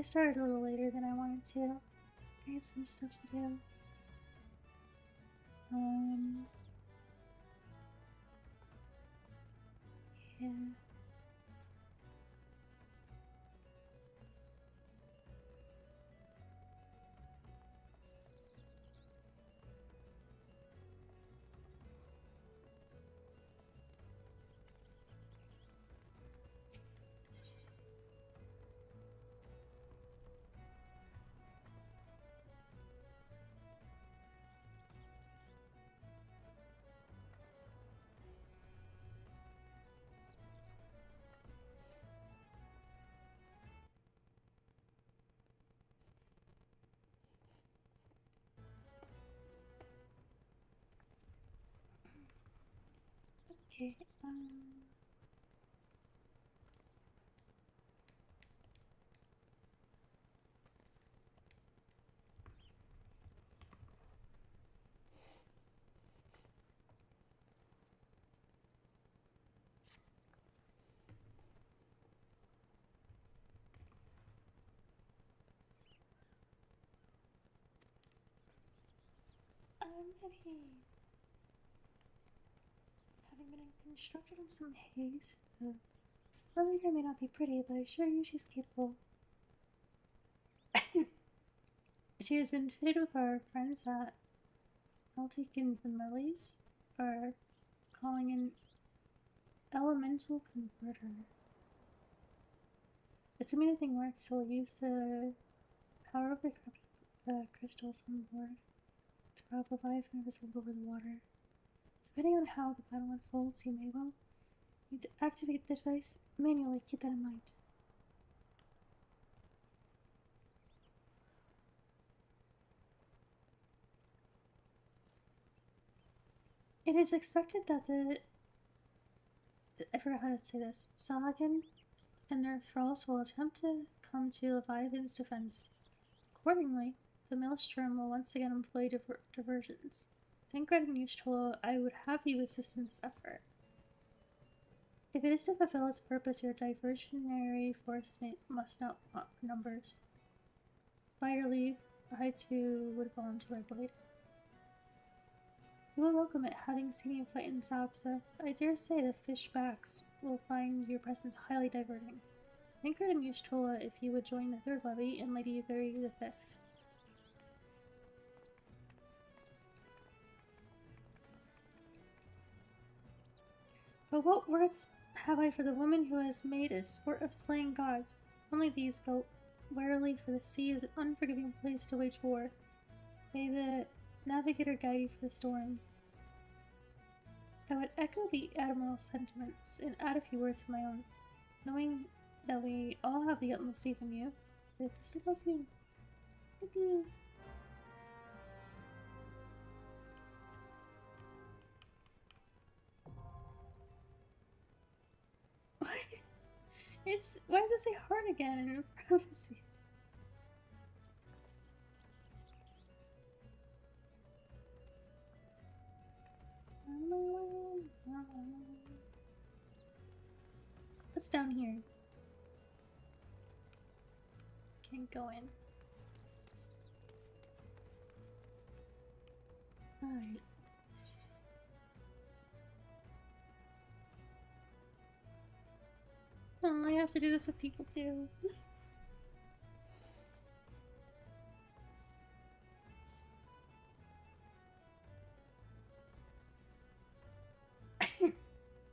I started a little later than I wanted to. I had some stuff to do. Yeah. Okay, I'm ready. Having been constructed in some haste, earlier may not be pretty, but I assure you she's capable. She has been fitted with our friends at Altic the Mellies, are calling an elemental converter. Assuming the thing works, we'll use the power of the crystals on board to propel life invisible over the water. Depending on how the battle unfolds, you may well need to activate the device manually. Keep that in mind. It is expected that I forgot how to say this. Salagan and their thralls will attempt to come to Leviathan's defense. Accordingly, the Maelstrom will once again employ diversions. Thancred and Yushtolo, I would have you assist in this effort. If it is to fulfill its purpose, your diversionary force must not want numbers. By your leave, I too would volunteer, I believe. You will welcome it, having seen you fight in Saapsa. I dare say the fishbacks will find your presence highly diverting. Thancred and Yushtolo, if you would join the third levy, and Lady Yuri the fifth. But what words have I for the woman who has made a sport of slaying gods? Only these: go warily, for the sea is an unforgiving place to wage war. May the navigator guide you for the storm. I would echo the Admiral's sentiments and add a few words of my own, knowing that we all have the utmost faith in you. The crystal bless you. Thank you. Why does it say heart again in parentheses? What's down here? Can't go in. Alright. Oh, I have to do this with people too. I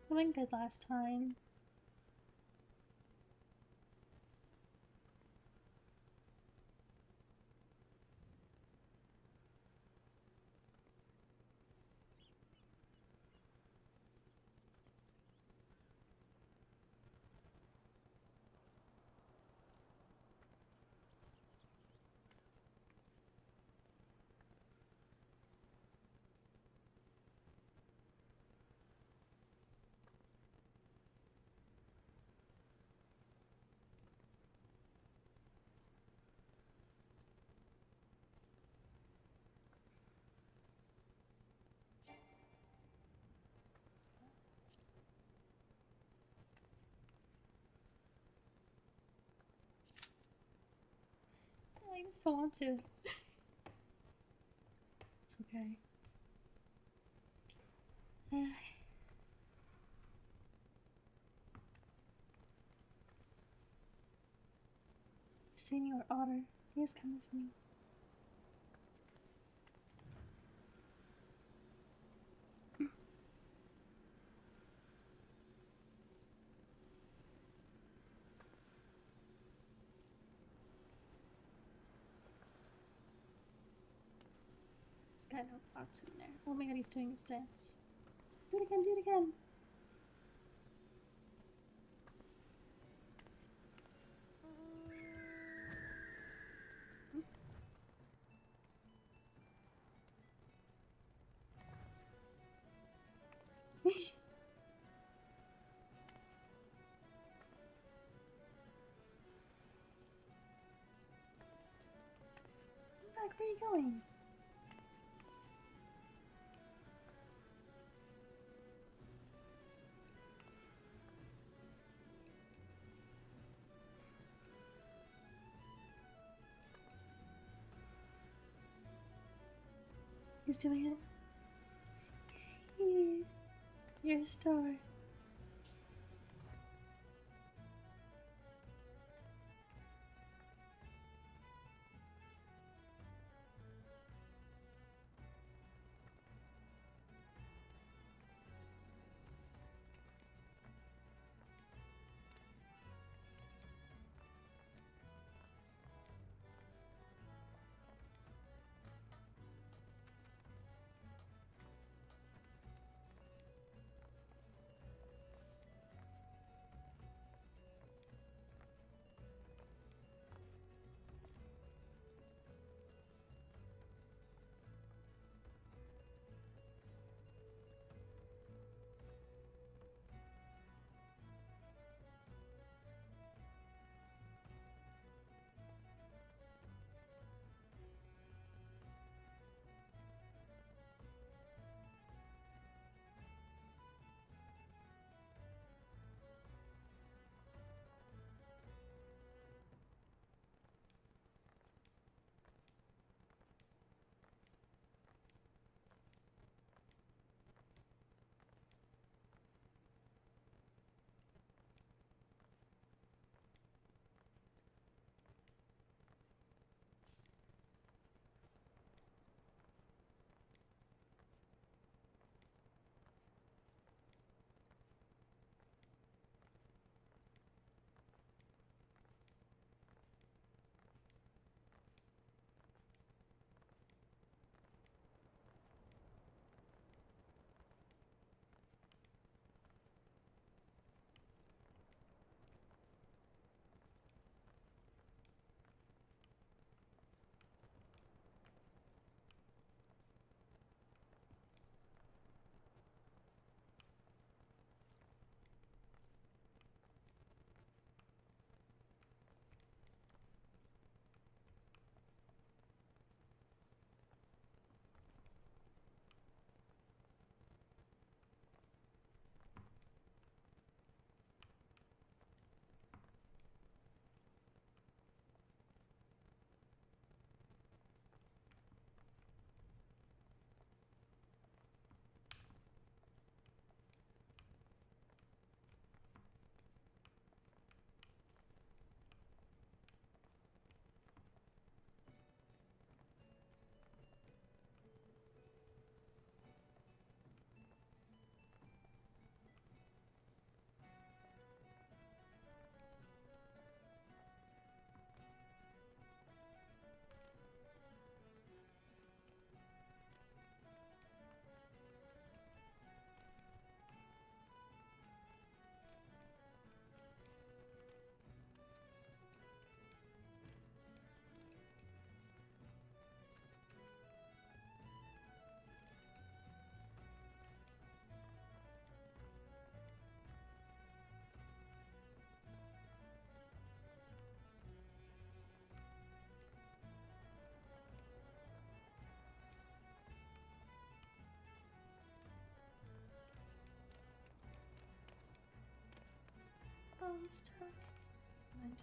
went good last time. I just don't want to. It's okay. Senior Otter, he is coming with me. This guy no box in there. Oh my god, he's doing his dance. Do it again, do it again. Back, where are you going? He's doing it. Yay. You're a star. Oh, I'm stuck. Mind.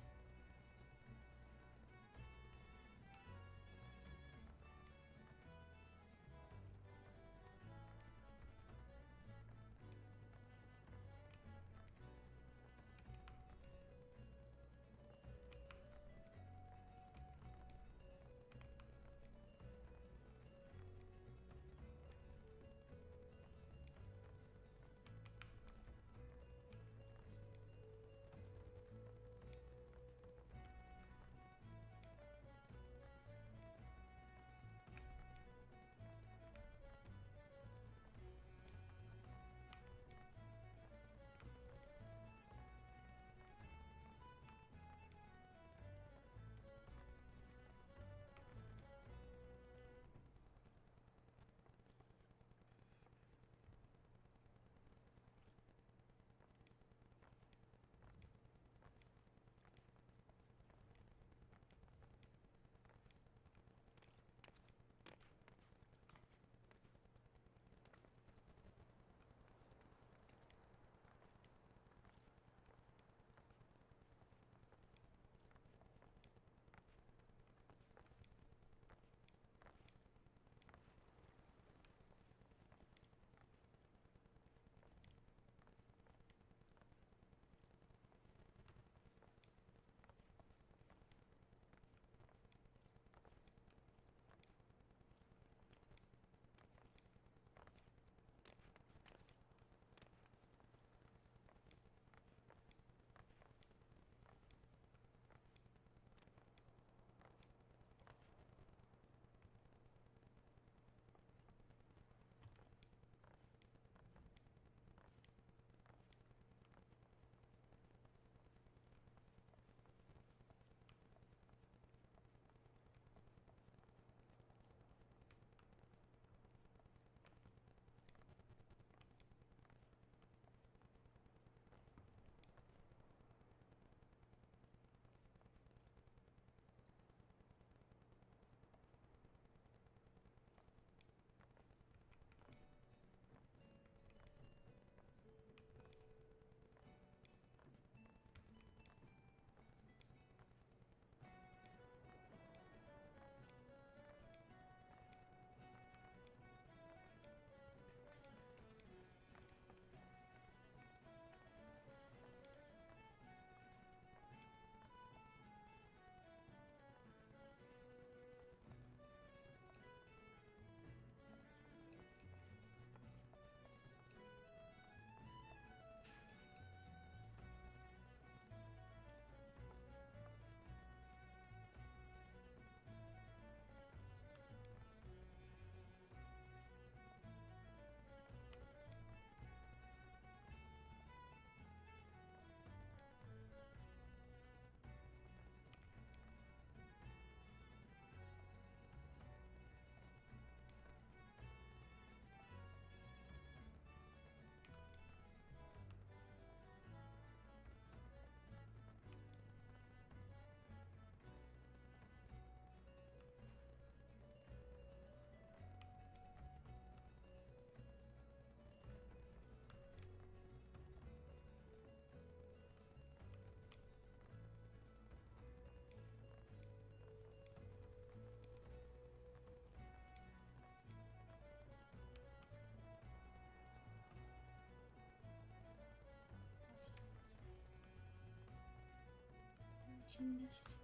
gymnast.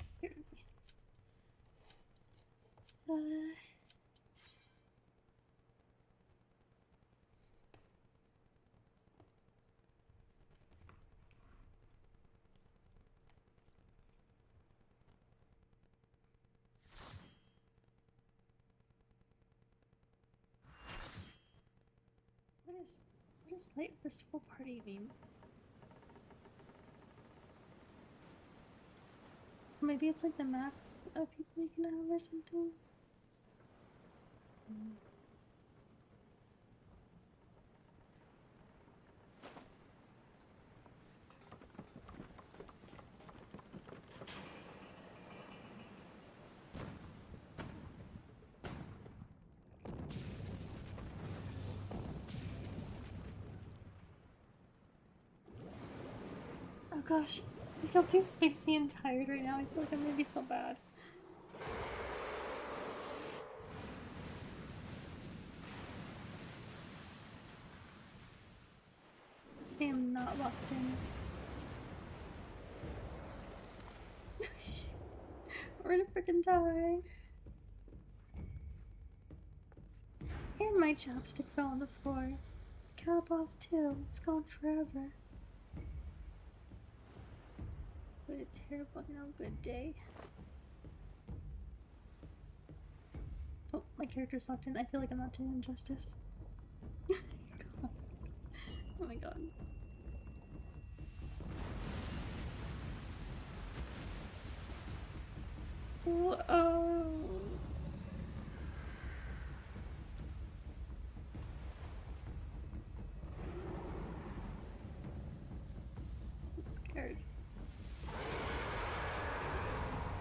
Scared me. What does light versus full party mean? Maybe it's like the max of people you can have or something. Oh gosh, I feel too spacey and tired right now. I feel like I'm gonna be so bad. I am not locked in. We're gonna freaking die. And my chapstick fell on the floor. Cap off too. It's gone forever. What a terrible, good day. Oh, my character's locked in. I feel like I'm not doing him justice. Oh my god. Whoa. So scared.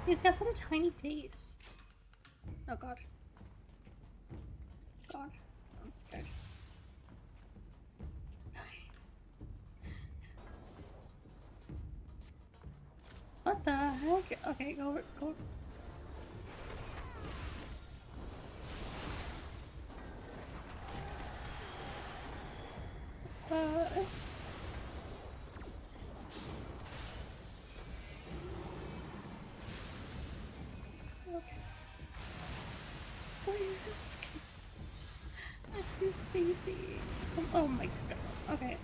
He's got such a tiny face. Oh god. God. I'm scared. What the heck? Okay, go. Okay. Risk. I'm too spacey. Oh my god. Okay.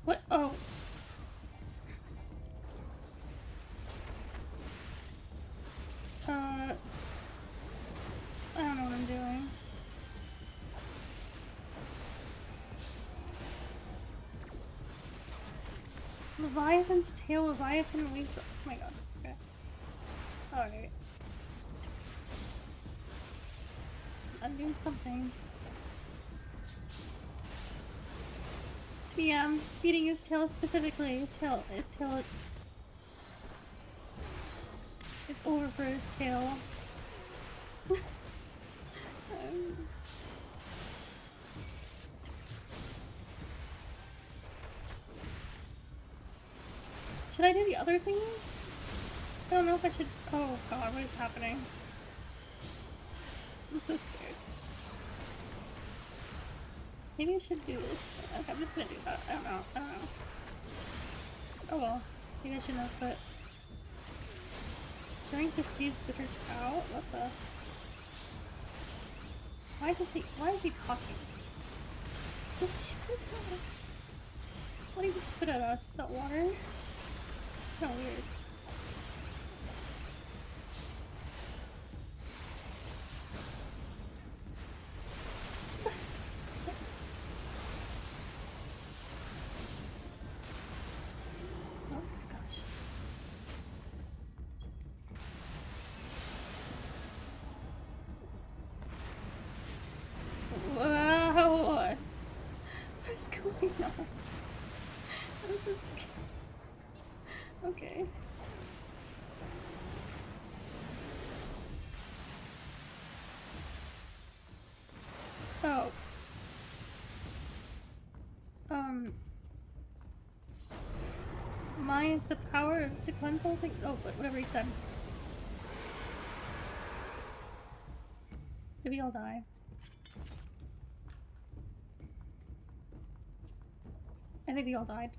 What? Oh. I don't know what I'm doing. Leviathan's tail, Leviathan wings. Oh my god. Okay. Alright. I'm doing something. Yeah, I'm feeding his tail specifically. His tail is. It's over for his tail. Should I do the other things? I don't know if I should. Oh god, what is happening? I'm so scared. Maybe I should do this. Okay, I'm just gonna do that. I don't know. Oh well. Maybe I shouldn't have put. Drink the seeds bitter out? What the? Why is he talking? What did he just spit at us? Is that water? It's kind of weird. Okay. Oh. Mine is the power to cleanse all things. Oh, whatever he said. Did we all die? I think we all died.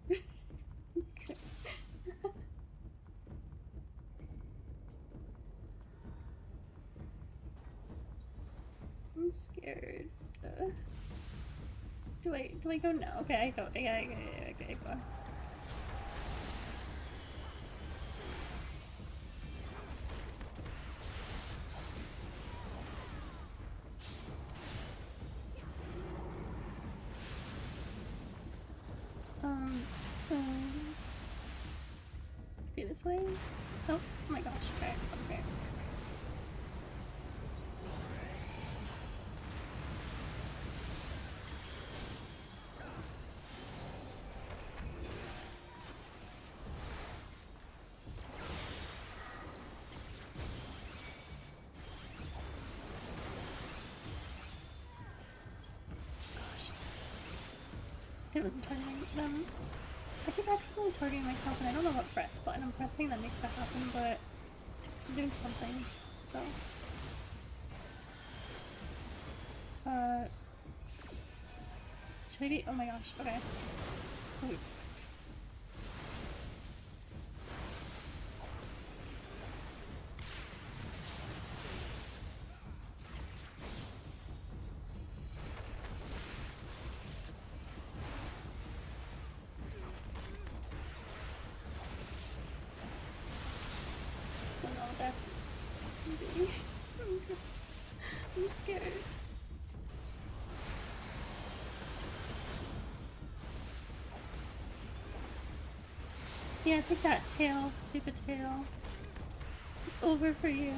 I'm scared. Do I go now? Okay, I go. Okay, I go. Okay, this way? Oh my gosh, okay. It wasn't targeting them. I keep accidentally targeting myself and I don't know what button I'm pressing that makes that happen, but I'm doing something, so. Should I be? Oh my gosh, okay. Ooh. Don't know what that's doing. I'm scared. Yeah, take that tail, stupid tail. It's over for you.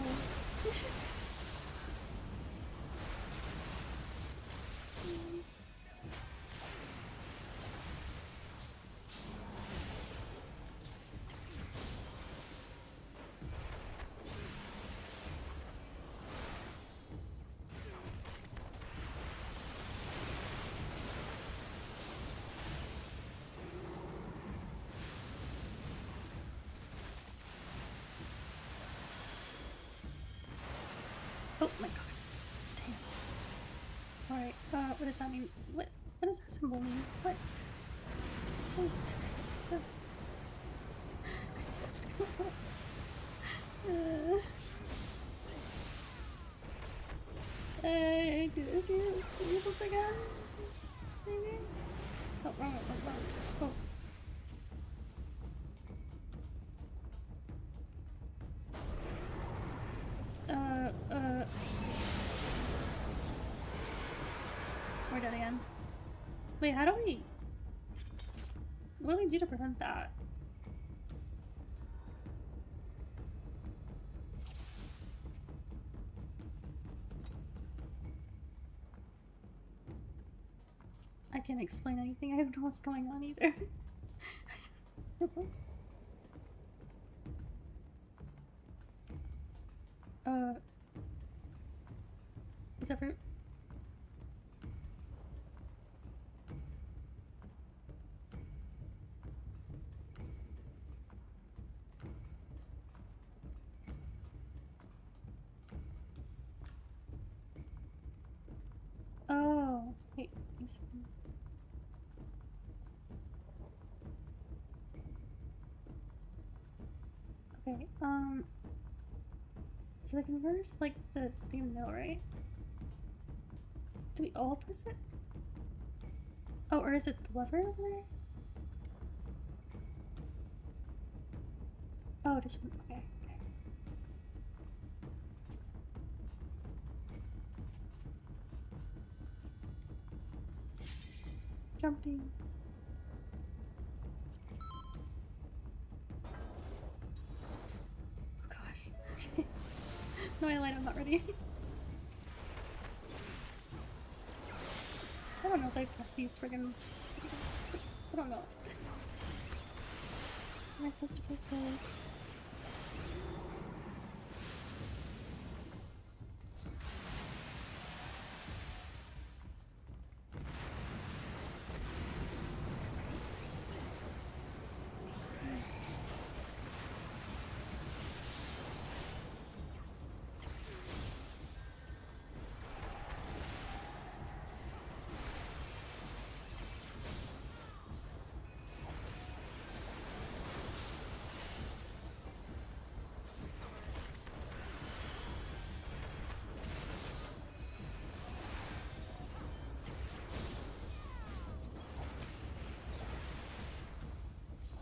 Oh my god. Damn. Alright, what does that mean? What does that symbol mean? What? Oh. Do this once again? Maybe? Oh, wrong. Oh. We're dead again. Wait, how do we... What do we do to prevent that? I can't explain anything. I don't know what's going on either. Is that fruit? Oh, wait. Okay, so they can reverse, like, the thing in the middle, right? Do we all press it? Oh, or is it the lever over there? Oh, just one. Okay, okay. Jumping. Oh gosh. Okay. No, I lied, I'm not ready. I don't know if I press these friggin'. I don't know. Am I supposed to press those?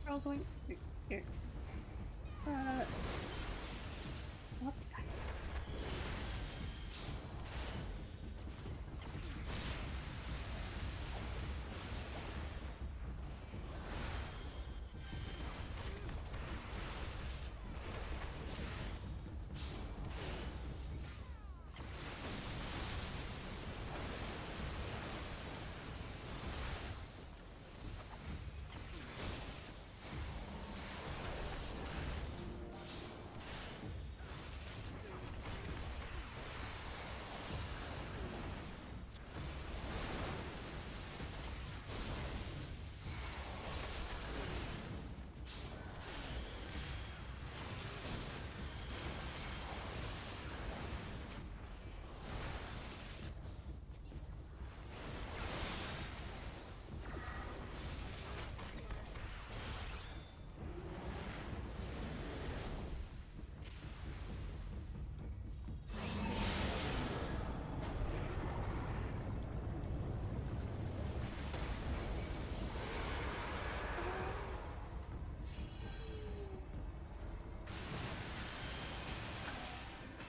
We're all going here. Whoops.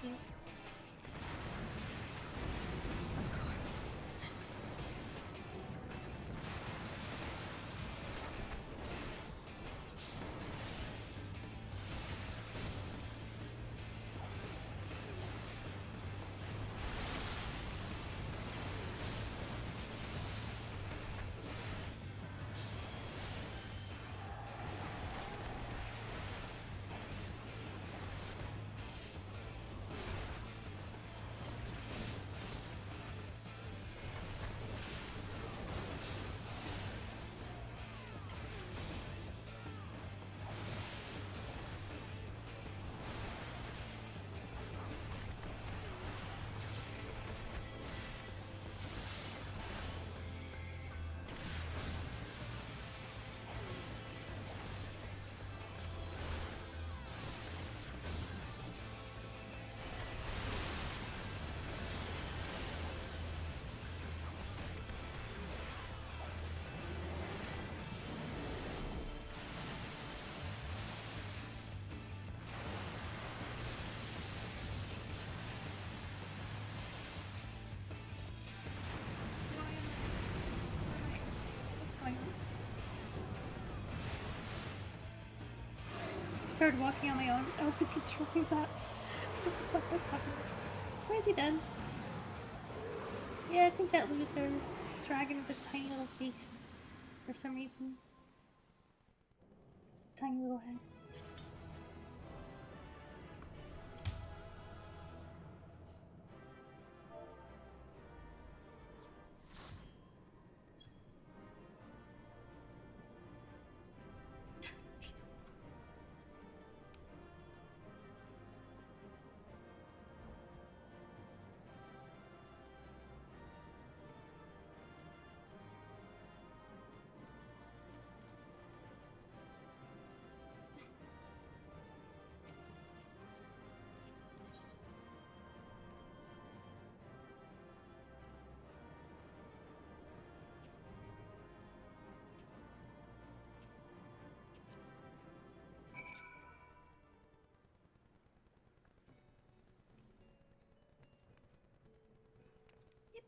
See. What's going on? I started walking on my own. I wasn't controlling that. What was happening? Why is he dead? Yeah, I think that loser dragon with a tiny little face for some reason. Tiny little head.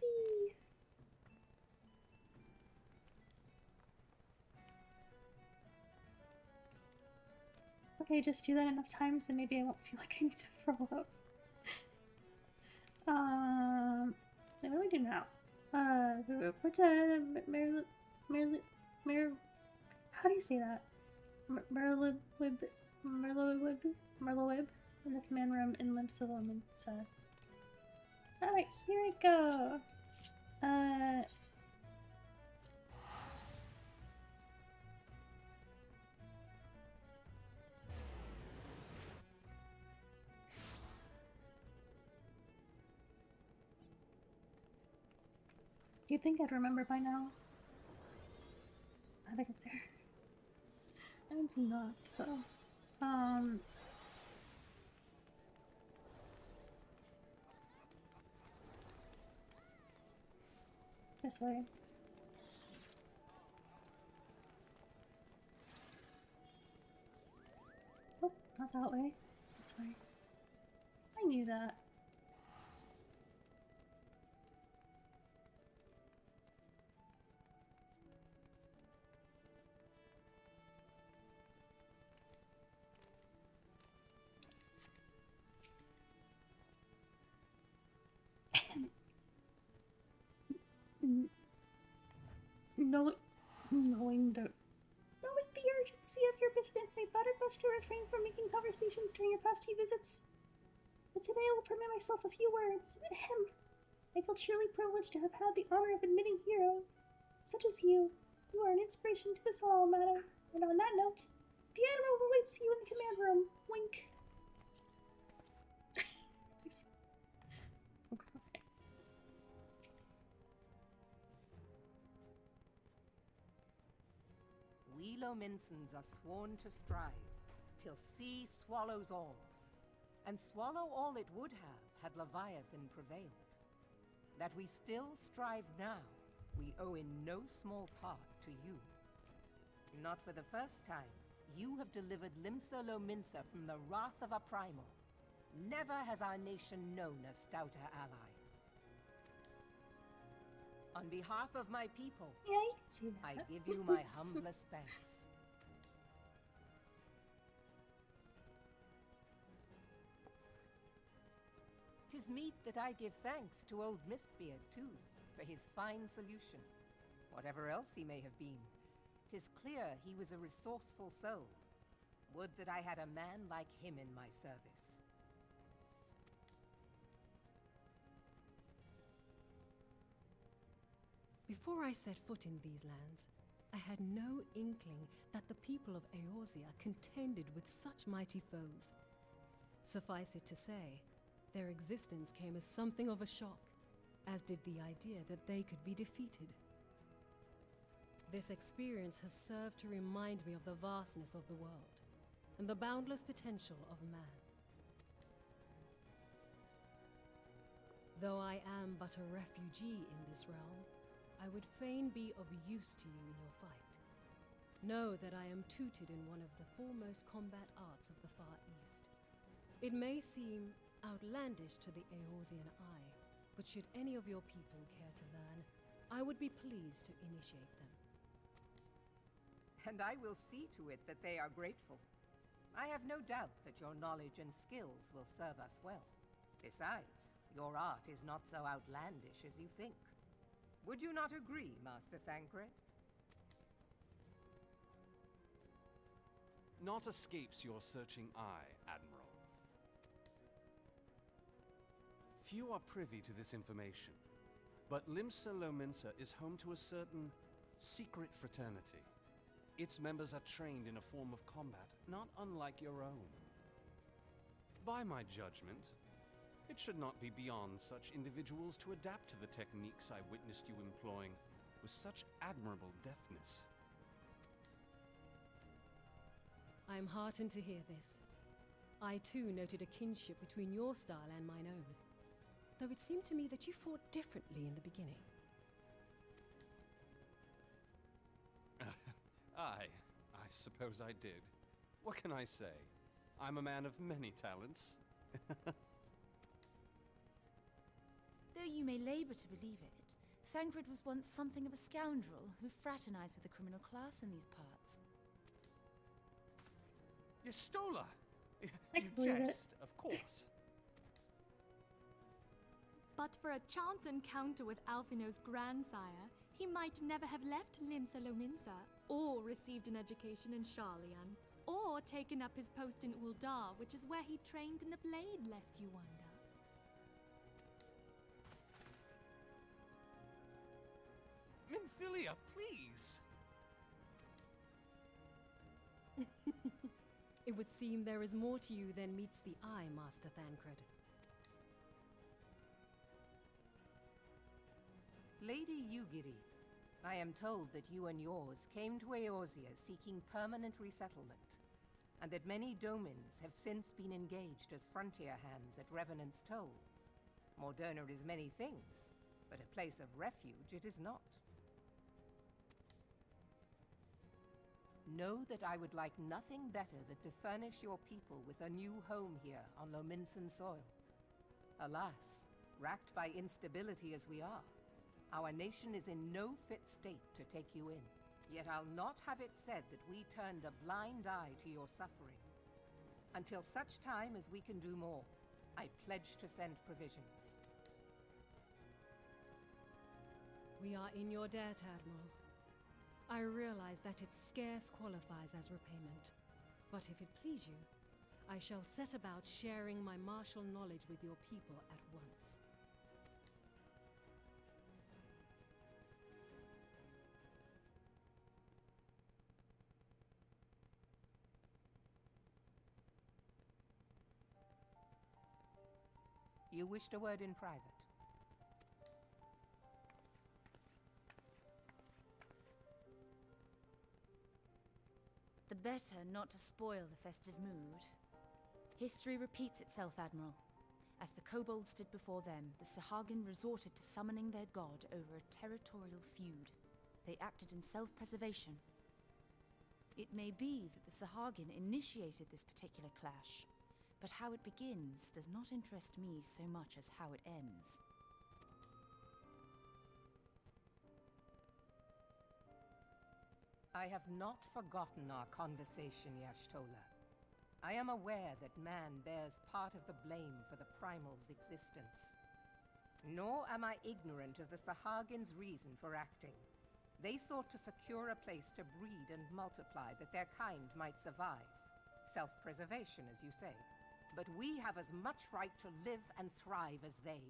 Yippee! Okay, just do that enough times and maybe I won't feel like I need to throw up. What do we do now? How do you say that? Merlowib in the command room in Limsalom. Alright, here I go. You'd think I'd remember by now. How'd I get there? I do not, though. This way. Oh, not that way. This way. I knew that. Knowing the urgency of your business, I thought it best to refrain from making conversations during your past few visits. But today I will permit myself a few words. Ahem. I feel truly privileged to have had the honor of admitting hero such as you. You are an inspiration to us all, madam. And on that note, the Admiral awaits you in the command room. Wink. Okay. We Lominsons are sworn to strive, till sea swallows all. And swallow all it would have, had Leviathan prevailed. That we still strive now, we owe in no small part to you. Not for the first time, you have delivered Limsa Lominsa from the wrath of a primal. Never has our nation known a stouter ally. On behalf of my people, Yeah, you can see that. I give you my humblest thanks. Tis meet that I give thanks to old Mistbeard, too, for his fine solution. Whatever else he may have been, 'tis clear he was a resourceful soul. Would that I had a man like him in my service. Before I set foot in these lands, I had no inkling that the people of Eorzea contended with such mighty foes. Suffice it to say, their existence came as something of a shock, as did the idea that they could be defeated. This experience has served to remind me of the vastness of the world, and the boundless potential of man. Though I am but a refugee in this realm, I would fain be of use to you in your fight. Know that I am tutored in one of the foremost combat arts of the Far East. It may seem outlandish to the Eorzean eye, but should any of your people care to learn, I would be pleased to initiate them. And I will see to it that they are grateful. I have no doubt that your knowledge and skills will serve us well. Besides, your art is not so outlandish as you think. Would you not agree, Master Thancred? Naught escapes your searching eye, Admiral. Few are privy to this information, but Limsa Lominsa is home to a certain secret fraternity. Its members are trained in a form of combat not unlike your own. By my judgment, it should not be beyond such individuals to adapt to the techniques I witnessed you employing with such admirable deftness. I am heartened to hear this. I too noted a kinship between your style and mine own, though it seemed to me that you fought differently in the beginning. I suppose I did. What can I say? I'm a man of many talents. Though you may labour to believe it, Thancred was once something of a scoundrel who fraternized with the criminal class in these parts. Yestola! I You can believe it. jest, of course. But for a chance encounter with Alphino's grandsire, he might never have left Limsa Lominsa, or received an education in Sharlayan, or taken up his post in Uldar, which is where he trained in the blade, lest you wonder. Minfilia, please! It would seem there is more to you than meets the eye, Master Thancred. Lady Yugiri, I am told that you and yours came to Eorzea seeking permanent resettlement, and that many domins have since been engaged as frontier hands at Revenant's Toll. Moderna is many things, but a place of refuge it is not. Know that I would like nothing better than to furnish your people with a new home here on Lominsan soil. Alas, racked by instability as we are, our nation is in no fit state to take you in. Yet I'll not have it said that we turned a blind eye to your suffering. Until such time as we can do more, I pledge to send provisions. We are in your debt, Admiral. I realize that it scarce qualifies as repayment, but if it please you, I shall set about sharing my martial knowledge with your people at once. You wished a word in private. The better not to spoil the festive mood. History repeats itself, Admiral. As the kobolds did before them, the Sahagin resorted to summoning their god over a territorial feud. They acted in self-preservation. It may be that the Sahagin initiated this particular clash, but how it begins does not interest me so much as how it ends. I have not forgotten our conversation, Y'shtola. I am aware that man bears part of the blame for the Primal's existence. Nor am I ignorant of the Sahagin's reason for acting. They sought to secure a place to breed and multiply that their kind might survive. Self-preservation, as you say. But we have as much right to live and thrive as they.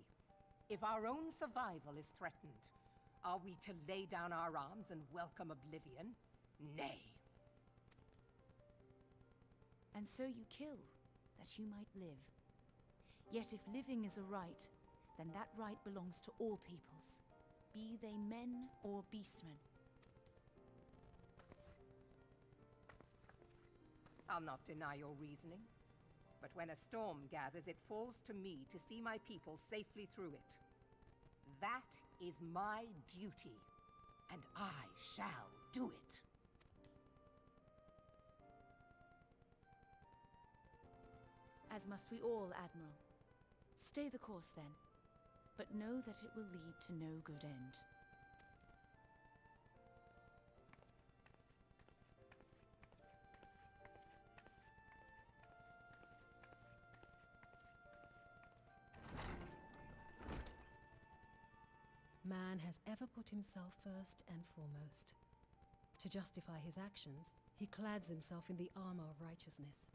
If our own survival is threatened, are we to lay down our arms and welcome oblivion? Nay. And so you kill, that you might live. Yet if living is a right, then that right belongs to all peoples, be they men or beastmen. I'll not deny your reasoning. But when a storm gathers, it falls to me to see my people safely through it. That is my duty, and I shall do it. As must we all, Admiral. Stay the course, then, but know that it will lead to no good end. Man has ever put himself first and foremost. To justify his actions, he clads himself in the armor of righteousness,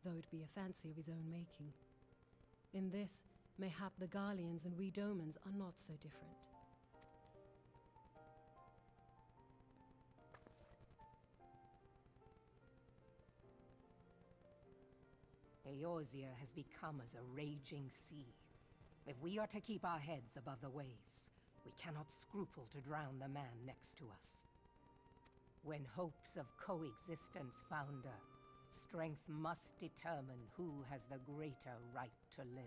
though it be a fancy of his own making. In this, mayhap the Garleans and we Domans are not so different. Eorzea has become as a raging sea. If we are to keep our heads above the waves, we cannot scruple to drown the man next to us. When hopes of coexistence founder, strength must determine who has the greater right to live.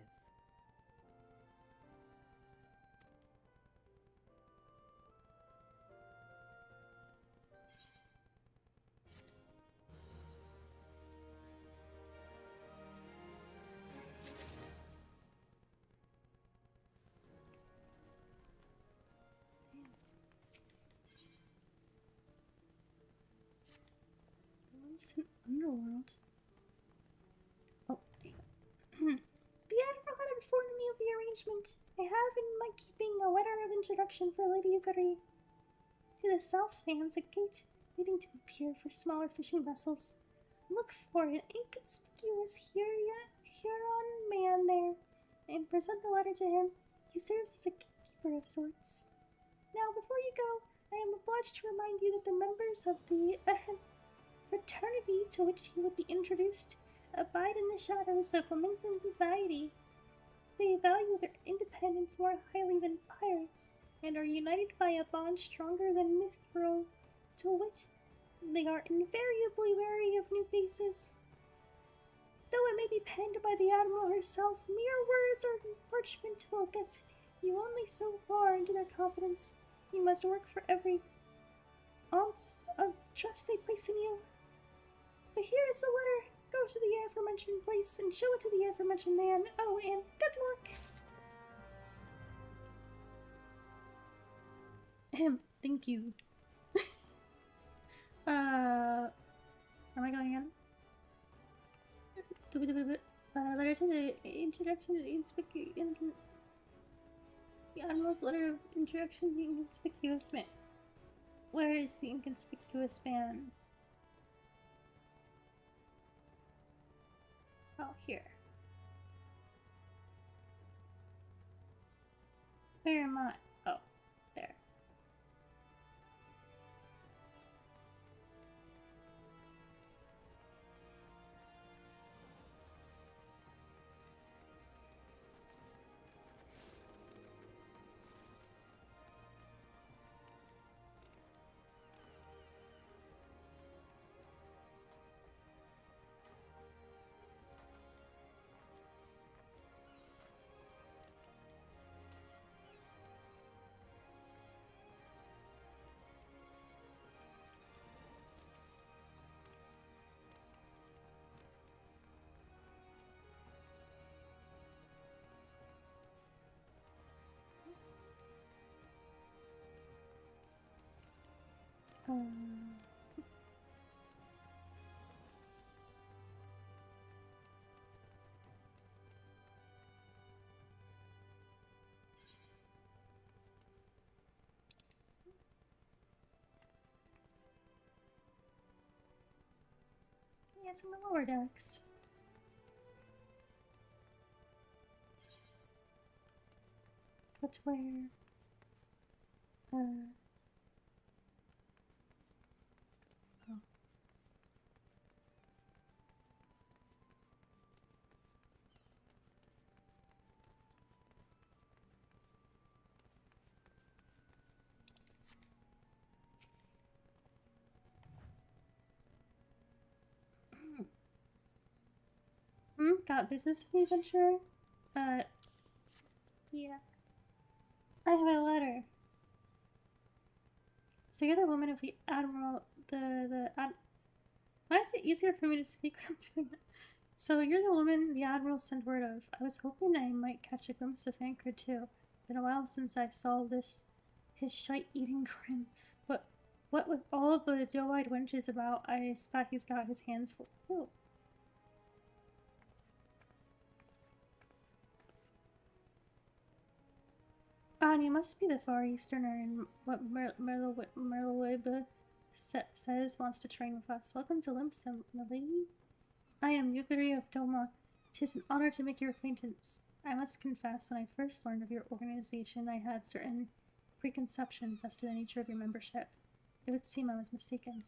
Limson Underworld. Oh, the Admiral had informed me of the arrangement. I have in my keeping a letter of introduction for Lady Yukari. To the south stands a gate leading to a pier for smaller fishing vessels. Look for an inconspicuous Huron man there, and present the letter to him. He serves as a gatekeeper of sorts. Now, before you go, I am obliged to remind you that the members of the fraternity to which you would be introduced abide in the shadows of Leminson society. They value their independence more highly than pirates, and are united by a bond stronger than mithril. To wit, they are invariably wary of new faces. Though it may be penned by the Admiral herself, mere words or parchment will get you only so far into their confidence. You must work for every ounce of trust they place in you. But here is the letter. Go to the aforementioned place and show it to the aforementioned man. Oh, and good luck! Thank you. Where am I going again? Letter to the introduction to the the Admiral's letter of introduction to the inconspicuous man. Where is the inconspicuous man? Oh, here. Where am I? Oh, there. Yeah, it's in the lower decks. But where? Oh. Got business with me, adventurer? Yeah. I have a letter. So you're the woman of the Admiral, why is it easier for me to speak when I'm doing that? So you're the woman the Admiral sent word of. I was hoping I might catch a glimpse of Anchor too. Been a while since I saw his shite-eating grin. But what with all the doe-eyed wenches about, I suspect he's got his hands full. Oh. And you must be the Far Easterner in what Merlewib says wants to train with us. Welcome to Limpsum, milady. I am Yukari of Doma. 'Tis an honor to make your acquaintance. I must confess, when I first learned of your organization, I had certain preconceptions as to the nature of your membership. It would seem I was mistaken.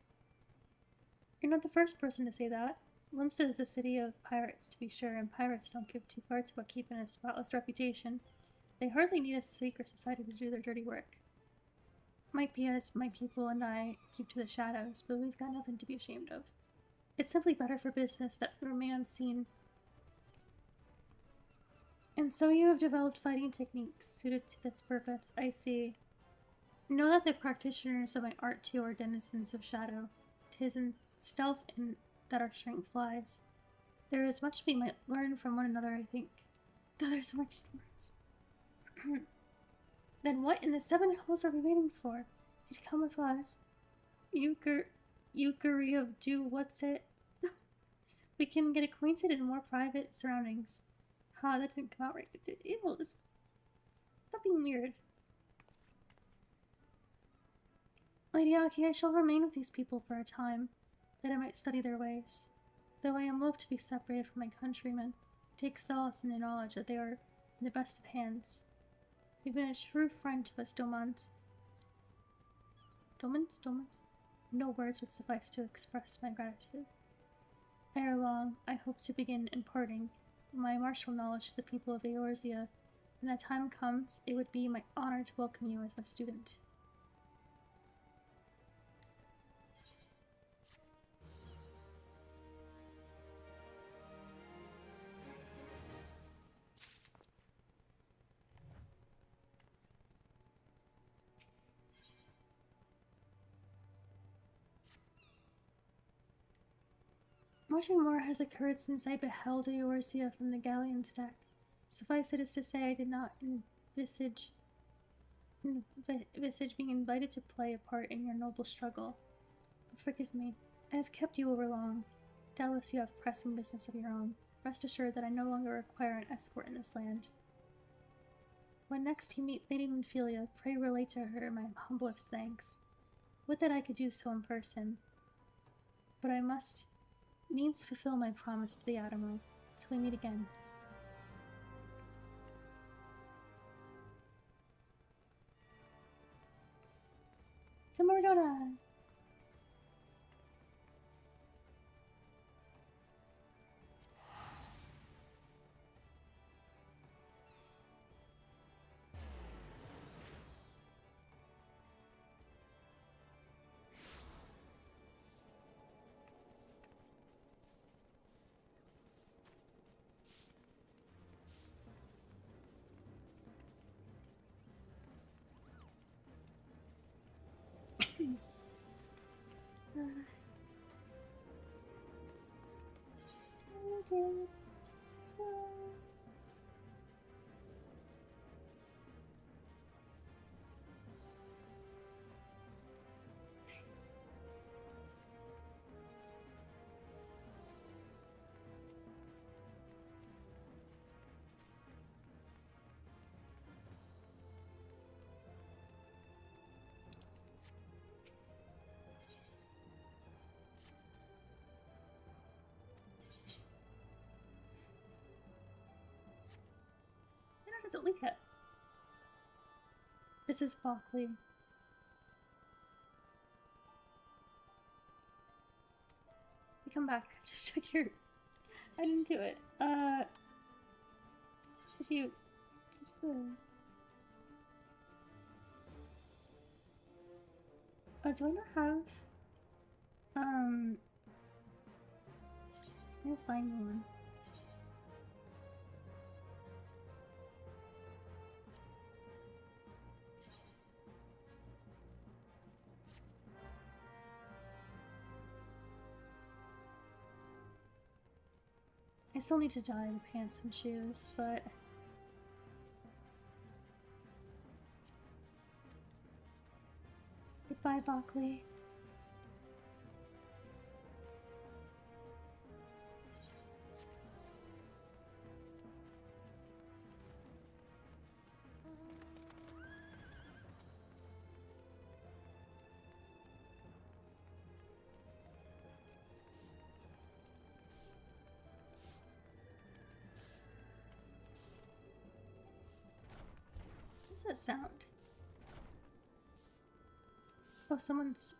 You're not the first person to say that. Limsa is a city of pirates, to be sure, and pirates don't give two farts about keeping a spotless reputation. They hardly need a secret society to do their dirty work. Might be as my people and I keep to the shadows, but we've got nothing to be ashamed of. It's simply better for business that we remain unseen. And so you have developed fighting techniques suited to this purpose, I see. Know that the practitioners of my art too are denizens of shadow. 'Tis in stealth and that our strength flies. There is much we might learn from one another, I think. Though there's so much words. Then what in the seven hells are we waiting for? You'd come with us. Euchary of do what's it? We can get acquainted in more private surroundings. Ha, that didn't come out right. Ew, stop being weird. Lady Aki, I shall remain with these people for a time, that I might study their ways. Though I am loath to be separated from my countrymen, I take solace in the knowledge that they are in the best of hands. You've been a true friend to us, Domans. Domans? No words would suffice to express my gratitude. Ere long, I hope to begin imparting my martial knowledge to the people of Eorzea. When that time comes, it would be my honor to welcome you as a student. Much more has occurred since I beheld Eorzea from the galleon deck. Suffice it is to say, I did not envisage being invited to play a part in your noble struggle. But forgive me, I have kept you over long. Doubtless you have pressing business of your own. Rest assured that I no longer require an escort in this land. When next you meet Lady Linphilia, pray relate to her my humblest thanks. Would that I could do so in person, but I must needs fulfill my promise to the Admiral, till we meet again. To Mordona! Doesn't leak it. This is Bockley. You come back. I have to check your. I didn't do it. Did you oh, do I not have? I assigned one. I still need to dye the pants and shoes, but goodbye, Bockley. What's that sound? Oh, someone's...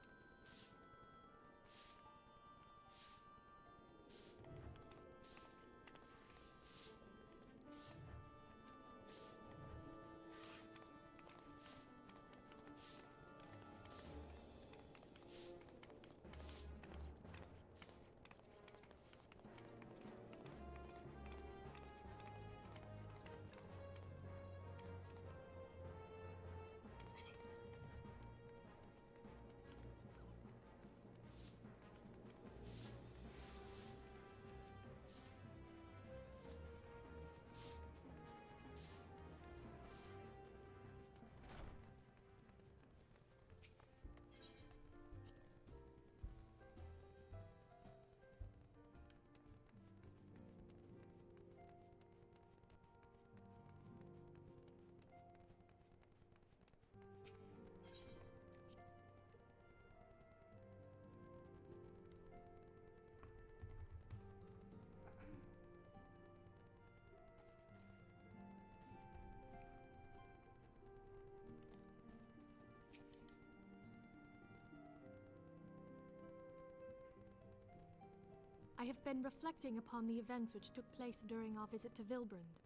have been reflecting upon the events which took place during our visit to Vilbrand.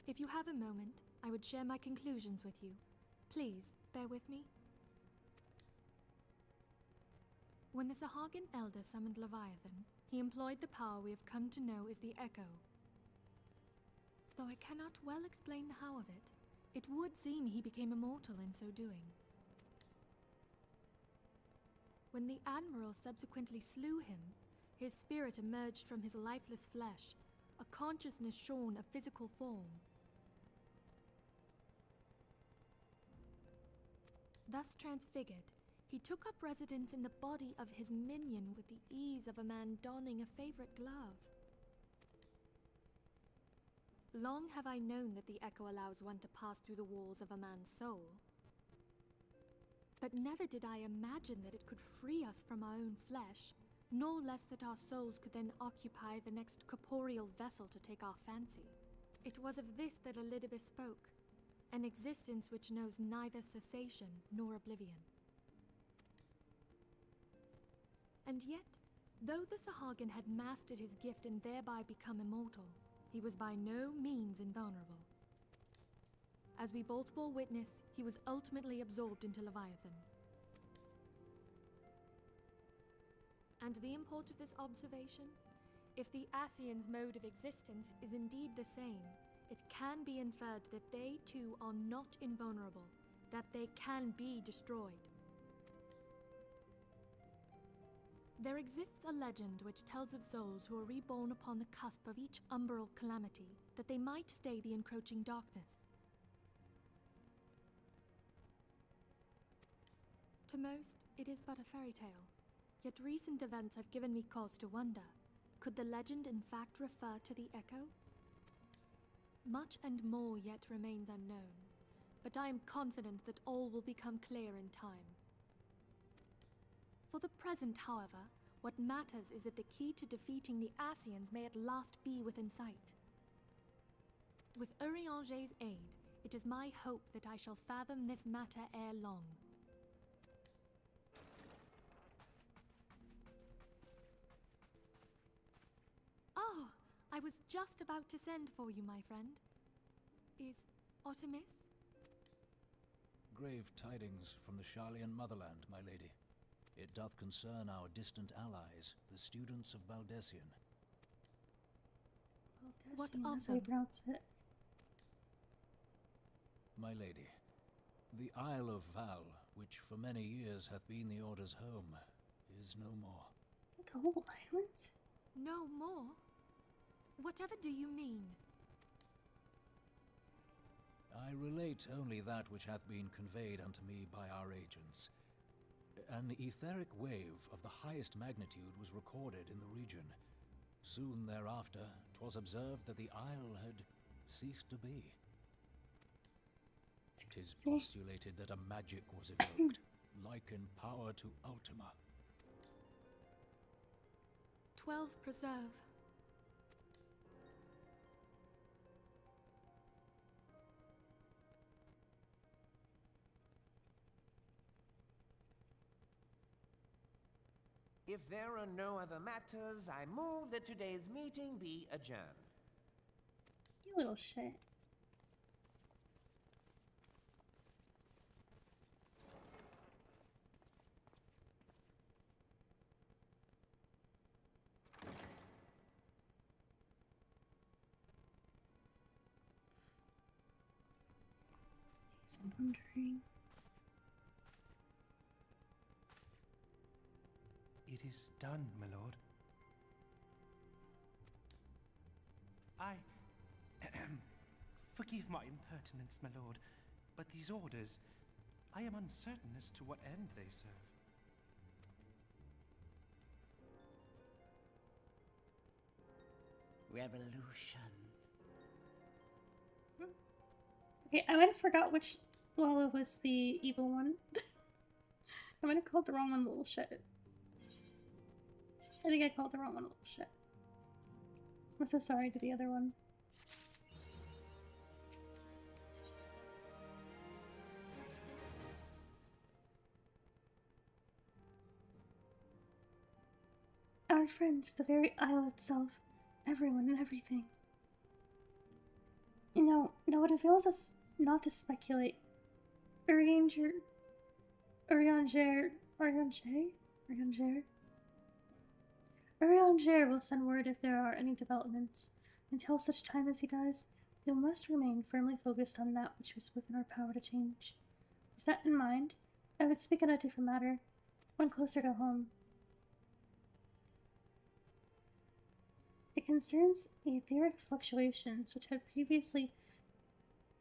If you have a moment, I would share my conclusions with you. Please, bear with me. When the Sahagin Elder summoned Leviathan, he employed the power we have come to know as the Echo. Though I cannot well explain the how of it, it would seem he became immortal in so doing. When the Admiral subsequently slew him, his spirit emerged from his lifeless flesh, a consciousness shorn of physical form. Thus transfigured, he took up residence in the body of his minion with the ease of a man donning a favorite glove. Long have I known that the Echo allows one to pass through the walls of a man's soul. But never did I imagine that it could free us from our own flesh, nor less that our souls could then occupy the next corporeal vessel to take our fancy. It was of this that Elidibus spoke, an existence which knows neither cessation nor oblivion. And yet, though the Sahagin had mastered his gift and thereby become immortal, he was by no means invulnerable. As we both bore witness, he was ultimately absorbed into Leviathan. And the import of this observation? If the Ascians' mode of existence is indeed the same, it can be inferred that they too are not invulnerable, that they can be destroyed. There exists a legend which tells of souls who are reborn upon the cusp of each umbral calamity, that they might stay the encroaching darkness. To most, it is but a fairy tale, yet recent events have given me cause to wonder, could the legend in fact refer to the Echo? Much and more yet remains unknown, but I am confident that all will become clear in time. For the present, however, what matters is that the key to defeating the Ascians may at last be within sight. With Urianger's aid, it is my hope that I shall fathom this matter ere long. Oh, I was just about to send for you, my friend. Is Artemis? Grave tidings from the Sharlayan motherland, my lady. It doth concern our distant allies, the students of Baldessian. What Baldessian, of that's how you them? pronounce it. My lady, the Isle of Val, which for many years hath been the Order's home, is no more. The whole island? No more? Whatever do you mean? I relate only that which hath been conveyed unto me by our agents. An etheric wave of the highest magnitude was recorded in the region. Soon thereafter, 'twas observed that the isle had ceased to be. 'Tis postulated that a magic was evoked, like in power to Ultima. 12 Preserve. If there are no other matters, I move that today's meeting be adjourned. You little shit. He's wondering. It is done, my lord. Forgive my impertinence, my lord, but these orders, I am uncertain as to what end they serve. Revolution. Okay, I might have forgot which Lala was the evil one. I might have called the wrong one little shit. I think I called the wrong one little shit. I'm so sorry to the other one. Our friends, the very isle itself, everyone and everything. No, it avails us not to speculate. Urianger will send word if there are any developments. Until such time as he does, we must remain firmly focused on that which is within our power to change. With that in mind, I would speak on a different matter, one closer to home. It concerns etheric fluctuations which had previously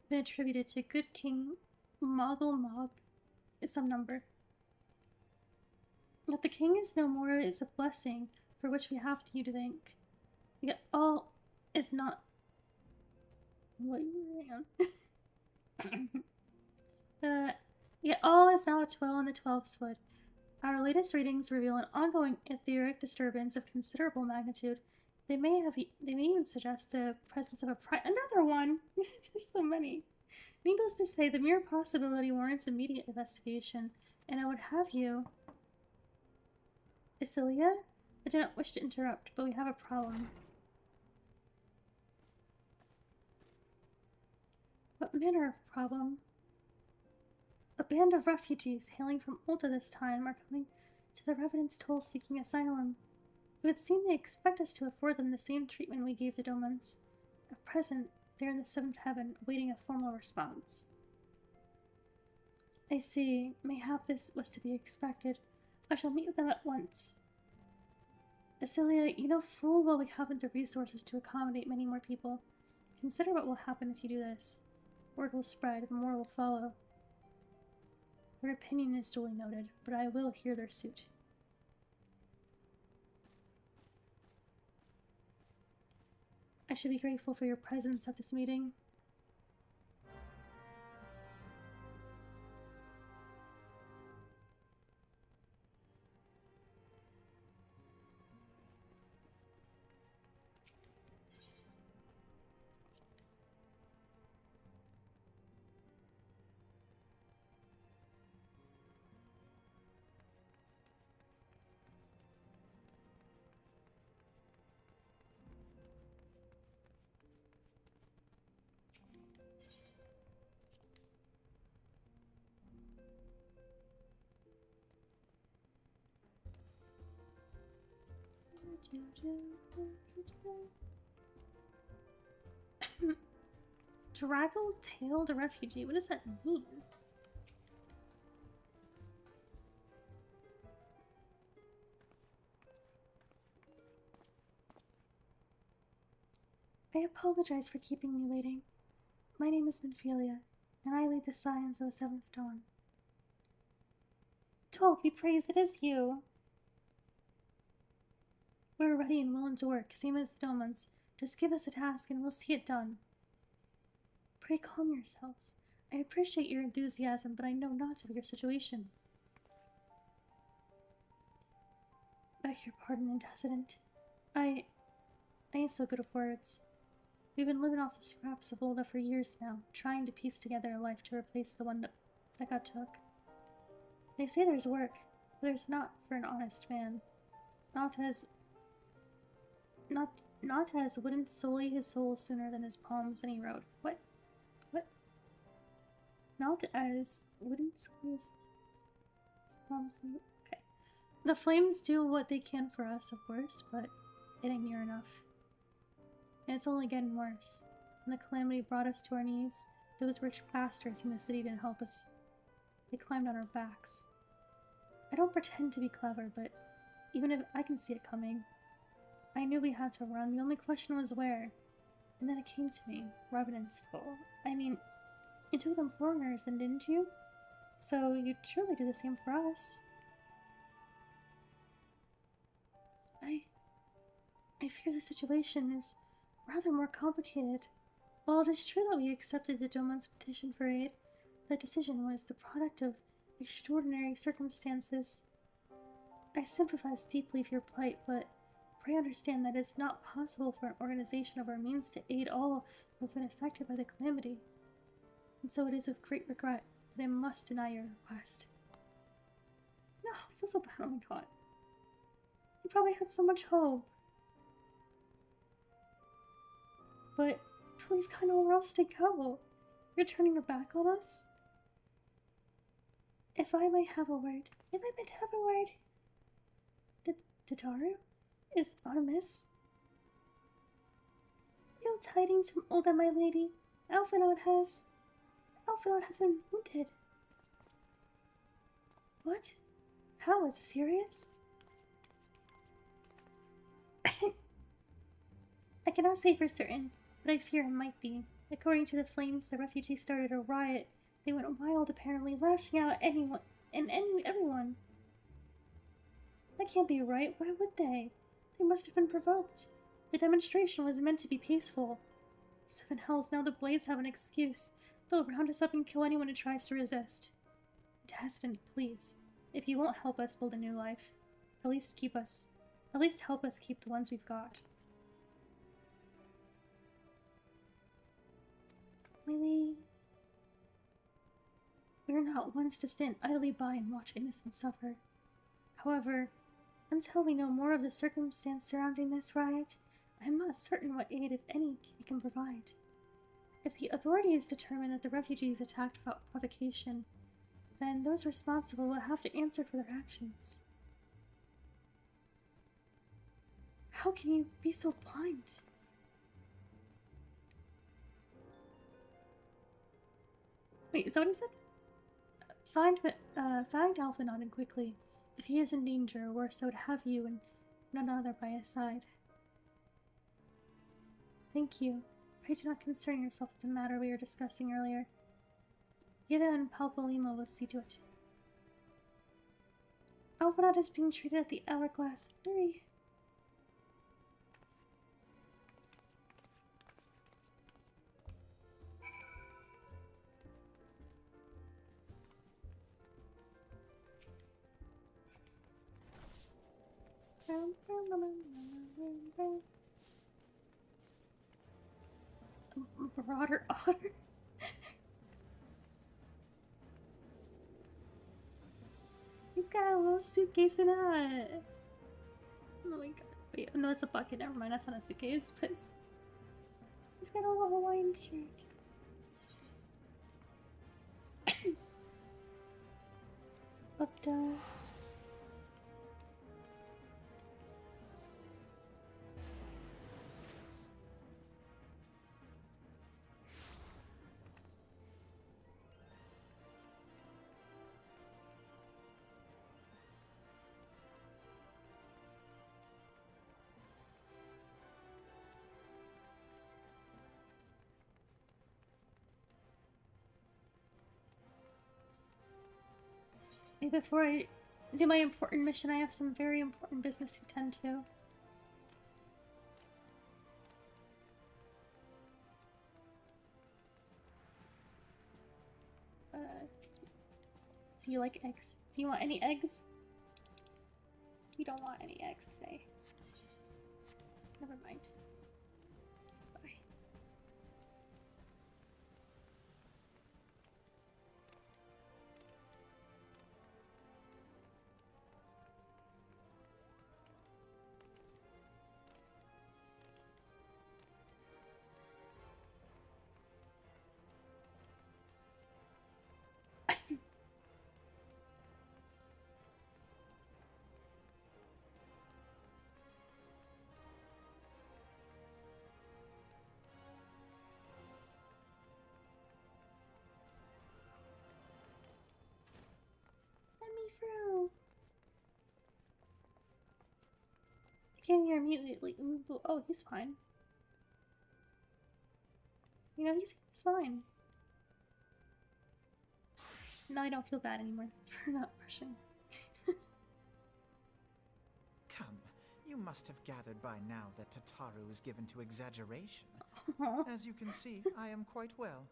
been attributed to good King Moggle Mob in some number. That the king is no more is a blessing for which we have you to thank. Yet all is not what you yet all is now at well in the 12th foot. Our latest readings reveal an ongoing etheric disturbance of considerable magnitude. They may even suggest the presence of another one. There's so many. Needless to say, the mere possibility warrants immediate investigation, and I would have you... Isilia? I do not wish to interrupt, but we have a problem. What manner of problem? A band of refugees hailing from Ulta this time are coming to the Revenant's Toll seeking asylum. It would seem they expect us to afford them the same treatment we gave the Domans. At present, they are in the 7th heaven, awaiting a formal response. I see. Mayhap this was to be expected. I shall meet with them at once. Isilia, you know full well we haven't the resources to accommodate many more people. Consider what will happen if you do this. Word will spread, and more will follow. Their opinion is duly noted, but I will hear their suit. I should be grateful for your presence at this meeting. Draggle-tailed refugee? What does that mean? I apologize for keeping you waiting. My name is Minphelia, and I lead the Scions of the 7th Dawn. 12, be praised, it is you! We're ready and willing to work, same as the Domans. Just give us a task and we'll see it done. Pray calm yourselves. I appreciate your enthusiasm, but I know not of your situation. Beg your pardon, Antecedent. I ain't so good at words. We've been living off the scraps of Ulda for years now, trying to piece together a life to replace the one that got took. They say there's work, but there's not for an honest man. Not as wouldn't sully his soul sooner than his palms any road. What? Not as wouldn't sully his palms any... Okay. The flames do what they can for us, of course, but it ain't near enough. And it's only getting worse. When the calamity brought us to our knees, those rich bastards in the city didn't help us. They climbed on our backs. I don't pretend to be clever, but even if I can see it coming, I knew we had to run. The only question was where. And then it came to me. Revenant's Toll. I mean, you took them foreigners, then didn't you? So you'd surely do the same for us. I fear the situation is rather more complicated. While it is true that we accepted the Doman's petition for aid, the decision was the product of extraordinary circumstances. I sympathize deeply with your plight, but pray understand that it is not possible for an organization of our means to aid all who have been affected by the calamity. And so it is with great regret that I must deny your request. No, I feel so bad, oh my god. You probably had so much hope. But we've got nowhere else to go. You're turning your back on us? If I might have a word. Tataru? Is aught amiss? Ill tidings from Olga, my lady. Alphinaud has been wounded. What? How? Is it serious? I cannot say for certain, but I fear it might be. According to the flames, the refugees started a riot. They went wild, apparently, lashing out at anyone and everyone. That can't be right. Why would they? They must have been provoked. The demonstration was meant to be peaceful. Seven hells, now the Blades have an excuse. They'll round us up and kill anyone who tries to resist. Destin, please. If you won't help us build a new life, at least help us keep the ones we've got. Lily, we are not ones to stand idly by and watch innocents suffer. However, until we know more of the circumstance surrounding this riot, I am not certain what aid, if any, we can provide. If the authorities determine that the refugees attacked without provocation, then those responsible will have to answer for their actions. How can you be so blind? Wait, is that what he said? Find Alphinaud and quickly. If he is in danger, worse so to have you and none other by his side. Thank you. Pray do not concern yourself with the matter we were discussing earlier. Yida and Palpalima will see to it. Alphinaud is being treated at the Hourglass. Hurry. Marauder otter? He's got a little suitcase in it. Oh my god. Wait, no, it's a bucket. Never mind, that's not a suitcase, but he's got a little Hawaiian shirt. Up the... Before I do my important mission, I have some very important business to attend to. Do you like eggs? Do you want any eggs? You don't want any eggs today. Never mind. Bye. Through. I came here immediately. Oh, he's fine. You know, he's fine. Now I don't feel bad anymore for not brushing. Come, you must have gathered by now that Tataru is given to exaggeration. As you can see, I am quite well.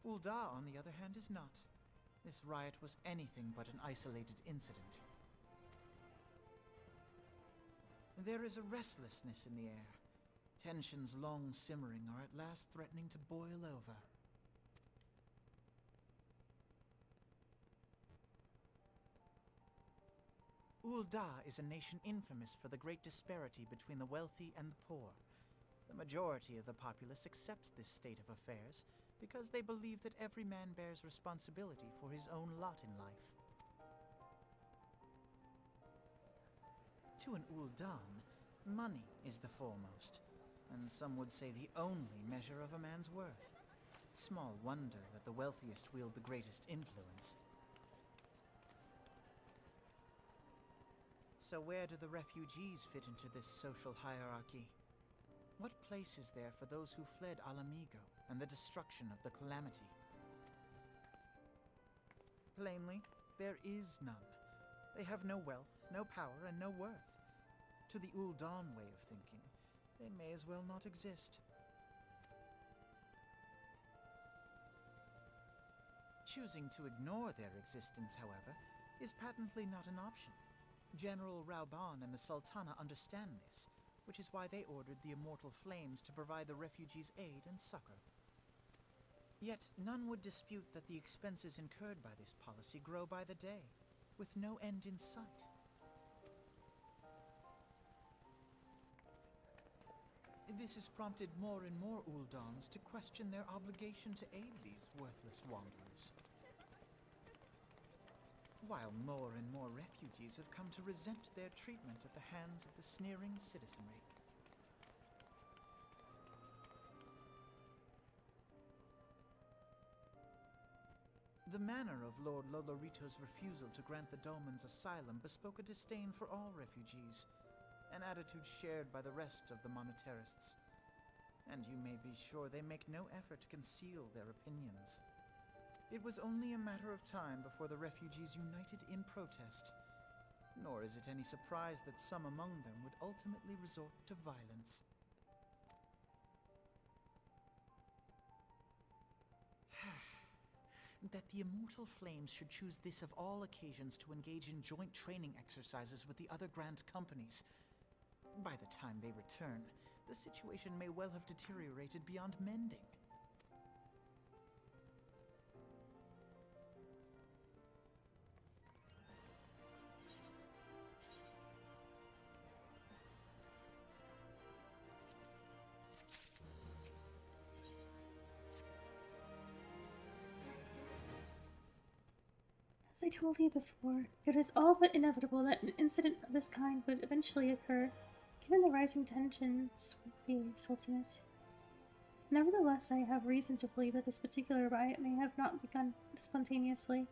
Ul'dah, on the other hand, is not. This riot was anything but an isolated incident. There is a restlessness in the air. Tensions long simmering are at last threatening to boil over. Ul'dah is a nation infamous for the great disparity between the wealthy and the poor. The majority of the populace accepts this state of affairs because they believe that every man bears responsibility for his own lot in life. To an Ul'dan, money is the foremost, and some would say the only measure of a man's worth. Small wonder that the wealthiest wield the greatest influence. So where do the refugees fit into this social hierarchy? What place is there for those who fled Alamigo and the destruction of the Calamity? Plainly, there is none. They have no wealth, no power, and no worth. To the Ul'dan way of thinking, they may as well not exist. Choosing to ignore their existence, however, is patently not an option. General Rauban and the Sultana understand this, which is why they ordered the Immortal Flames to provide the refugees aid and succor. Yet none would dispute that the expenses incurred by this policy grow by the day, with no end in sight. This has prompted more and more Uldans to question their obligation to aid these worthless wanderers. While more and more refugees have come to resent their treatment at the hands of the sneering citizenry. The manner of Lord Lolorito's refusal to grant the Dolmens asylum bespoke a disdain for all refugees, an attitude shared by the rest of the monetarists. And you may be sure they make no effort to conceal their opinions. It was only a matter of time before the refugees united in protest, nor is it any surprise that some among them would ultimately resort to violence. That the Immortal Flames should choose this of all occasions to engage in joint training exercises with the other Grand Companies. By the time they return, the situation may well have deteriorated beyond mending. As I told you before, it is all but inevitable that an incident of this kind would eventually occur, given the rising tensions with the Sultanate. Nevertheless, I have reason to believe that this particular riot may have not begun spontaneously.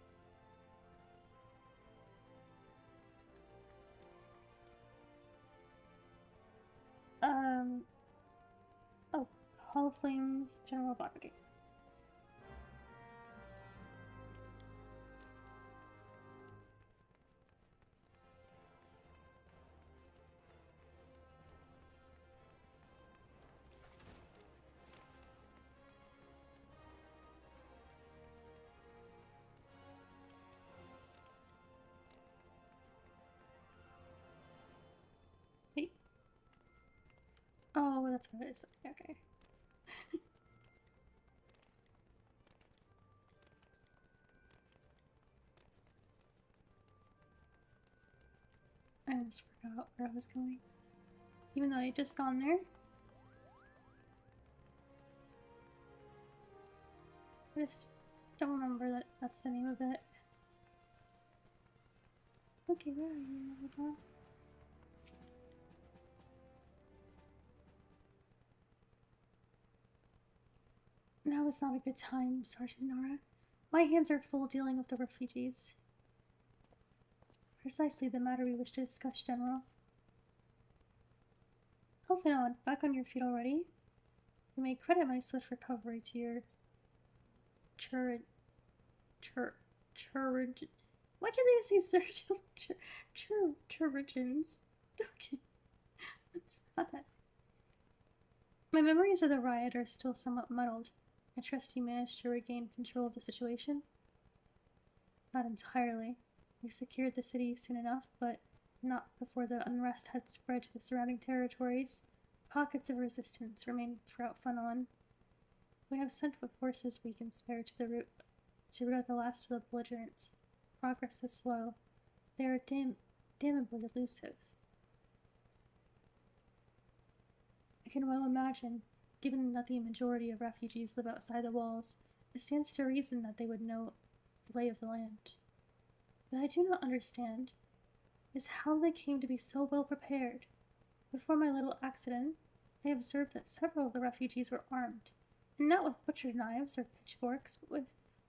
Oh, Hall of Flames, General Botany. Wait. Oh, that's what it is. Okay. I almost forgot where I was going. Even though I had just gone there. I just don't remember that that's the name of it. Okay, where are you, Hold on. Now is not a good time, Sergeant Nora. My hands are full dealing with the refugees. Precisely the matter we wish to discuss, General. Elphinod, back on your feet already? You may credit my swift recovery to your why can't they say surgical chirurgeons? Okay. What's that? My memories of the riot are still somewhat muddled. I trust you managed to regain control of the situation? Not entirely. We secured the city soon enough, but not before the unrest had spread to the surrounding territories. Pockets of resistance remained throughout Fanon. We have sent what forces we can spare to root out the last of the belligerents. Progress is slow. They are damnably elusive. I can well imagine, given that the majority of refugees live outside the walls, it stands to reason that they would know the lay of the land. What I do not understand is how they came to be so well prepared. Before my little accident, I observed that several of the refugees were armed, and not with butcher knives or pitchforks, but with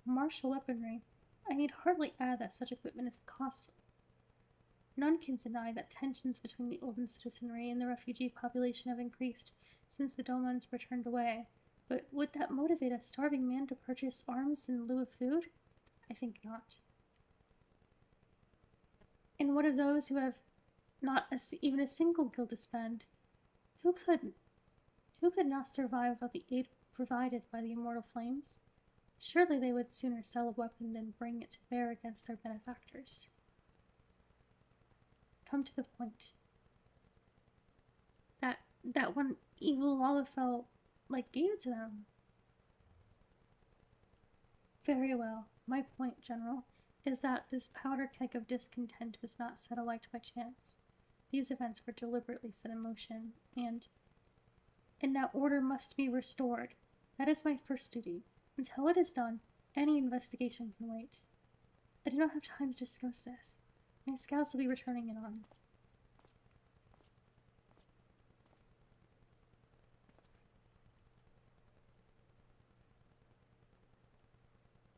martial weaponry. I need hardly add that such equipment is costly. None can deny that tensions between the Olden citizenry and the refugee population have increased since the Domans were turned away, but would that motivate a starving man to purchase arms in lieu of food? I think not. And what of those who have not even a single guild to spend? Who could not survive without the aid provided by the immortal flames? Surely they would sooner sell a weapon than bring it to bear against their benefactors. Come to the point. That one evil Lalafell, gave it to them. Very well. My point, General, is that this powder keg of discontent was not set alight by chance. These events were deliberately set in motion, and now order must be restored. That is my first duty. Until it is done, any investigation can wait. I do not have time to discuss this. My scouts will be returning in on.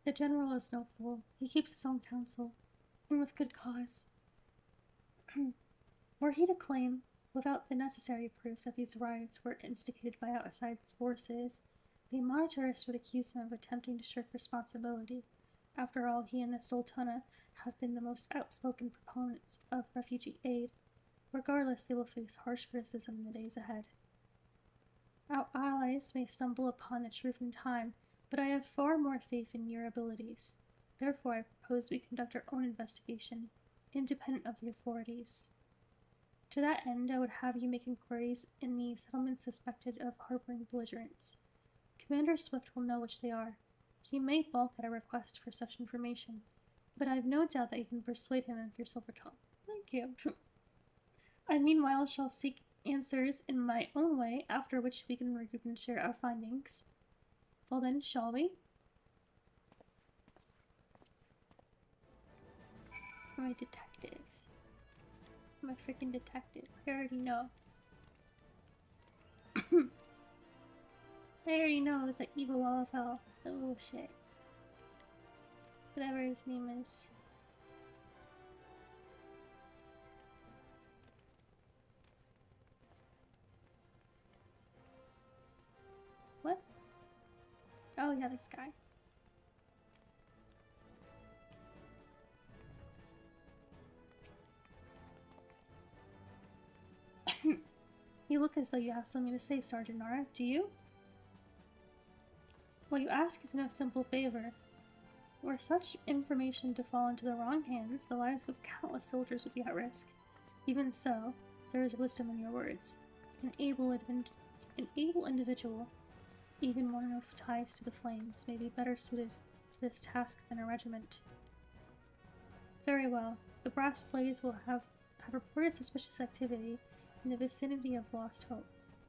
The general is no fool. He keeps his own counsel, and with good cause. Were he to claim, without the necessary proof, that these riots were instigated by outside forces, the monetarists would accuse him of attempting to shirk responsibility. After all, he and the Sultana have been the most outspoken proponents of refugee aid. Regardless, they will face harsh criticism in the days ahead. Our allies may stumble upon the truth in time, but I have far more faith in your abilities. Therefore, I propose we conduct our own investigation, independent of the authorities. To that end, I would have you make inquiries in the settlements suspected of harboring belligerents. Commander Swift will know which they are. He may balk at a request for such information, but I have no doubt that you can persuade him of your silver tongue. Thank you. I meanwhile shall seek answers in my own way, after which we can regroup and share our findings. Well then, shall we? I'm a detective. I'm a freaking detective. I already know. I already know it's that evil Lalafell. Oh shit. Whatever his name is. What? Oh yeah, this guy. You look as though you have something to say, Sergeant Nara. Do you? What you ask is no simple favor. Were such information to fall into the wrong hands, the lives of countless soldiers would be at risk. Even so, there is wisdom in your words. An able individual, even one of ties to the flames, may be better suited to this task than a regiment. Very well. The Brass Blades will have reported suspicious activity in the vicinity of Lost Hope.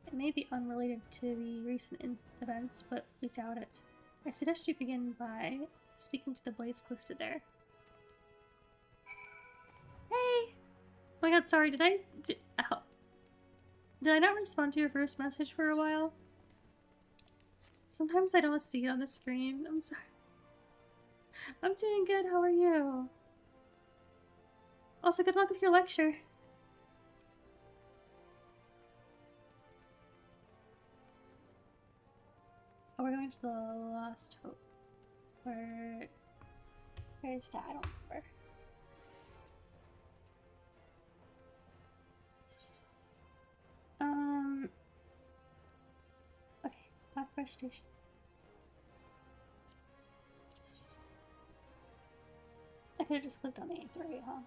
It may be unrelated to the recent events, but we doubt it. I suggest you begin by speaking to the blades posted there. Hey! Oh my god, sorry, did I not respond to your first message for a while? Sometimes I don't see it on the screen. I'm sorry. I'm doing good, how are you? Also, good luck with your lecture. Oh, we're going to the Lost Hope. Where's that? I don't remember. Okay, Blackbrush Station. I could have just clicked on the A3, huh?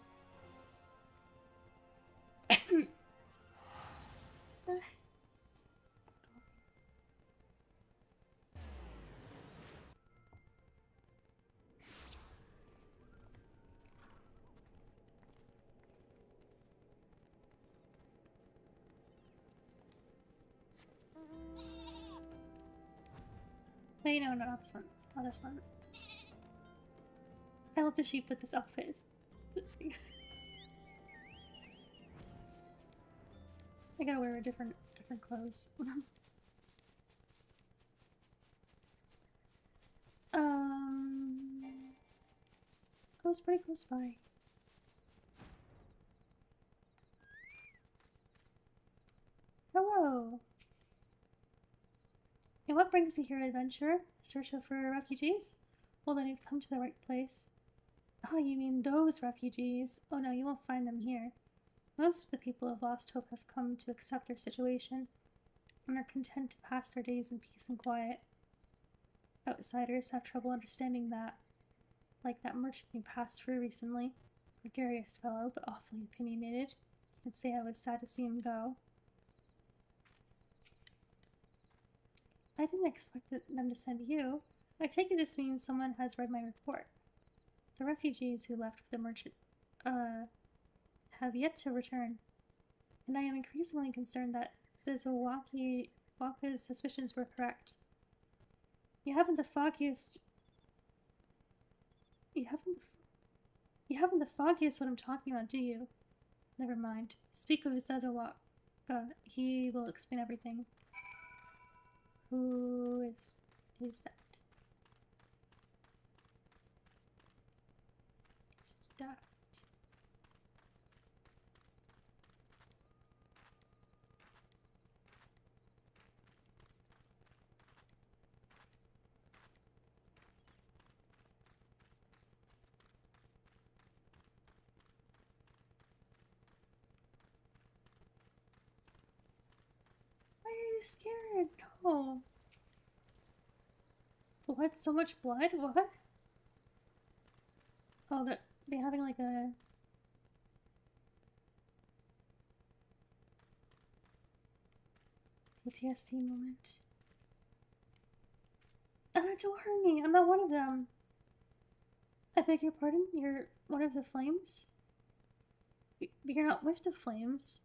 Wait, no, not this one. Not this one. I love the sheep with this outfit. I gotta wear a different clothes. I was pretty close by. Hello. And what brings you here, adventurer? Search for refugees? Well, then you've come to the right place. Oh, you mean those refugees? Oh no, you won't find them here. Most of the people of Lost Hope have come to accept their situation and are content to pass their days in peace and quiet. Outsiders have trouble understanding that, like that merchant we passed through recently. Gregarious fellow, but awfully opinionated. I'd say I was sad to see him go. I didn't expect them to send you. I take it this means someone has read my report. The refugees who left with the merchant, have yet to return, and I am increasingly concerned that Waka's suspicions were correct. You haven't the foggiest what I'm talking about, do you? Never mind. Speak of Zazawaka. He will explain everything. Who's that? Who's that? Why are you scared? No. What? So much blood? What? Oh, they're having like a... PTSD moment. Don't hurt me. I'm not one of them. I beg your pardon? You're one of the flames? You're not with the flames.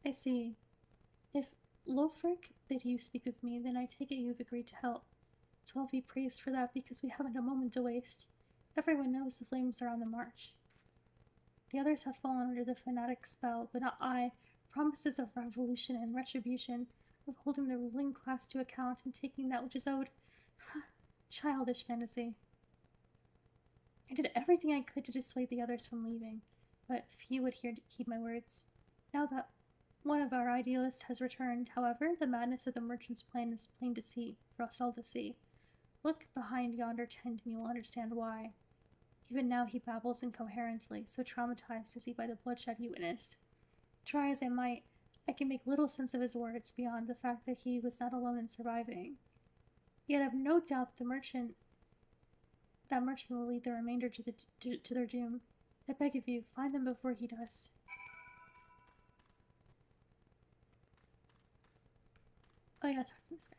I see. If Lofric bid you speak with me, then I take it you've agreed to help. So I'll be praised for that because we haven't a moment to waste. Everyone knows the flames are on the march. The others have fallen under the fanatic spell, but not I. Promises of revolution and retribution, of holding the ruling class to account and taking that which is owed. Childish fantasy. I did everything I could to dissuade the others from leaving, but few would heed my words. Now that one of our idealists has returned, however, the madness of the merchant's plan is plain to see, for us all to see. Look behind yonder tent and you will understand why. Even now he babbles incoherently, so traumatized is he by the bloodshed he witnessed. Try as I might, I can make little sense of his words beyond the fact that he was not alone in surviving. Yet I have no doubt that merchant will lead the remainder to their doom. I beg of you, find them before he does. Oh, I gotta talk to this guy.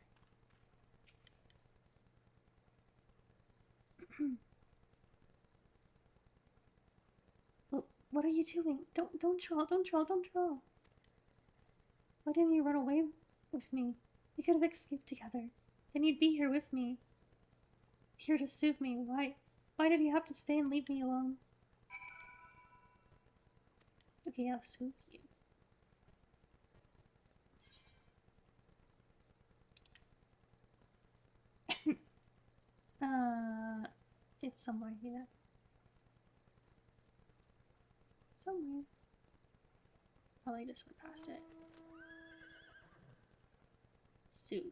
What are you doing? Don't troll. Why didn't you run away with me? We could have escaped together. Then you'd be here with me. Here to soothe me. Why did you have to stay and leave me alone? Okay, I'll soothe you. It's somewhere here. Somewhere. Probably just went past it. Soothe.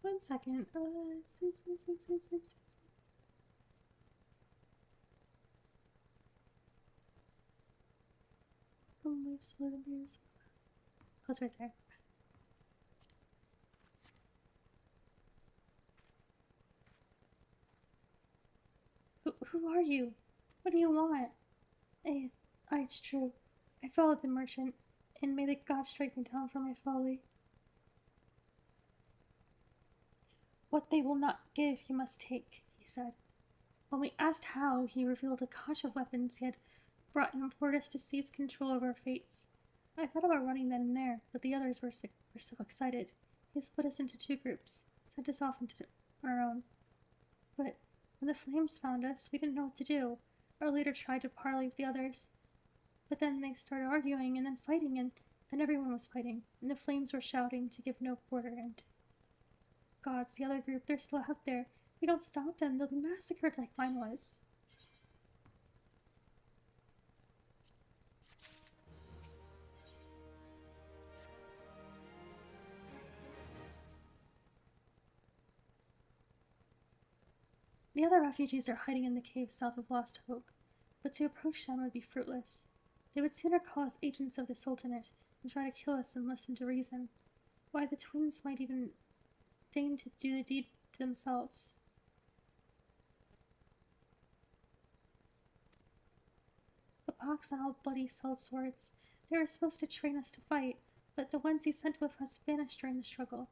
One second. Sleep. Don't leave slow beers. Oh, it's right there. Who are you? What do you want? It's true. I followed the merchant, and may the gods strike me down for my folly. What they will not give, you must take, he said. When we asked how, he revealed a cache of weapons he had brought and implored us to seize control of our fates. I thought about running then and there, but the others were so excited. He split us into 2 groups, sent us off on our own. But when the flames found us, we didn't know what to do. Our leader tried to parley with the others. But then they started arguing and then fighting, and then everyone was fighting, and the flames were shouting to give no quarter, and gods, the other group, they're still out there. If we don't stop them, they'll be massacred like mine was. The other refugees are hiding in the caves south of Lost Hope, but to approach them would be fruitless. They would sooner call us agents of the Sultanate and try to kill us than listen to reason. Why, the twins might even deign to do the deed to themselves. The pox on all bloody sellswords. They were supposed to train us to fight, but the ones he sent with us vanished during the struggle.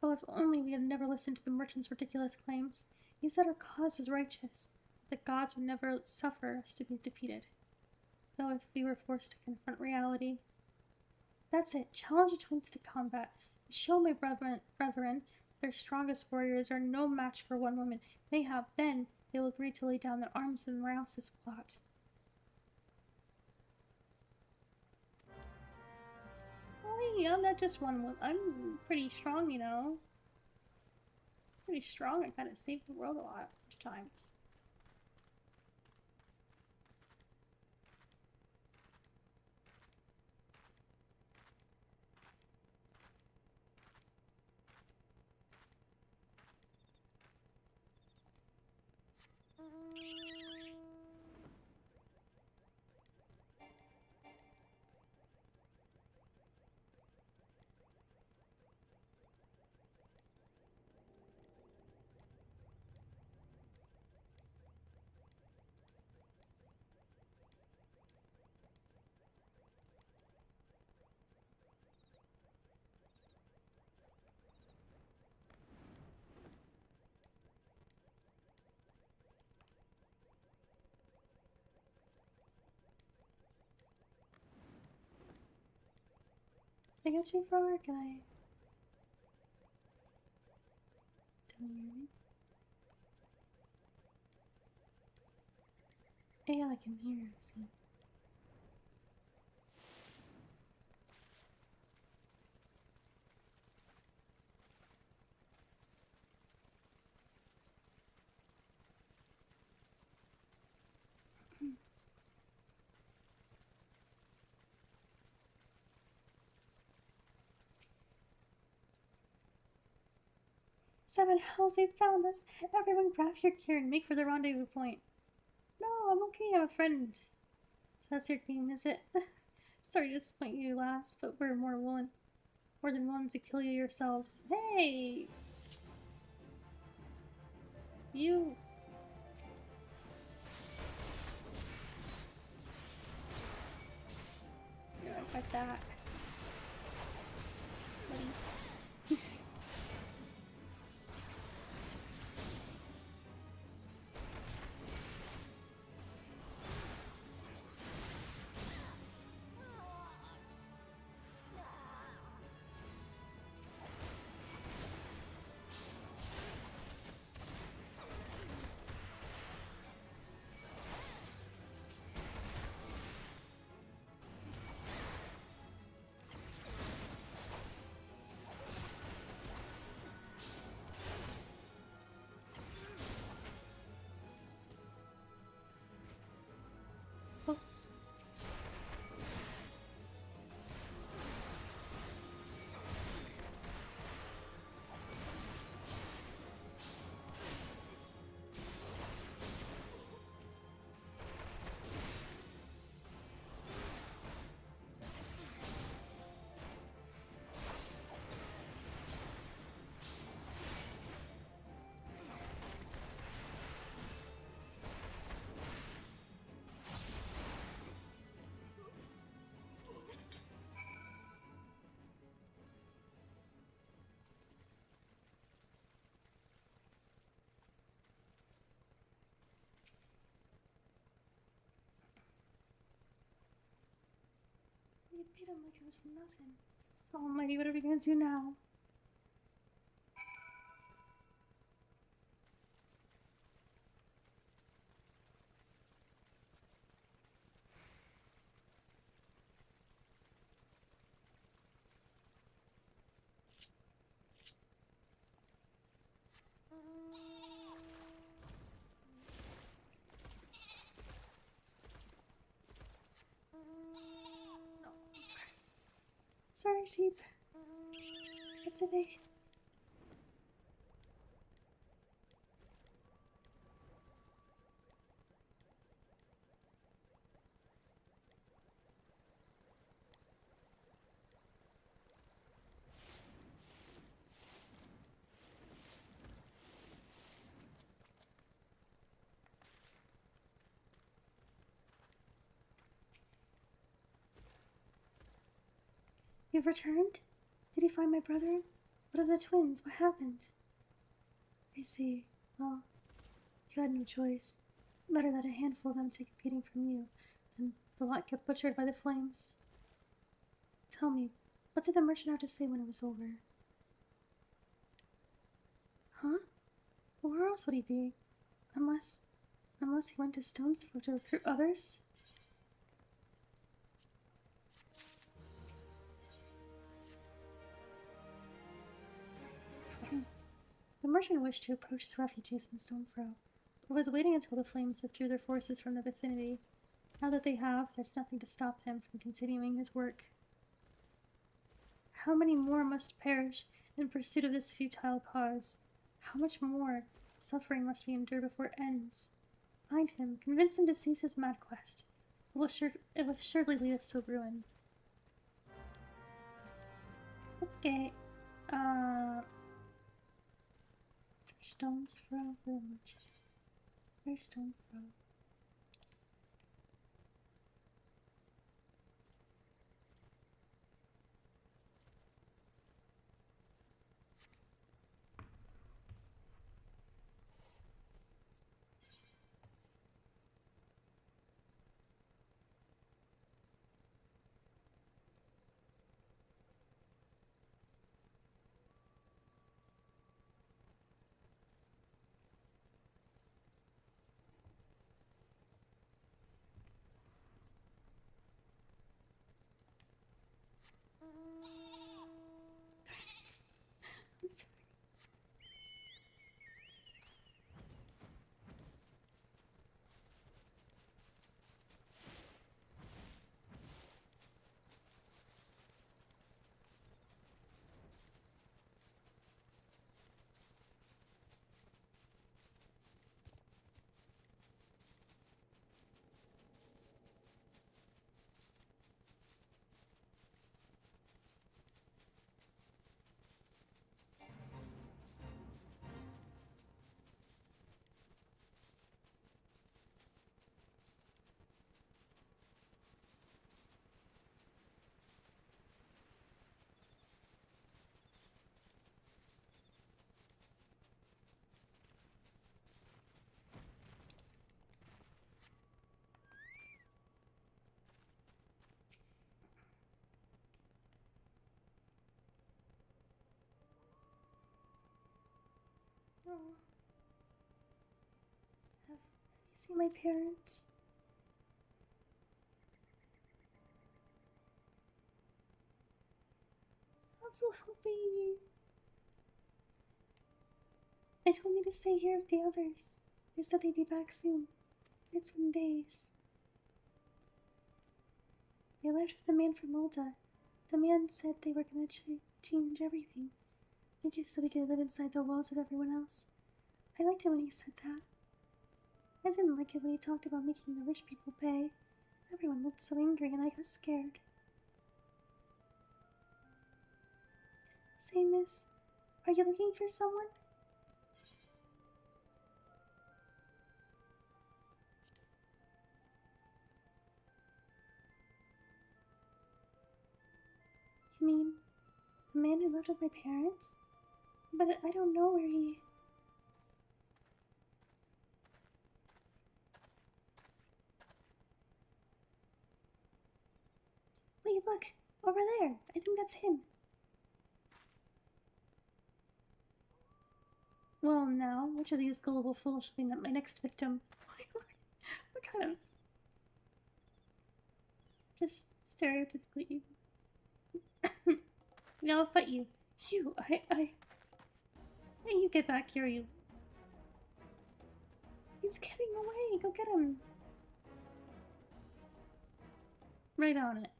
Oh, if only we had never listened to the merchant's ridiculous claims. He said our cause was righteous, that the gods would never suffer us to be defeated. Though if we were forced to confront reality. That's it, challenge the twins to combat. Show my brethren their strongest warriors are no match for one woman. Mayhap then they will agree to lay down their arms and rouse this plot. Oh yeah, I'm not just one woman. I'm pretty strong, you know. Pretty strong. I kind of saved the world a lot of times. Can I go too far? Can I? Don't you hear me? Yeah, I can hear. See. Seven hells, they found us! Everyone grab your gear and make for the rendezvous point. No, I'm okay, I have a friend. So that's your game, is it? Sorry to disappoint you, lass, but we're more than willing to kill you yourselves. Hey! You... You're like that. Buddy. We beat him like it was nothing. Almighty, what are we gonna do now? No, I'm sorry. Sorry, sheep. For today. You've returned? Did you find my brother? What of the twins? What happened? I see. Well, you had no choice. Better that a handful of them take a beating from you than the lot get butchered by the flames. Tell me, what did the merchant have to say when it was over? Huh? Well, where else would he be? Unless he went to Stone's Throw to recruit others? The merchant wished to approach the refugees in Stonefro, but was waiting until the flames withdrew their forces from the vicinity. Now that they have, there's nothing to stop him from continuing his work. How many more must perish in pursuit of this futile cause? How much more suffering must be endured before it ends? Find him, convince him to cease his mad quest. It will surely lead us to ruin. Okay, search Stone's Throw Village. Where's Stone's Throw? I'm sorry. Oh. Have you seen my parents? Also help me. I told me to stay here with the others. They said they'd be back soon. It's been days. They left with the man from Malta. The man said they were gonna change everything. Make it so we could live inside the walls of everyone else. I liked it when he said that. I didn't like it when he talked about making the rich people pay. Everyone looked so angry and I got scared. Say, miss, are you looking for someone? You mean the man who lived with my parents? But I don't know where he... Wait, Look! Over there! I think that's him. Well, now, which of these gullible fools should be my next victim? What kind of... Just stereotypically... Now I'll fight you. You, Hey, you get back here, you... He's getting away! Go get him! Right on it.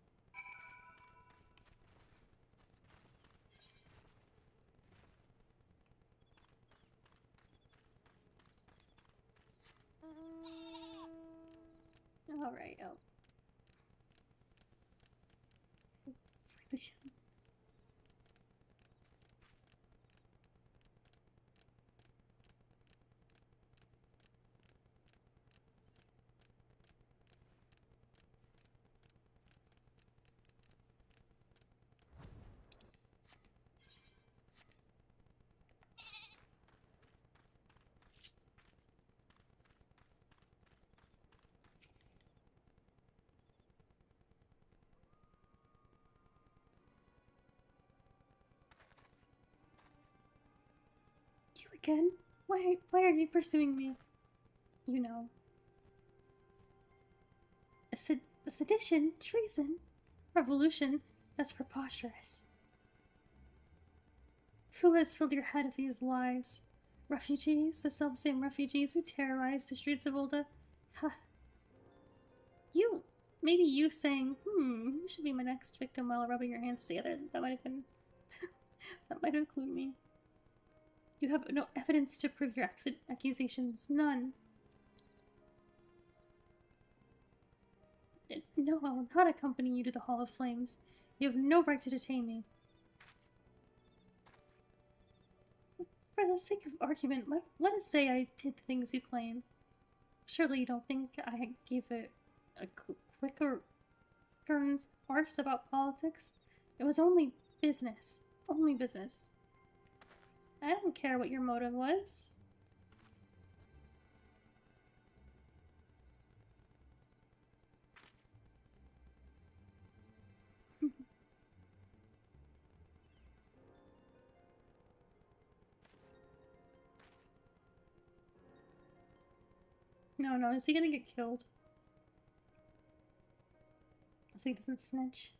Alright, oh. You again? Why are you pursuing me? You know. A sedition? Treason? Revolution? That's preposterous. Who has filled your head with these lies? Refugees? The self-same refugees who terrorized the streets of Ulda? Ha! You! Maybe you saying, who should be my next victim while rubbing your hands together. That might have been... that might have clued me. You have no evidence to prove your accusations. None. No, I will not accompany you to the Hall of Flames. You have no right to detain me. For the sake of argument, let us say I did the things you claim. Surely you don't think I gave a quicker Gurn's arse about politics? It was only business. Only business. I don't care what your motive was. No, is he gonna get killed? So he doesn't snitch.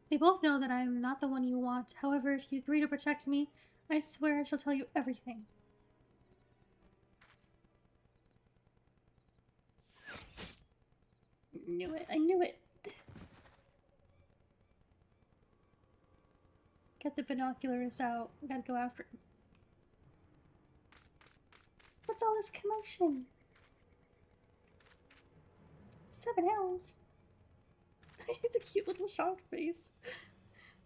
We both know that I am not the one you want. However, if you agree to protect me, I swear I shall tell you everything. Knew it. I knew it. Get the binoculars out. We gotta go after him. What's all this commotion? 7 L's. The cute little shocked face.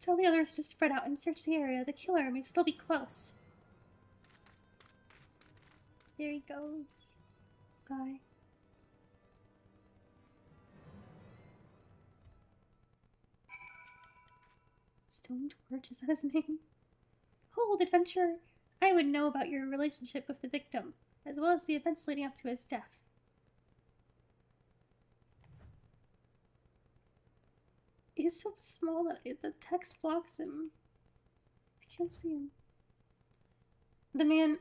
Tell the others to spread out and search the area. The killer may still be close. There he goes. Guy. Stone Torch, is that his name? Hold, adventurer! I would know about your relationship with the victim, as well as the events leading up to his death. He's so small that the text blocks him. I can't see him. The man...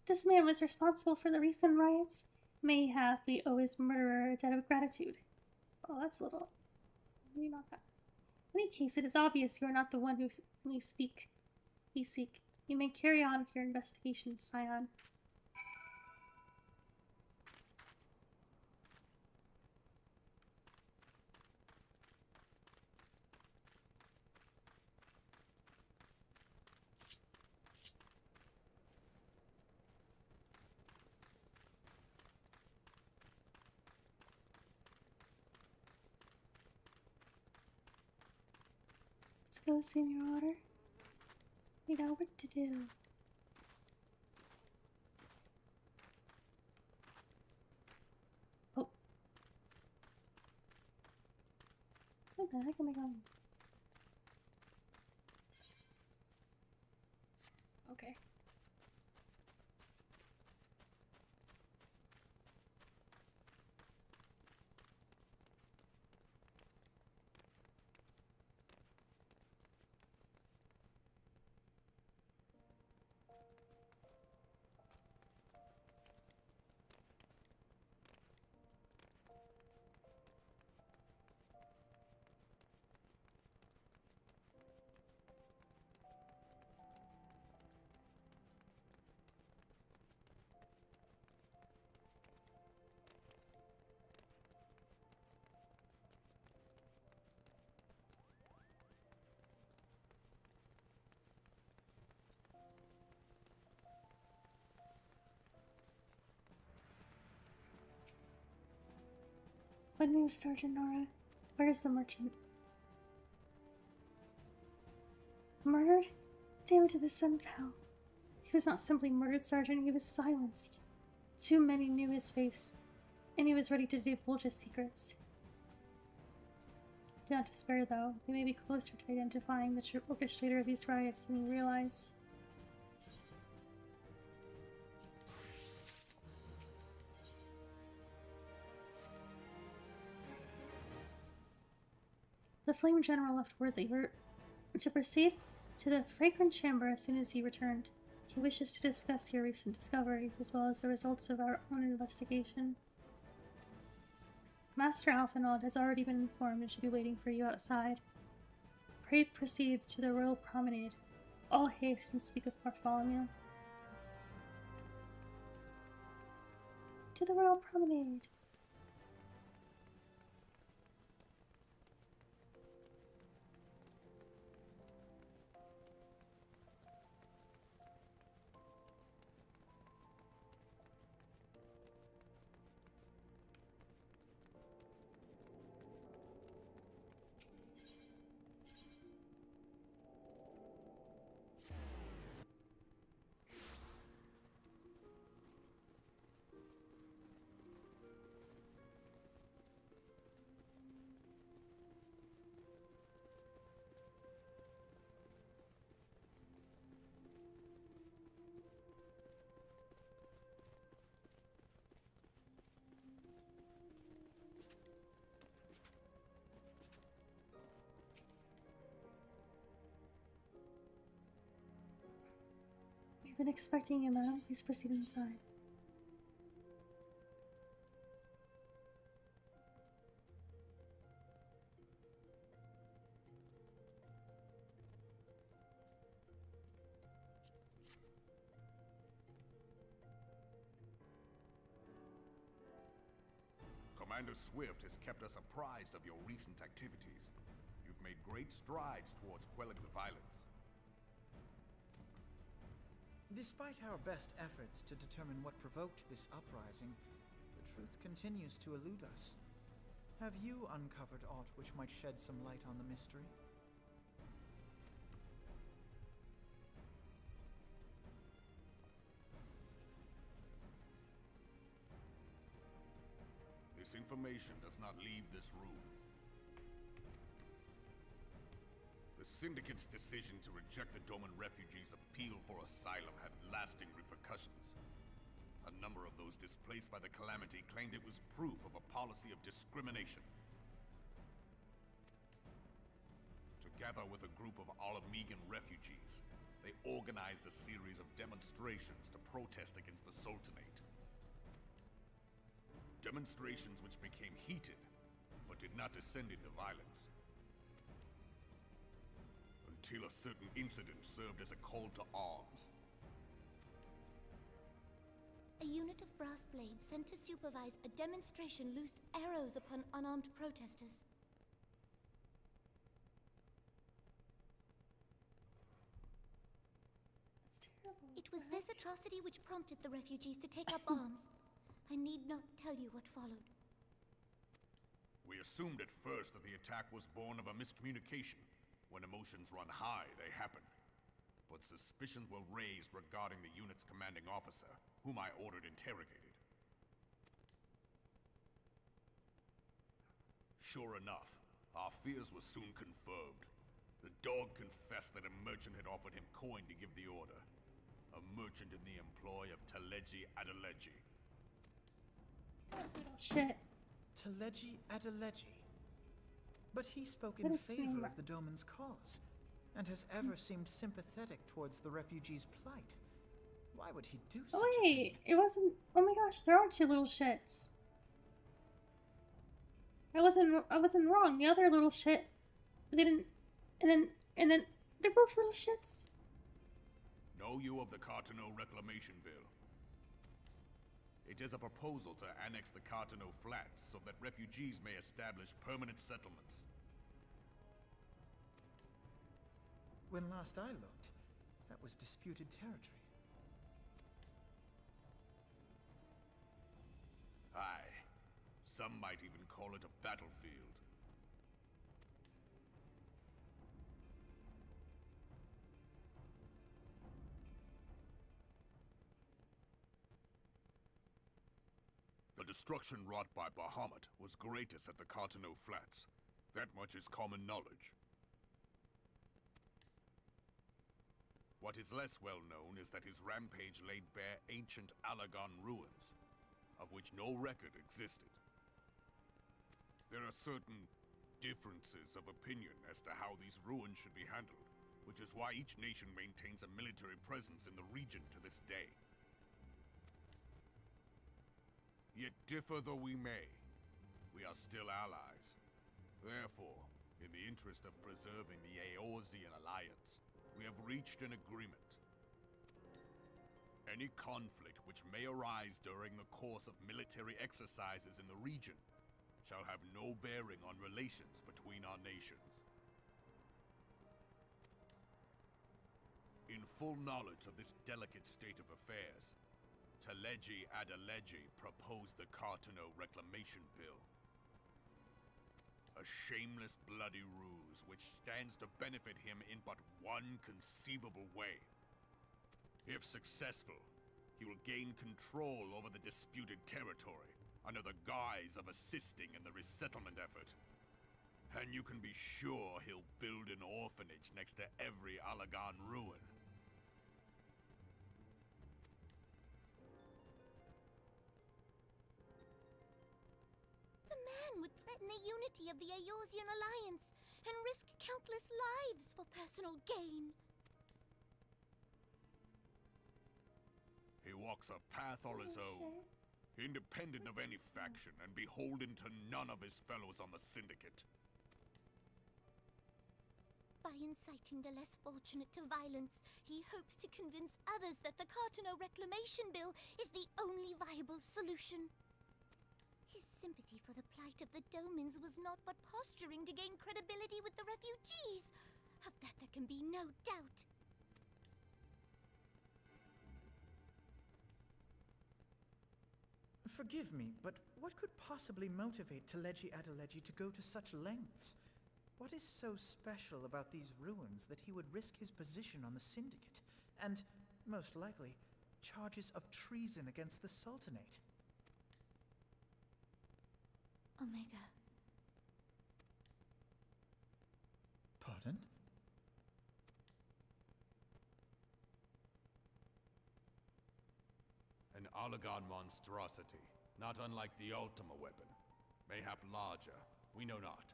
This man was responsible for the recent riots. Mayhap we owe his murderer a debt of gratitude. Oh, that's a little... Maybe not that. In any case, it is obvious you are not the one who we seek. You may carry on with your investigation, Scion. Let's go, Senior Otter. We got work to do. Oh. What the heck am I going? Okay. What news, Sergeant Nora? Where's the merchant? Murdered? Damn to the son of hell. He was not simply murdered, Sergeant, he was silenced. Too many knew his face, and he was ready to divulge his secrets. Do not despair, though. We may be closer to identifying the true orchestrator of these riots than you realize. The Flame General left word that you were to proceed to the Fragrant Chamber as soon as he returned. He wishes to discuss your recent discoveries, as well as the results of our own investigation. Master Alphinaud has already been informed and should be waiting for you outside. Pray proceed to the Royal Promenade. All haste and speak with Bartholomew. To the Royal Promenade! We've been expecting you, madam. Please proceed inside. Commander Swift has kept us apprised of your recent activities. You've made great strides towards quelling the violence. Despite our best efforts to determine what provoked this uprising, the truth continues to elude us. Have you uncovered aught which might shed some light on the mystery? This information does not leave this room. The Syndicate's decision to reject the Doman refugees' appeal for asylum had lasting repercussions. A number of those displaced by the calamity claimed it was proof of a policy of discrimination. Together with a group of Alamegan refugees, they organized a series of demonstrations to protest against the Sultanate. Demonstrations which became heated, but did not descend into violence. Until a certain incident served as a call to arms. A unit of brass blades sent to supervise a demonstration loosed arrows upon unarmed protesters. That's terrible. It was this atrocity which prompted the refugees to take up arms. I need not tell you what followed. We assumed at first that the attack was born of a miscommunication. When emotions run high, they happen. But suspicions were raised regarding the unit's commanding officer, whom I ordered interrogated. Sure enough, our fears were soon confirmed. The dog confessed that a merchant had offered him coin to give the order. A merchant in the employ of Teleji Adeleji. Shit. Teleji Adeleji. But he spoke in favor of the Doman's cause, and has ever seemed sympathetic towards the refugees' plight. Why would he do such a thing? It wasn't. Oh my gosh, there are two little shits. I wasn't wrong. The other little shit didn't, and then they're both little shits. Know you of the Cartano Reclamation Bill? It is a proposal to annex the Cartano Flats so that refugees may establish permanent settlements. When last I looked, that was disputed territory. Aye. Some might even call it a battlefield. The destruction wrought by Bahamut was greatest at the Cartano Flats. That much is common knowledge. What is less well known is that his rampage laid bare ancient Alagon ruins, of which no record existed. There are certain differences of opinion as to how these ruins should be handled, which is why each nation maintains a military presence in the region to this day. Yet differ though we may, we are still allies. Therefore, in the interest of preserving the Eorzean alliance, we have reached an agreement. Any conflict which may arise during the course of military exercises in the region shall have no bearing on relations between our nations. In full knowledge of this delicate state of affairs, Teleji Adeleji proposed the Cartano Reclamation Bill. A shameless, bloody ruse which stands to benefit him in but one conceivable way. If successful, he will gain control over the disputed territory under the guise of assisting in the resettlement effort. And you can be sure he'll build an orphanage next to every Alagon ruin. Would threaten the unity of the Eorzean alliance and risk countless lives for personal gain. He walks a path all his own, independent of any faction and beholden to none of his fellows on the Syndicate. By inciting the less fortunate to violence, he hopes to convince others that the Cartano Reclamation Bill is the only viable solution. His sympathy for the plight of the Domans was not but posturing to gain credibility with the refugees. Of that there can be no doubt. Forgive me, but what could possibly motivate Teleji Adeleji to go to such lengths? What is so special about these ruins that he would risk his position on the Syndicate, and, most likely, charges of treason against the Sultanate? Omega. Pardon? An Alagon monstrosity, not unlike the Ultima weapon. Mayhap larger, we know not.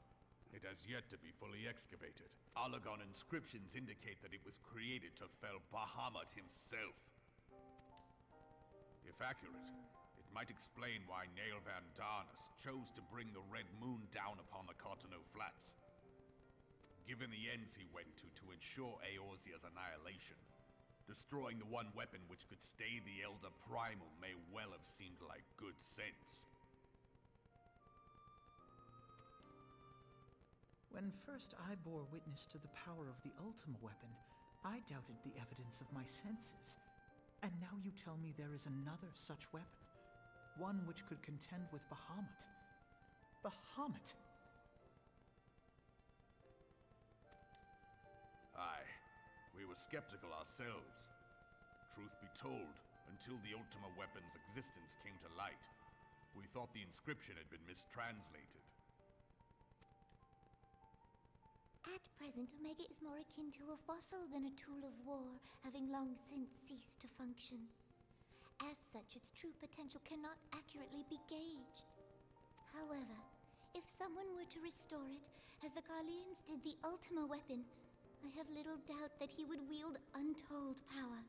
It has yet to be fully excavated. Alagon inscriptions indicate that it was created to fell Bahamut himself. If accurate, it might explain why Nail Van Darnus chose to bring the Red Moon down upon the Cartano Flats. Given the ends he went to ensure Eorzea's annihilation, destroying the one weapon which could stay the Elder Primal may well have seemed like good sense. When first I bore witness to the power of the Ultima weapon, I doubted the evidence of my senses. And now you tell me there is another such weapon. One which could contend with Bahamut. Bahamut! Aye, we were skeptical ourselves. Truth be told, until the Ultima weapon's existence came to light, we thought the inscription had been mistranslated. At present, Omega is more akin to a fossil than a tool of war, having long since ceased to function. As such, its true potential cannot accurately be gauged. However, if someone were to restore it, as the Garleans did the Ultima weapon, I have little doubt that he would wield untold power.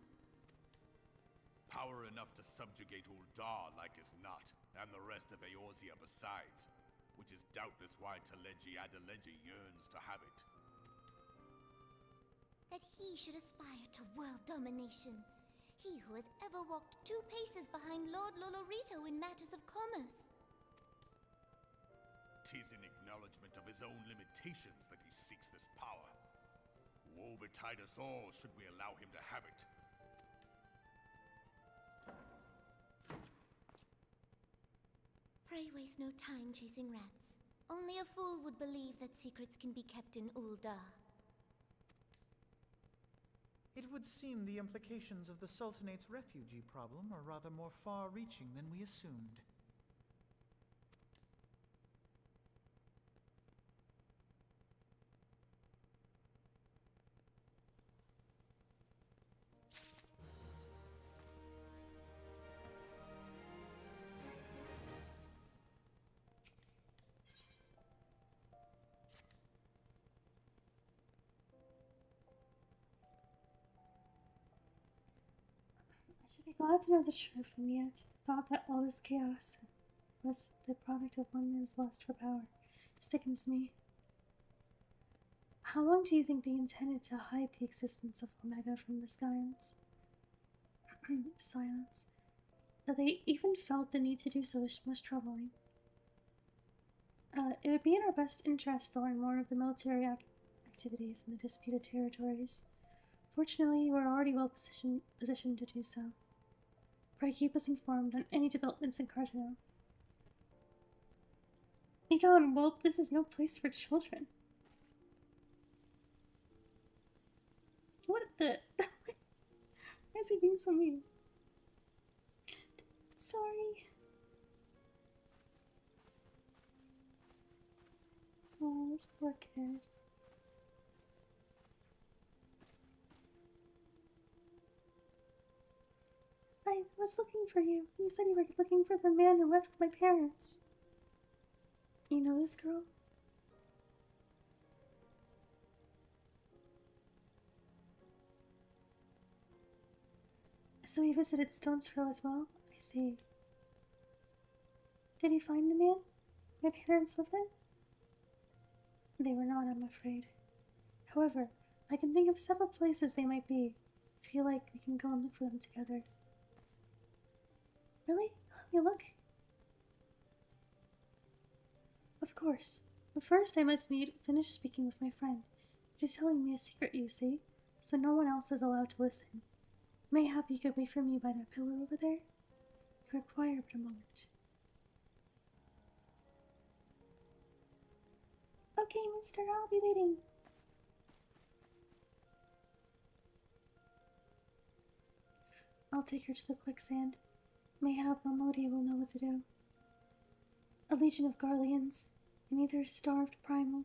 Power enough to subjugate Uldar like as not, and the rest of Eorzea besides, which is doubtless why Teleji Adeleji yearns to have it. That he should aspire to world domination. He who has ever walked 2 paces behind Lord Lolorito in matters of commerce. 'Tis in acknowledgement of his own limitations that he seeks this power. Woe betide us all should we allow him to have it. Pray waste no time chasing rats. Only a fool would believe that secrets can be kept in Ul'dah. It would seem the implications of the Sultanate's refugee problem are rather more far-reaching than we assumed. I should be glad to know the truth, and yet thought that all this chaos was the product of one man's lust for power sickens me. How long do you think they intended to hide the existence of Omega from the Scions? Scions. That they even felt the need to do so is most troubling. It would be in our best interest to learn more of the military activities in the disputed territories. Fortunately, you are already well positioned to do so. Pray keep us informed on any developments in Cardinal. Egon, well, this is no place for children. What the? Why is he being so mean? Sorry. Oh, this poor kid. I was looking for you. You said you were looking for the man who left with my parents. You know this girl? So he visited Stone's Throw as well? I see. Did he find the man? My parents with him? They were not, I'm afraid. However, I can think of several places they might be. If you like, we can go and look for them together. Really? Let me look. Of course. But first I must finish speaking with my friend. She's telling me a secret, you see, so no one else is allowed to listen. Mayhap you could wait for me by that pillar over there? You require but a moment. Okay, mister, I'll be waiting. I'll take her to the quicksand. Mayhap Malmodi will know what to do. A legion of Garleans, and either starved primal.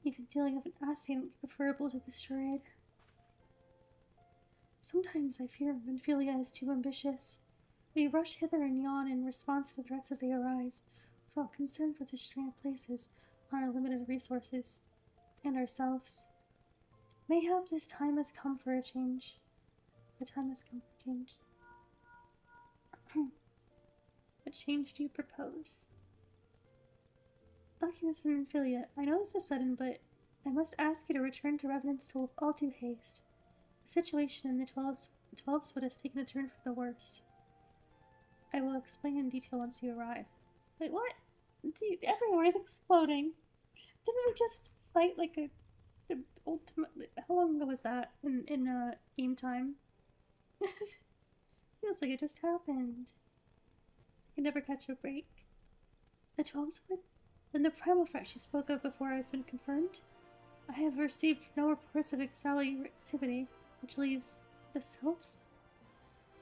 Even dealing with an Ascian would be preferable to this charade. Sometimes I fear Venphilia is too ambitious. We rush hither and yon in response to threats as they arise, without concern for the strain of places on our limited resources, and ourselves. Mayhap this time has come for a change. The time has come for change. What change do you propose? Alchemist and Venphilia, I know this is sudden, but I must ask you to return to Revenant's with all due haste. The situation in the 12's foot has taken a turn for the worse. I will explain in detail once you arrive. Wait, what? Dude, everywhere is exploding. Didn't we just fight like the ultimate? How long ago was that in game time? Feels like it just happened. I can never catch a break. The 12's foot? Then the primal threat she spoke of before has been confirmed? I have received no reports of Ixali activity, which leaves the selves?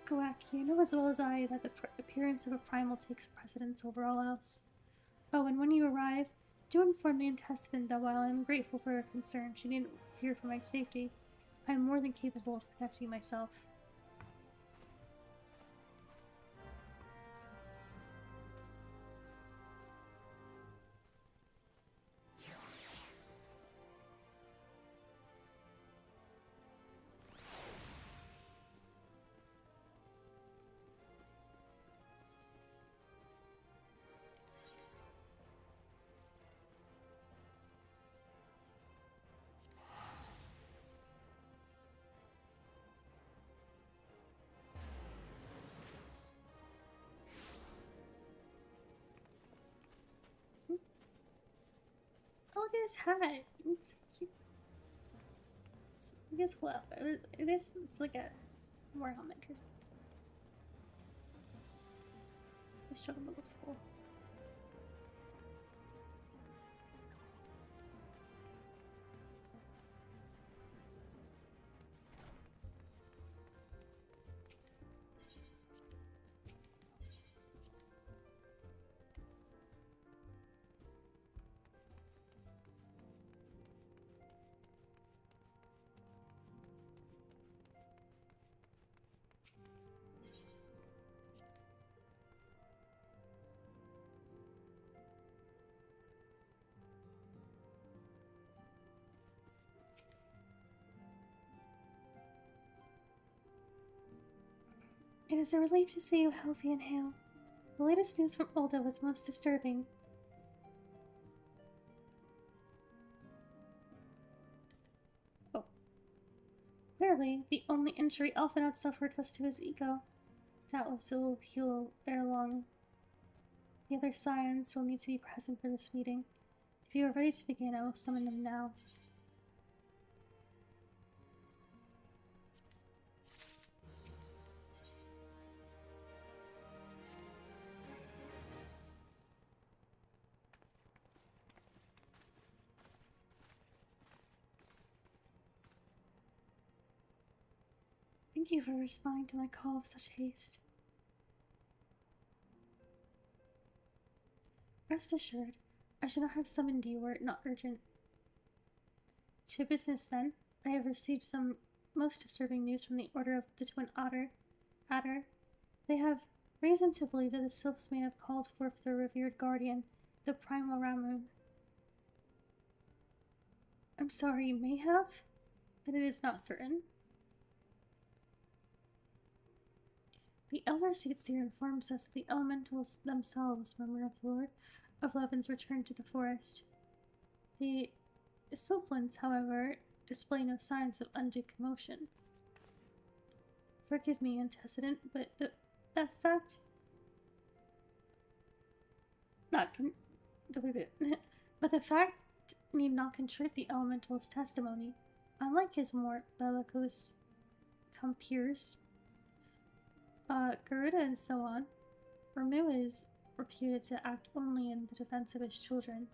Goak, you know as well as I that the appearance of a primal takes precedence over all else. Oh, and when you arrive, do inform the intestine that while I am grateful for her concern, she needn't fear for my safety. I am more than capable of protecting myself. Oh, look at his hat. It's so cute. I guess, well, it's like a war helmet or something. Let's show him a little skull. It is a relief to see you healthy and hale. The latest news from Ulda was most disturbing. Oh. Clearly, the only injury Alphinaud suffered was to his ego. Doubtless it will heal ere long. The other scions will need to be present for this meeting. If you are ready to begin, I will summon them now. Thank you for responding to my call with such haste. Rest assured, I should not have summoned you were it not urgent. To business, then. I have received some most disturbing news from the Order of the Twin Adder. They have reason to believe that the sylphs may have called forth their revered guardian, the Primal Ramu. I'm sorry, may have? But it is not certain. The Elder Seer informs us that the elementals themselves murmur of the Lord of Levin's return to the forest. The Sylphlands, however, display no signs of undue commotion. Forgive me, antecedent, but that fact... but the fact need not contradict the elemental's testimony. Unlike his more bellicose compeers, Garuda and so on, Ramu is reputed to act only in the defense of his children.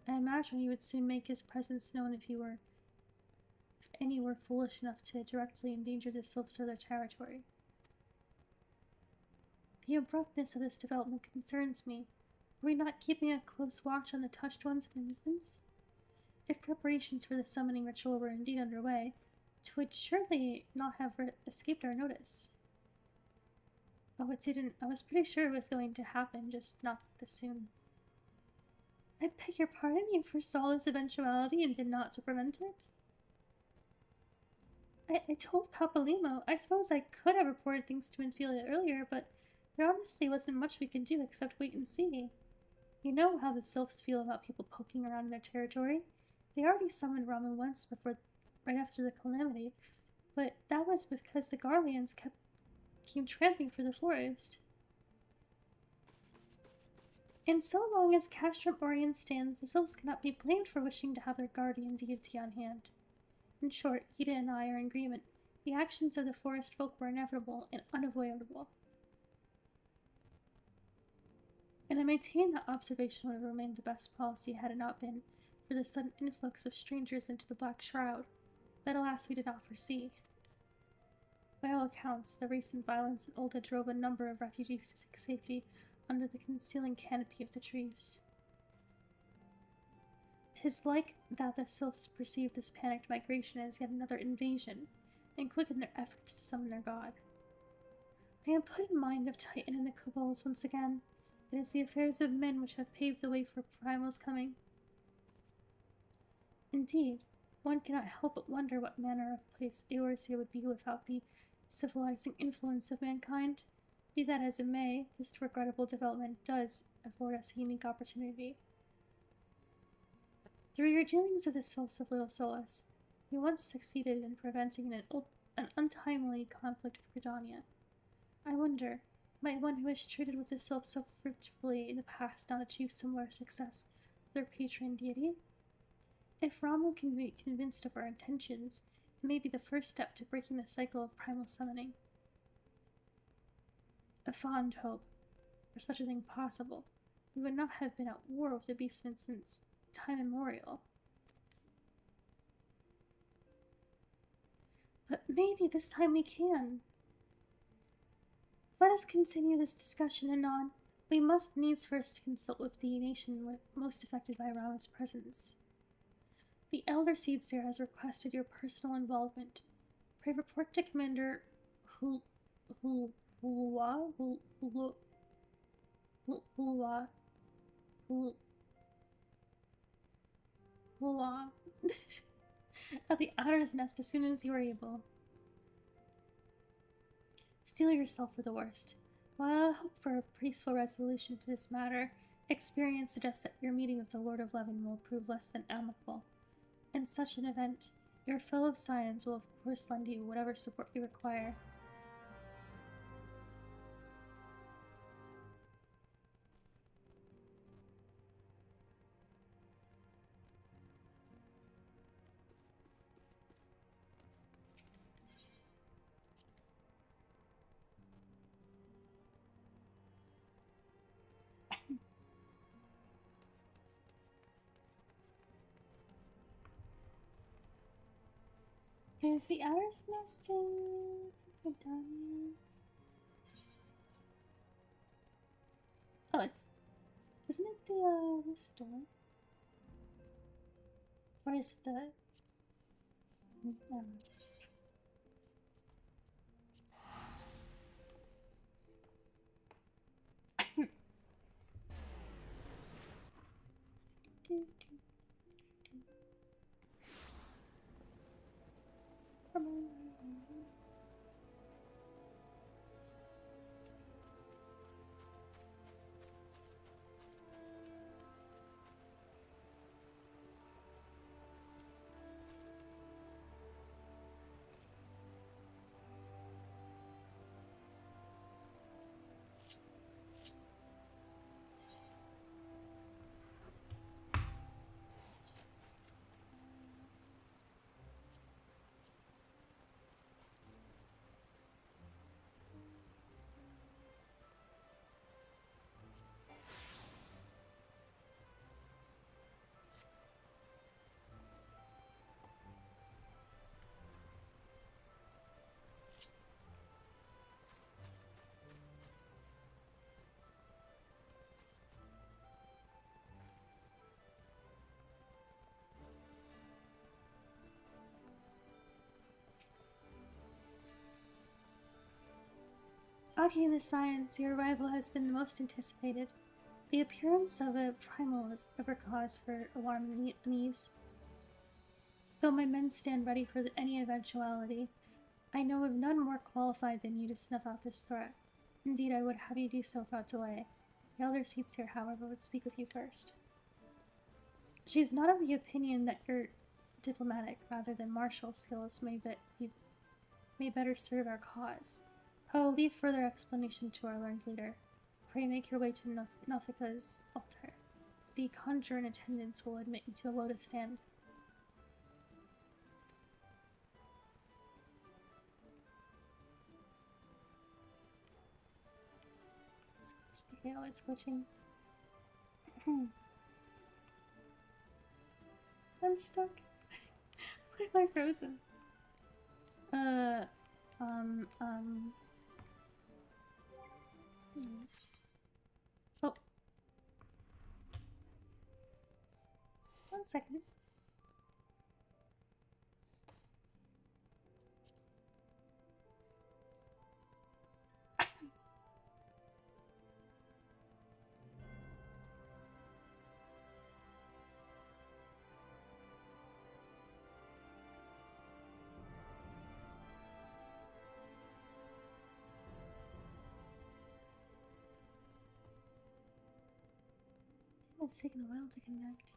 I imagine he would soon make his presence known if any were foolish enough to directly endanger the sylphs or their territory. The abruptness of this development concerns me. Are we not keeping a close watch on the touched ones and infants? If preparations for the summoning ritual were indeed underway, it would surely not have escaped our notice. Oh, it didn't. I was pretty sure it was going to happen, just not this soon. I beg your pardon, you foresaw this eventuality and did not to prevent it? I told Papalimo. I suppose I could have reported things to Infilia earlier, but there obviously wasn't much we could do except wait and see. You know how the sylphs feel about people poking around in their territory. They already summoned Ramu once right after the calamity, but that was because the Garleans came tramping for the forest. And so long as Castrum Orient stands, the sylphs cannot be blamed for wishing to have their guardian deity on hand. In short, Ida and I are in agreement. The actions of the forest folk were inevitable and unavoidable. And I maintain that observation would have remained the best policy had it not been for the sudden influx of strangers into the Black Shroud that alas we did not foresee. By all accounts, the recent violence in Ulda drove a number of refugees to seek safety under the concealing canopy of the trees. 'Tis like that the sylphs perceive this panicked migration as yet another invasion, and quicken their efforts to summon their god. I am put in mind of Titan and the kobolds once again. It is the affairs of men which have paved the way for Primal's coming. Indeed, one cannot help but wonder what manner of place Eorzea would be without the civilizing influence of mankind. Be that as it may, this regrettable development does afford us a unique opportunity. Through your dealings with the sylphs of Little Solace, you once succeeded in preventing an untimely conflict with Gridania. I wonder, might one who has traded with the sylphs so fruitfully in the past not achieve similar success with their patron deity? If Ramu can be convinced of our intentions, it may be the first step to breaking the cycle of primal summoning. A fond hope. Were such a thing possible, we would not have been at war with the beastmen since time immemorial. But maybe this time we can. Let us continue this discussion anon. We must needs first consult with the nation most affected by Ramu's presence. The Elder Seer has requested your personal involvement. Pray report to Commander Hulwa at the Adder's Nest as soon as you are able. Steel yourself for the worst. While I hope for a peaceful resolution to this matter, experience suggests that your meeting with the Lord of Levin will prove less than amicable. In such an event, your fellow Scions will of course lend you whatever support you require. Is the outer semester done yet? Oh, it's... Isn't it the store? Or is it the... Come on. Okay, the Science, your arrival has been the most anticipated. The appearance of a primal is ever cause for alarm and unease. Though my men stand ready for any eventuality, I know of none more qualified than you to snuff out this threat. Indeed, I would have you do so without delay. The elder seats here, however, would speak with you first. She is not of the opinion that your diplomatic rather than martial skills may better serve our cause. I will leave further explanation to our learned leader. Pray make your way to Nathika's altar. The conjurer in attendance will admit you to a lotus stand. Yeah, it's glitching. I'm stuck. Why am I frozen? Oh. 1 second. It's taken a while to connect.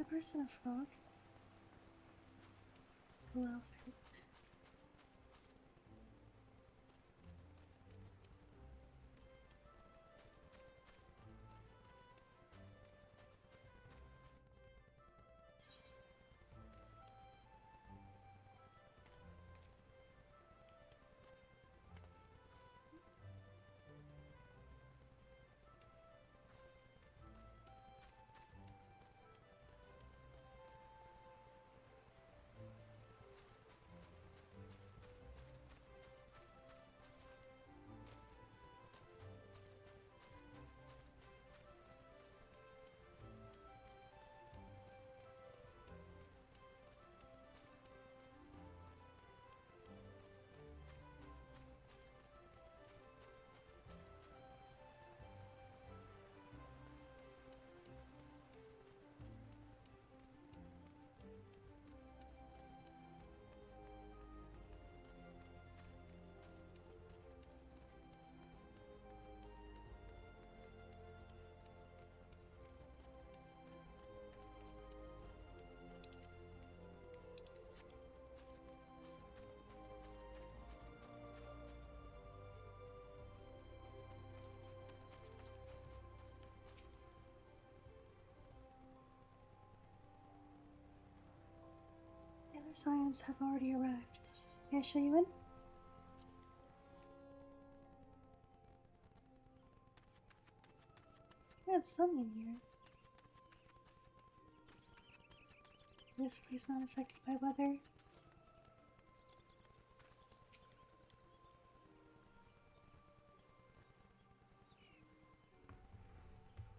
that person a frog? Cool outfit. The other scions have already arrived. May I show you in? We have sun in here. This place not affected by weather.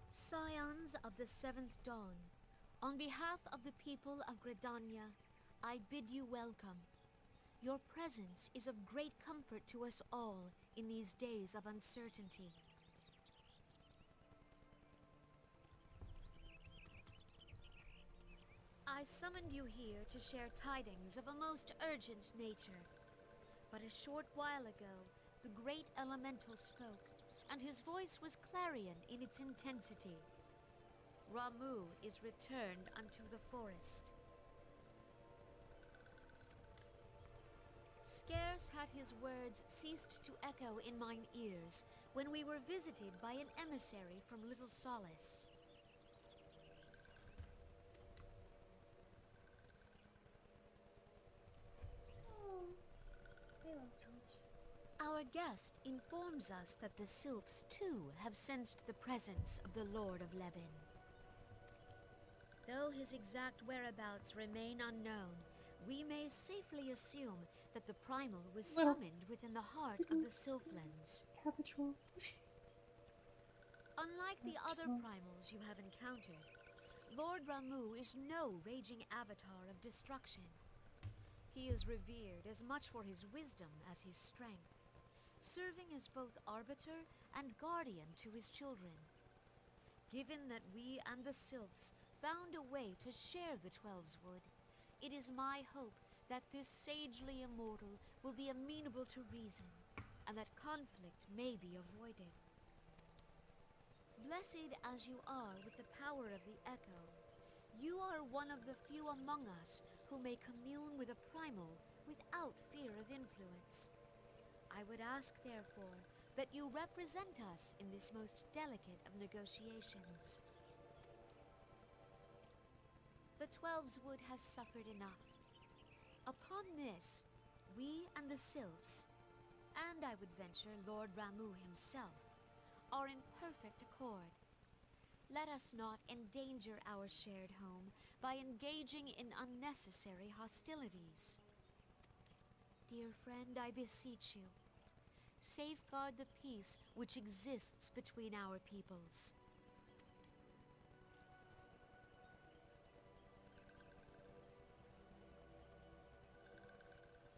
Scions of the Seventh Dawn, on behalf of the people of Gridania, I bid you welcome. Your presence is of great comfort to us all in these days of uncertainty. I summoned you here to share tidings of a most urgent nature. But a short while ago, the great elemental spoke, and his voice was clarion in its intensity. Ramuh is returned unto the forest. Scarce had his words ceased to echo in mine ears when we were visited by an emissary from Little Solace. Oh, they love themselves. Our guest informs us that the Sylphs too have sensed the presence of the Lord of Levin. Though his exact whereabouts remain unknown, we may safely assume that the Primal was summoned within the heart of the Sylphlands. Capital. Unlike the other Primals you have encountered, Lord Ramuh is no raging avatar of destruction. He is revered as much for his wisdom as his strength, serving as both arbiter and guardian to his children. Given that we and the Sylphs found a way to share the Twelves Wood, it is my hope that this sagely immortal will be amenable to reason, and that conflict may be avoided. Blessed as you are with the power of the Echo, you are one of the few among us who may commune with a Primal without fear of influence. I would ask, therefore, that you represent us in this most delicate of negotiations. The Twelves Wood has suffered enough. Upon this, we and the Sylphs, and I would venture Lord Ramuh himself, are in perfect accord. Let us not endanger our shared home by engaging in unnecessary hostilities. Dear friend, I beseech you, safeguard the peace which exists between our peoples.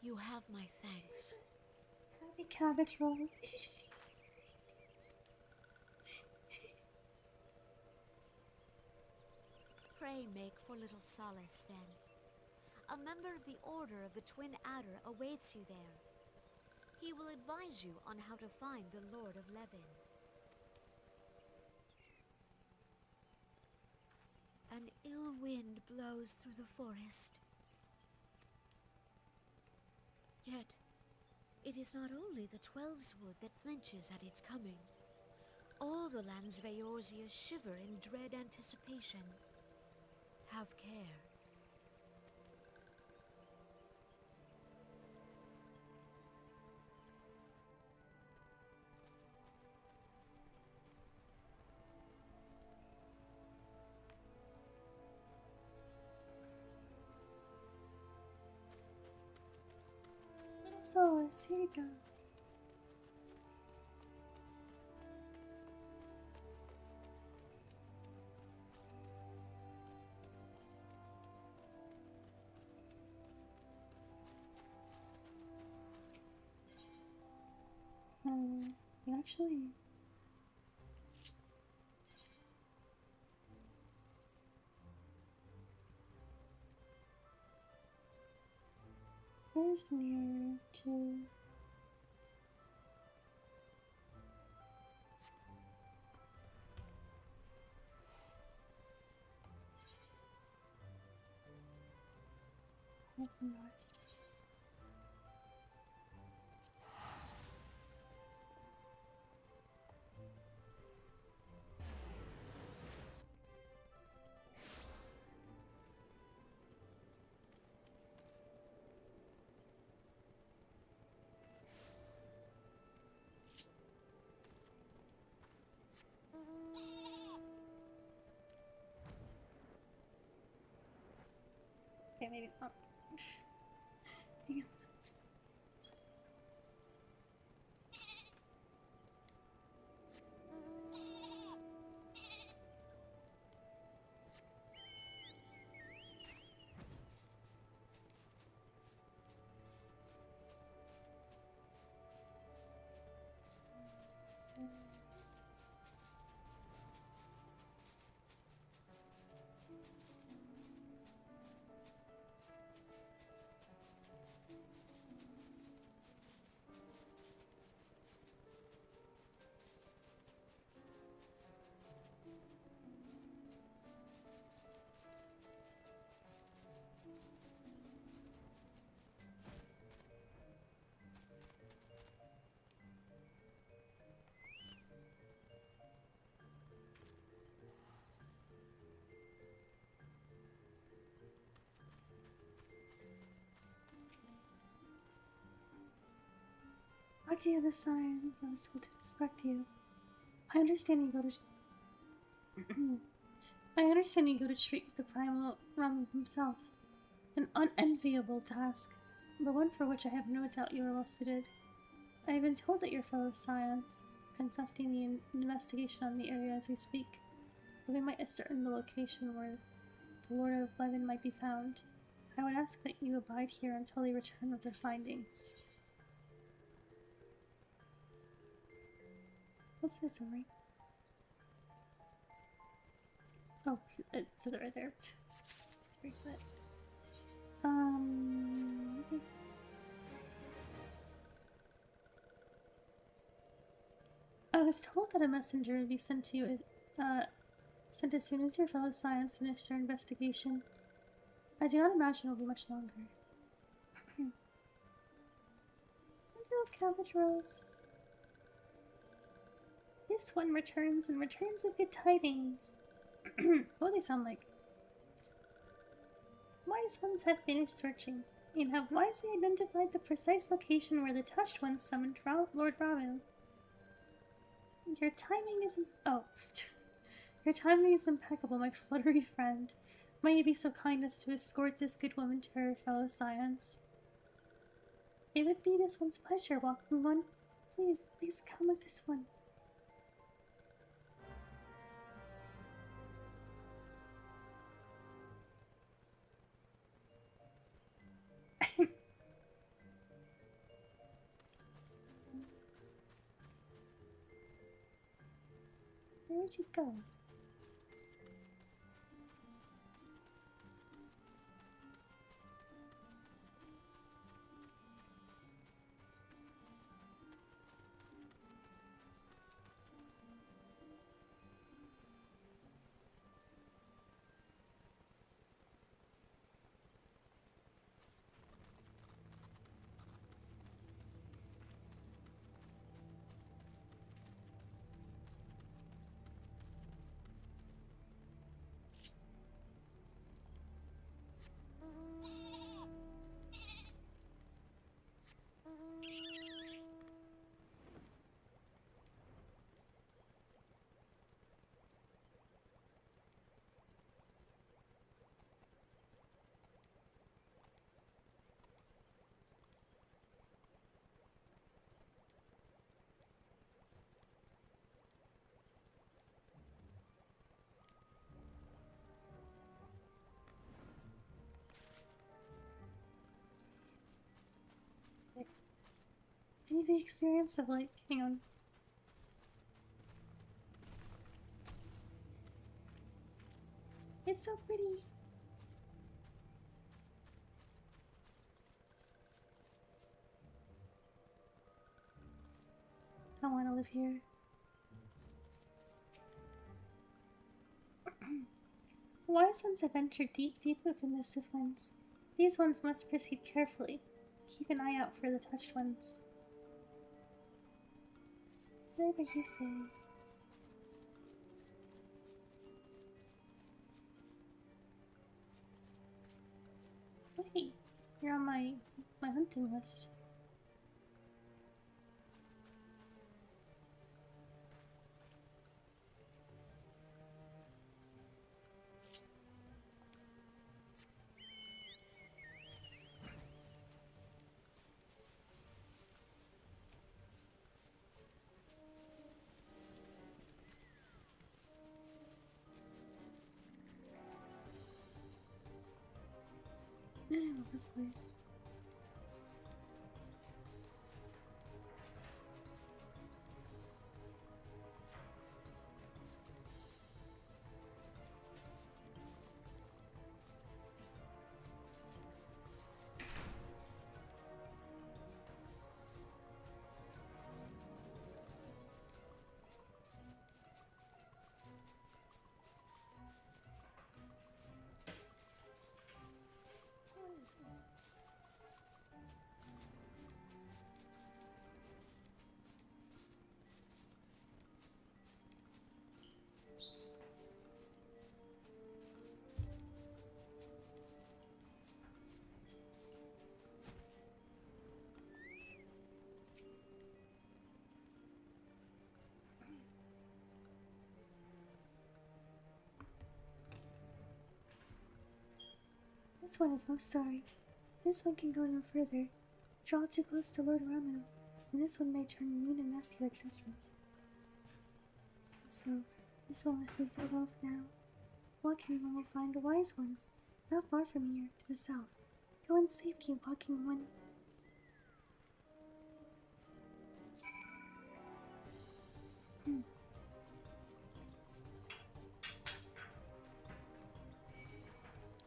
You have my thanks. Happy cabbage roll. Pray make for Little Solace, then. A member of the Order of the Twin Adder awaits you there. He will advise you on how to find the Lord of Levin. An ill wind blows through the forest. Yet, it is not only the Twelveswood that flinches at its coming. All the lands of Eorzea shiver in dread anticipation. Have care. So, here you go. Actually, where's near to? Hope not. Okay, maybe not. Hang on. Lucky of the signs, I was told to respect you. I understand you go to I understand you go to treat with the primal Ramu himself. An unenviable task, but one for which I have no doubt you are well suited. I have been told that your fellow scions, conducting the investigation on the area as we speak, but we might ascertain the location where the Lord of Levin might be found. I would ask that you abide here until they return with their findings. What's this summary? Oh, it says it right there. Bracelet. Okay. I was told that a messenger would be sent to you sent as soon as your fellow scions finish their investigation. I do not imagine it will be much longer. Little cabbage rose. This one returns and returns with good tidings. What do they sound like? Wise ones have finished searching, and have wisely identified the precise location where the touched ones summoned Lord Ramu. Your timing is your timing is impeccable, my fluttery friend. Might you be so kind as to escort this good woman to her fellow scions? It would be this one's pleasure, walking one. Please, please come with this one. Where'd you go? me the experience of, like, hang on. It's so pretty. I want to live here. Wise ones have entered deep, deep within the Siflins. These ones must proceed carefully. Keep an eye out for the touched ones. Whatever you say. Wait, you're on my hunting list. I love this place. This one is most sorry. This one can go no further. Draw too close to Lord Ramu, and this one may turn mean and nasty like Tetris. So, this one must leave it alone for now. Walking one will find the wise ones, not far from here, to the south. Go in safety, walking one.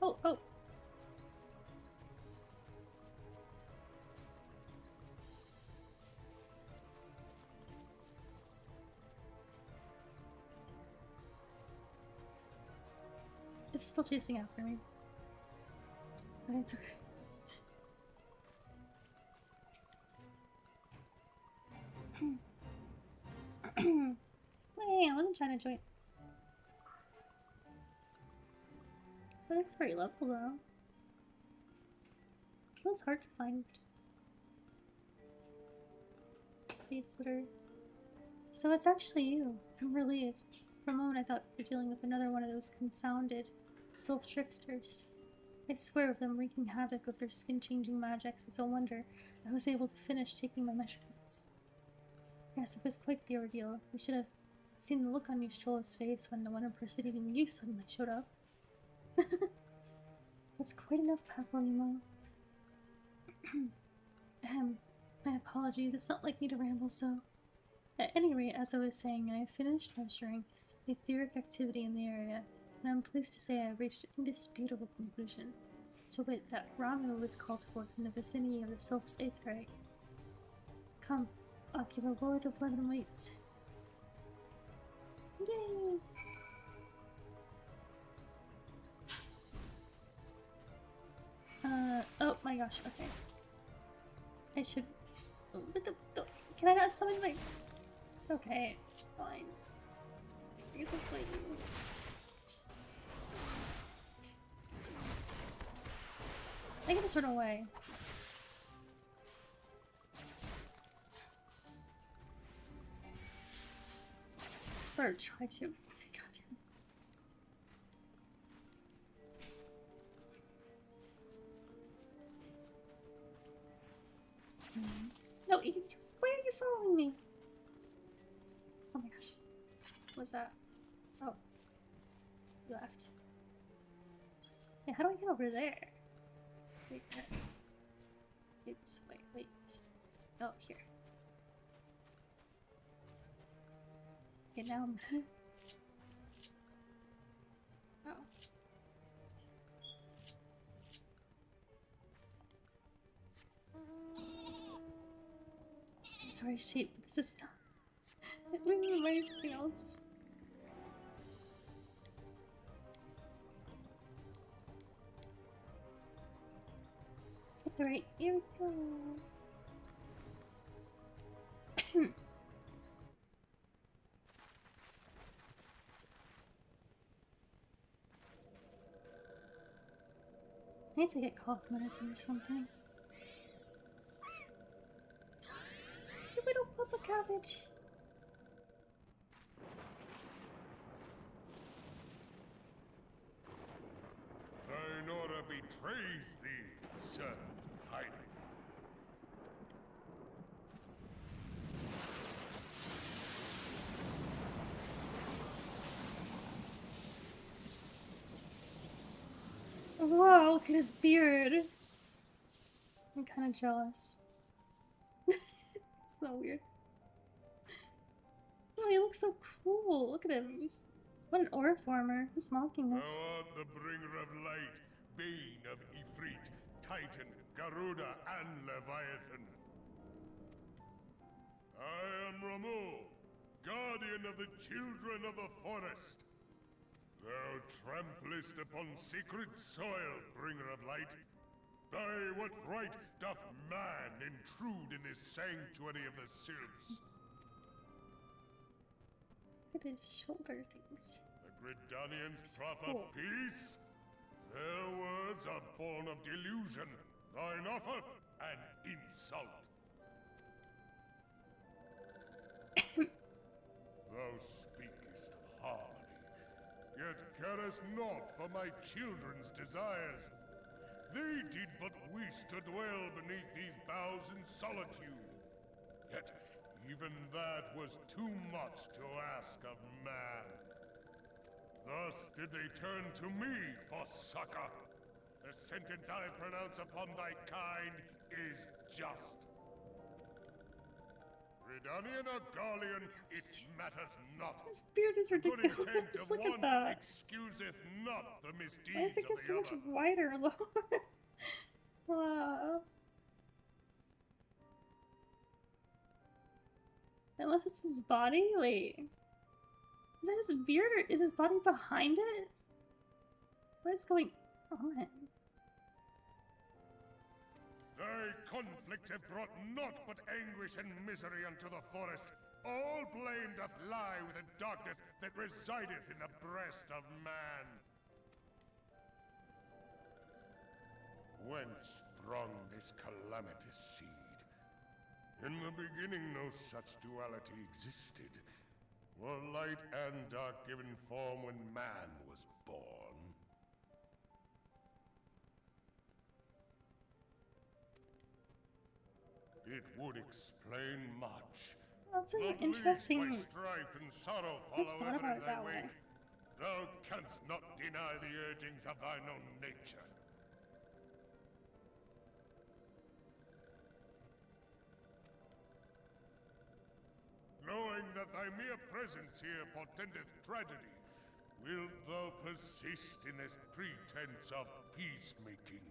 Oh, oh! It's still chasing after me. But it's okay. Hey, I wasn't trying to join. But it's very level though. It feels hard to find fates that are. So it's actually you. I'm relieved. For a moment I thought you were dealing with another one of those confounded sylph tricksters. I swear of them wreaking havoc with their skin-changing magics. It's a wonder I was able to finish taking my measurements. Yes, it was quite the ordeal. You should have seen the look on Yustrola's face when the one impersonating you suddenly showed up. That's quite enough, Papalymo. My apologies, it's not like me to ramble so. At any rate, as I was saying, I have finished measuring the etheric activity in the area, and I'm pleased to say I have reached an indisputable conclusion. To wit, that Ramu was called forth in the vicinity of the Sylph's eighth ray. Come, Akira, Lord of Lemon waits. Yay! Oh my gosh, okay. I should... Can I not summon my... Okay, fine. I guess I'll play you. I can just run away. Or try to. Goddamn. No, why are you following me? Oh my gosh. What's that? Oh. Left. Yeah, how do I get over there? Wait, wait. Oh, here. Okay, now I'm gonna... Oh. I'm sorry, sheep. This is not... It really reminds me of something else. Right, here we go. I need to get cough medicine or something. Little papa cabbage. Tynora betrays thee, servant of hiding. Whoa, look at his beard. I'm kind of jealous. So weird. Oh, he looks so cool. Look at him. He's... What an ore former. He's mocking us. Thou art the bringer of light, bane of Ifrit, Titan, Garuda, and Leviathan. I am Ramu, guardian of the children of the forest. Thou tramplest upon sacred soil, bringer of light. By what right doth man intrude in this sanctuary of the sylphs? Look at his shoulder things. The Gridanians proffer peace? Their words are born of delusion, thine offer an insult. Thou speakest of harmony, yet carest not for my children's desires. They did but wish to dwell beneath these boughs in solitude. Yet even that was too much to ask of man. Thus did they turn to me for succor. The sentence I pronounce upon thy kind is just. Gridanian or Garlean, it matters not. His beard is ridiculous. Good intent of Look at one that. excuseth not the Why misdeeds does it of get the so much other. wider, Lord? Wow. Unless it's his body? Wait. Is that his beard or is his body behind it? What is going on? Thy conflict have brought naught but anguish and misery unto the forest. All blame doth lie with the darkness that resideth in the breast of man. Whence sprung this calamitous seed? In the beginning no such duality existed. Were light and dark given form when man was born? It would explain much. That's an Not interesting... least by strife and sorrow I've follow thought ever about in it thy that way. wake. Thou canst not deny the urgings of thine own nature. Knowing that thy mere presence here portendeth tragedy, wilt thou persist in this pretense of peacemaking?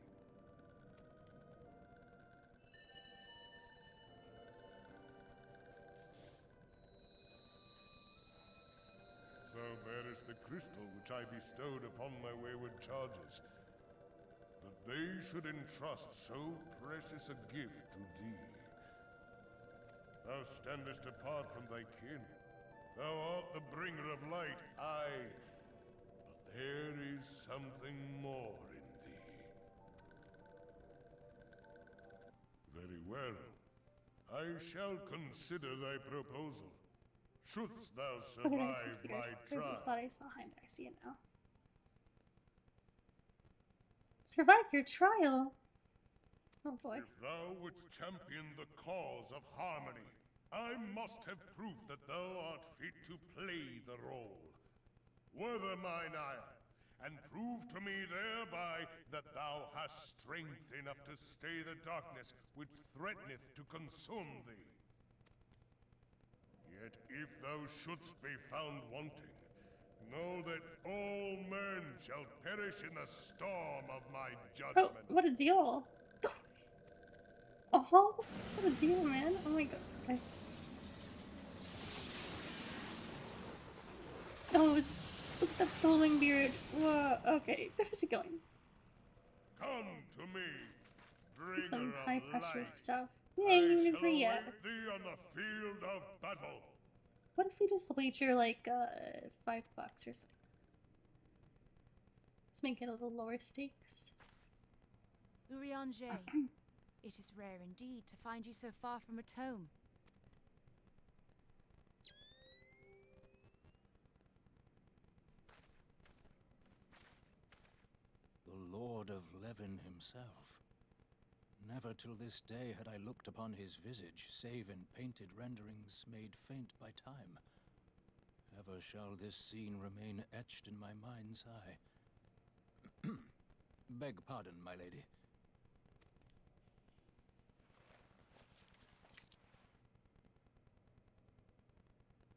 Thou bearest the crystal which I bestowed upon my wayward charges. That they should entrust so precious a gift to thee. Thou standest apart from thy kin. Thou art the bringer of light, aye. But there is something more in thee. Very well. I shall consider thy proposal. Shouldst thou Look at his survive beard. my There's his trial. body's behind it. I see it now. Survive your trial? Oh boy. If thou wouldst champion the cause of harmony, I must have proof that thou art fit to play the role. Wither mine ire, and prove to me thereby that thou hast strength enough to stay the darkness which threateneth to consume thee. Yet if thou shouldst be found wanting, know that all men shall perish in the storm of my judgment. Oh, what a deal. Oh, what a deal, man. Oh my god. Okay. Oh, it's, look at the flowing beard. Whoa, okay. Where's it going? Come to me, bringer Some of high pressure light. stuff. I Yay, unit shall 3, yeah. await thee on the field of battle. What if we just wager like $5 or something? Let's make it a little lower stakes. Urianger, it is rare indeed to find you so far from a tome. The Lord of Levin himself. Never till this day had I looked upon his visage, save in painted renderings made faint by time. Ever shall this scene remain etched in my mind's eye. Beg pardon, my lady.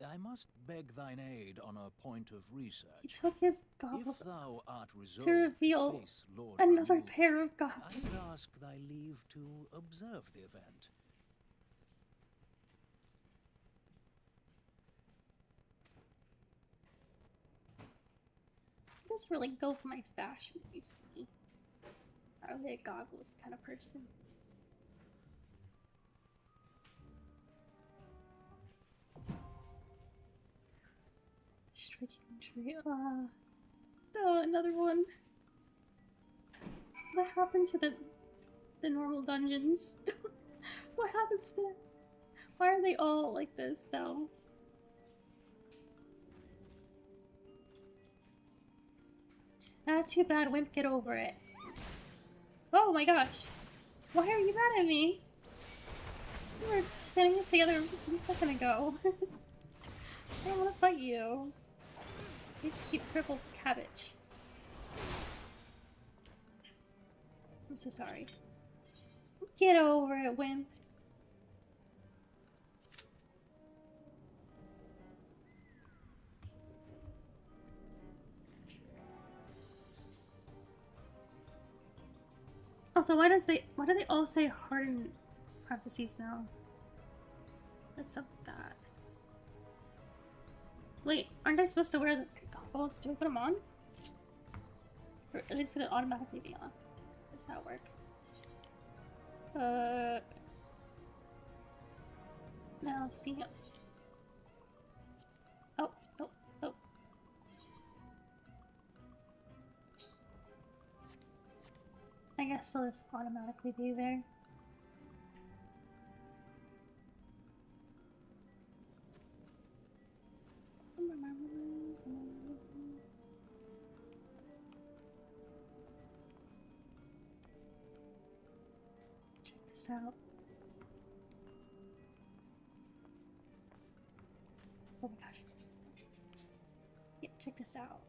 I must beg thine aid on a point of research. He took his goggles If thou art resolved to reveal face Lord another Raoul, pair of I goggles. would ask thy leave to observe the event. I just really go for my fashion, you see. Not really a goggles kind of person. Striking tree. Oh, another one. What happened to the normal dungeons? What happened to them? Why are they all like this though? Too bad, Wimp, get over it. Oh my gosh. Why are you mad at me? We were standing together just 1 second ago. I don't want to fight you. You cute purple cabbage. I'm so sorry. Get over it, Wimp. Also, why do they all say hardened parentheses now? What's up with that? Wait, aren't I supposed to wear the goggles? Do I put them on? Or are they just gonna automatically be on? Does that work? Now see him. Oh, oh, oh. I guess they'll just automatically be there. Check this out. Oh my gosh. Yeah, check this out.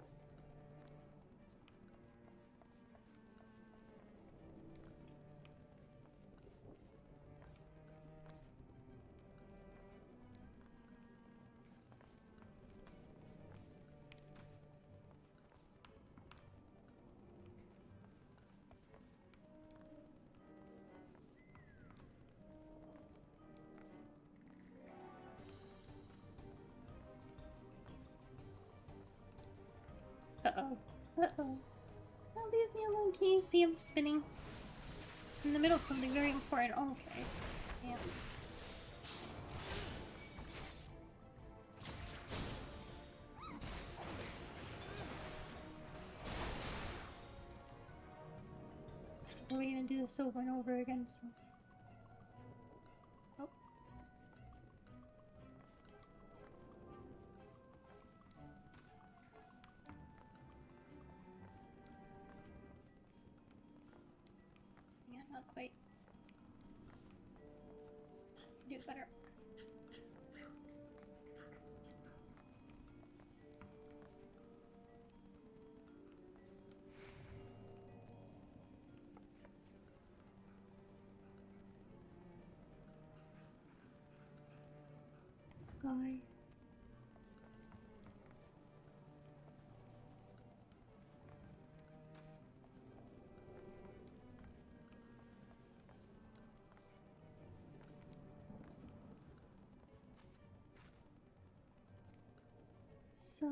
Uh-oh. Uh-oh. Now leave me alone. Can you see him spinning? In the middle of something very important. Oh, okay. Damn. Are we gonna do this over and over again? So... Oh. Yeah, not quite. Do it better. guy. So...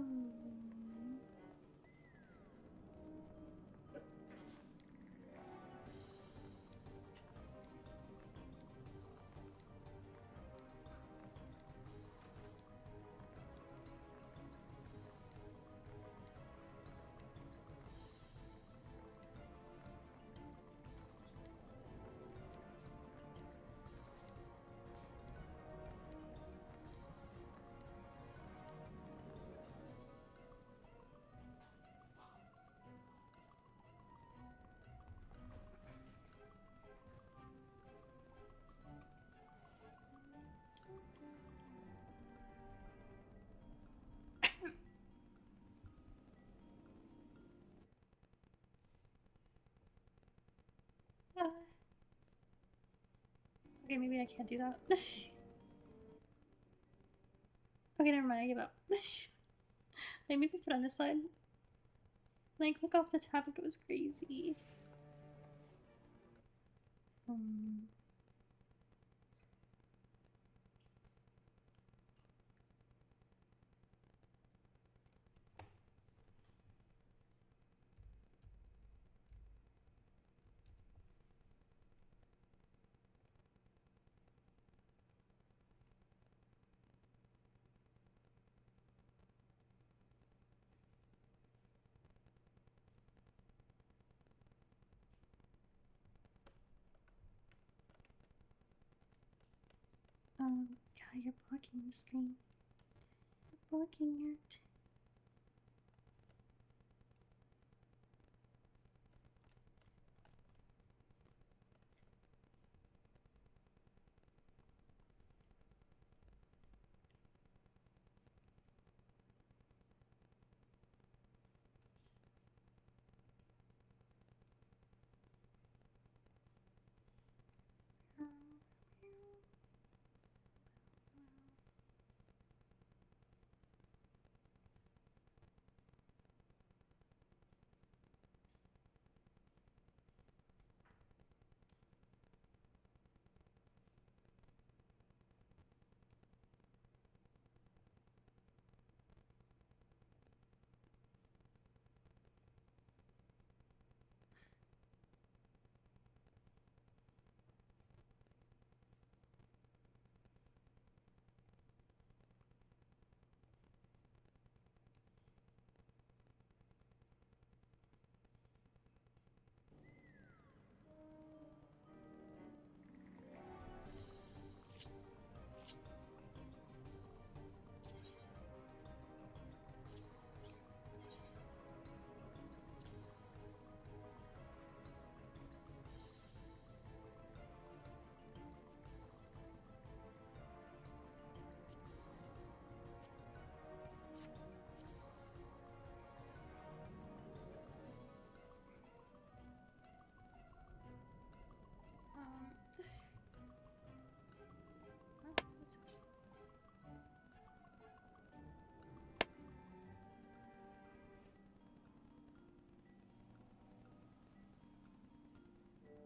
Okay, maybe I can't do that. Okay, never mind, I give up. Like, maybe put on this side. Like, click off the tab like it was crazy. Yeah, you're blocking the screen. You're blocking it.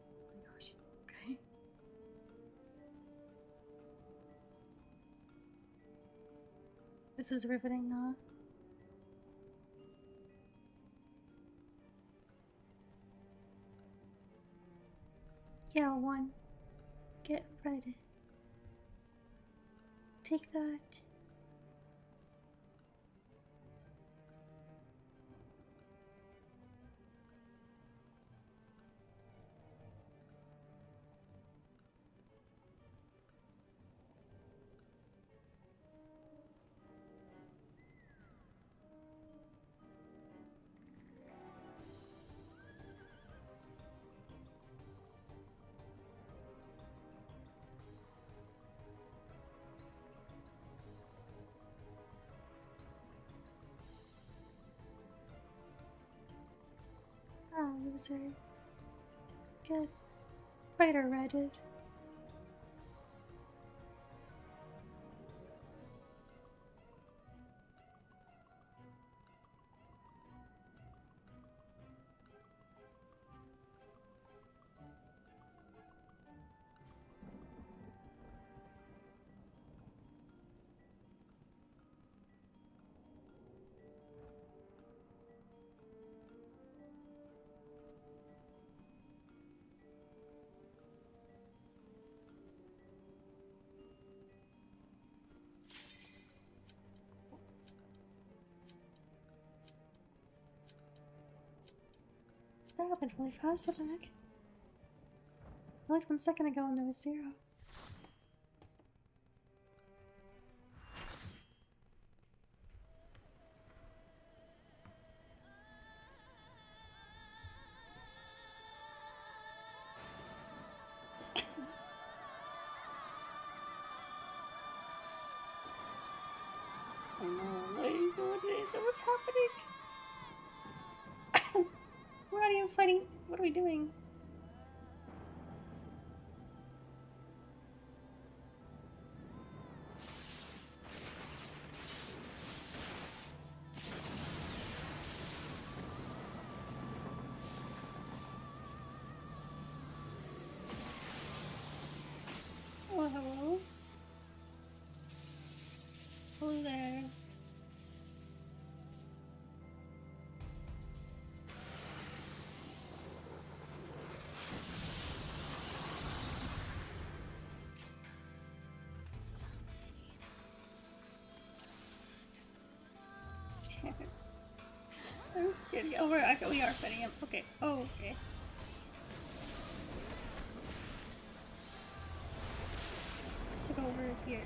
Oh my gosh. Okay. This is riveting, huh? Yeah, one. Get ready. Take that. Ah, loser. Get brighter reded. That happened really fast. What the heck? I looked 1 second ago and there was 0. Oh no, what's happening? We're not even fighting. What are we doing? Oh, hello. Hello there. I'm scared. Oh, we are fighting him. Okay. Oh, okay. Let's go over here.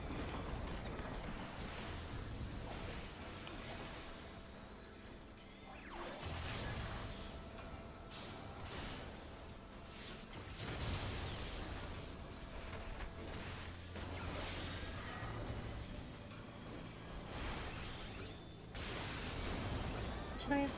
Should I have...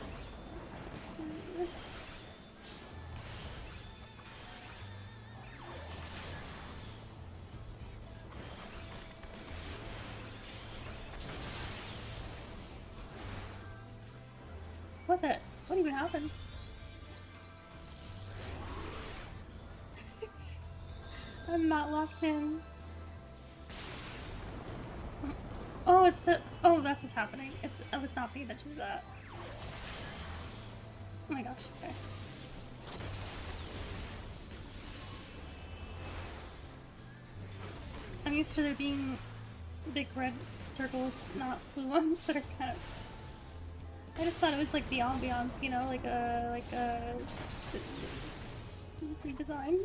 What even happened? I'm not locked in. Oh, it's the... Oh, that's what's happening. I was not paying attention to that. Oh my gosh, okay. I'm used to there being big red circles, not blue ones that are kind of... I just thought it was like the ambiance, you know, like a redesign.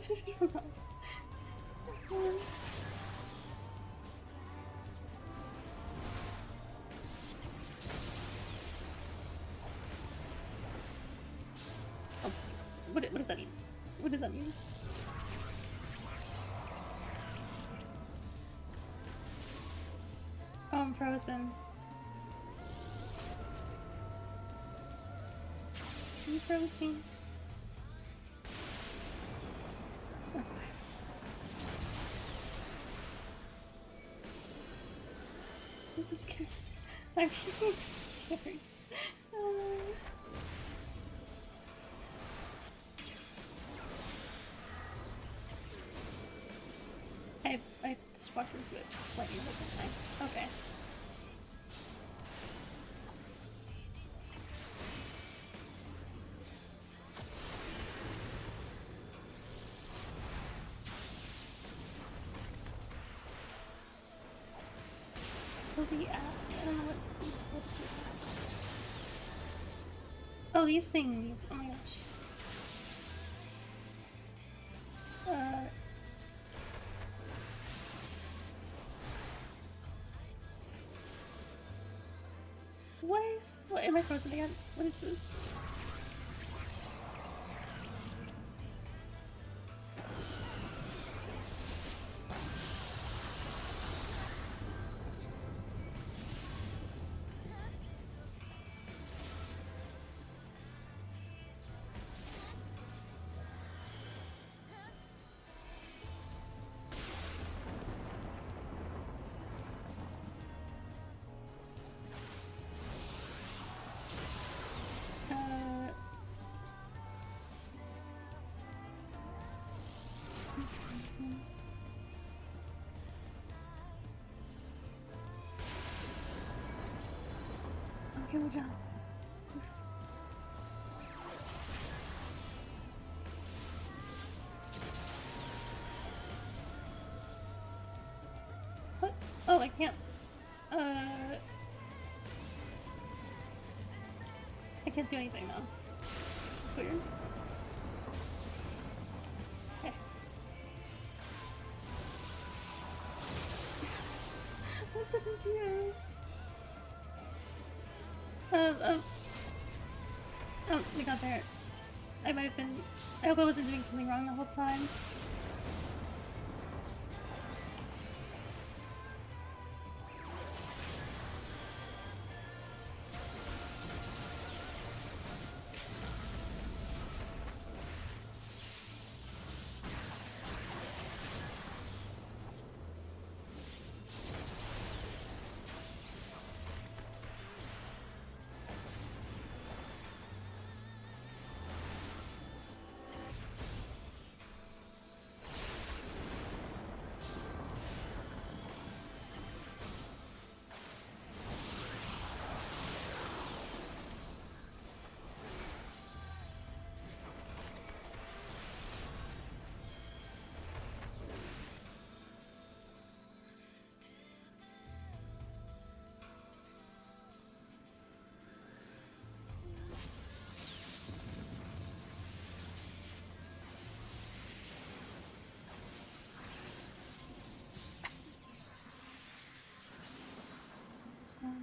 Oh, what does that mean? What does that mean? Oh, I'm frozen. You froze me. This is scary. I'm scary. I just walked into it lightning the whole time. Okay. I don't know what's with that. Oh, these things. Oh my gosh. What am I frozen again? What is this? Okay, we're done. What? Oh, I can't. I can't do anything though. It's weird. I'm so confused. Oh, we got there. I might have been. I hope I wasn't doing something wrong the whole time.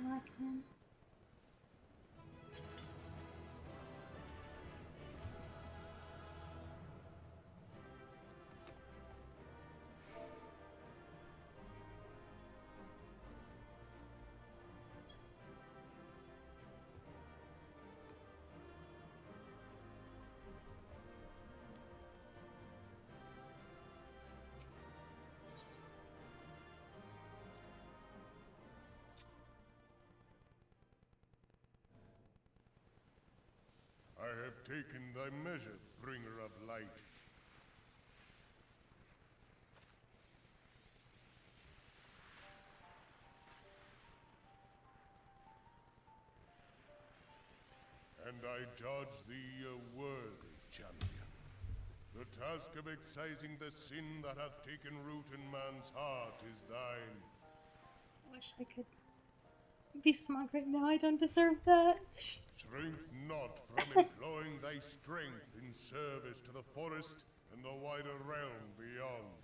Lacking. I have taken thy measure, bringer of light. And I judge thee a worthy champion. The task of excising the sin that hath taken root in man's heart is thine. I wish I could be smug right now. I don't deserve that. Shrink not from employing thy strength in service to the forest and the wider realm beyond.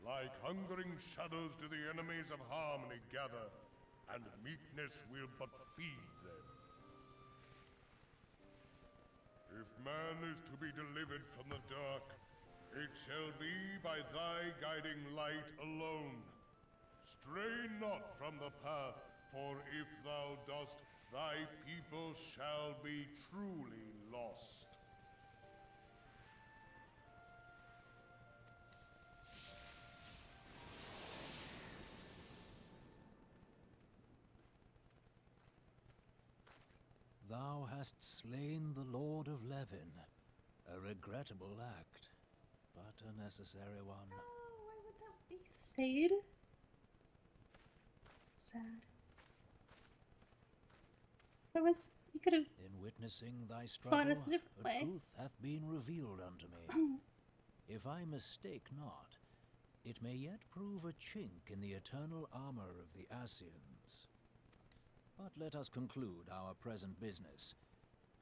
Like hungering shadows do the enemies of harmony gather, and meekness will but feed them. If man is to be delivered from the dark, it shall be by thy guiding light alone. Stray not from the path, for if thou dost, thy people shall be truly lost. Thou hast slain the Lord of Levin. A regrettable act, but a necessary one. Oh, why would that be? Stayed? Sad. There was. You could have. In witnessing thy struggle, a truth hath been revealed unto me. If I mistake not, it may yet prove a chink in the eternal armor of the Ascians. But let us conclude our present business.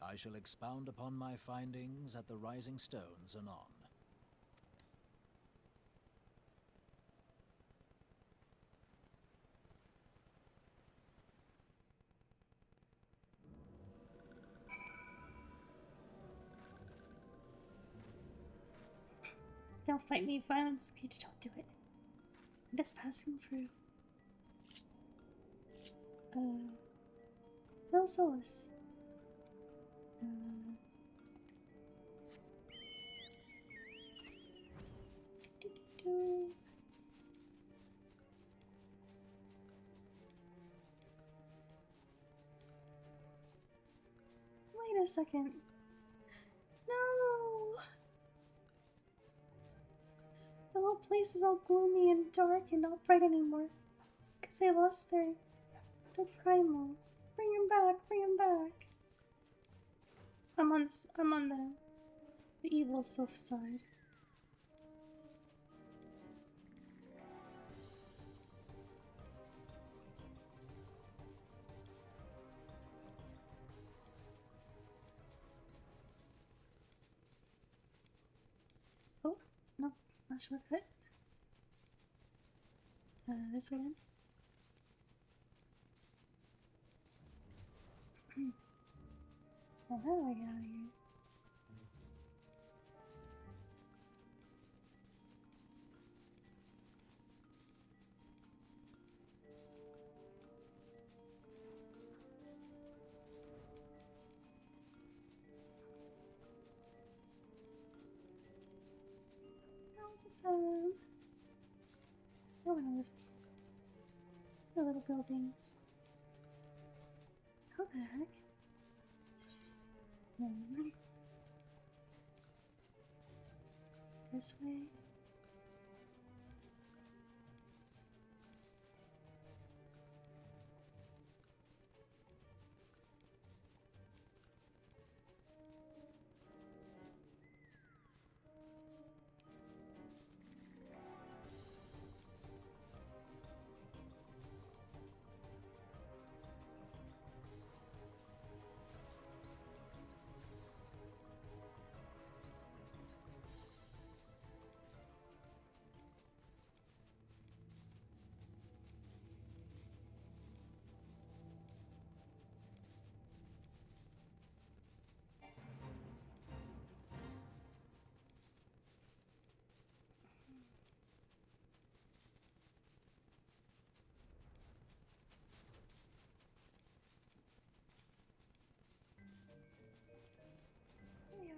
I shall expound upon my findings at the Rising Stones anon. Don't fight me. Violent speech, don't do it. I'm just passing through. No solace. Wait a second. No! The whole place is all gloomy and dark and not bright anymore. Because they lost their primal. Bring him back, bring him back. I'm on the evil sylph side. Oh, no, not shortcut. This way then. Well, how do I get out of here? I want to live the little buildings. How the heck? This way. Here we are.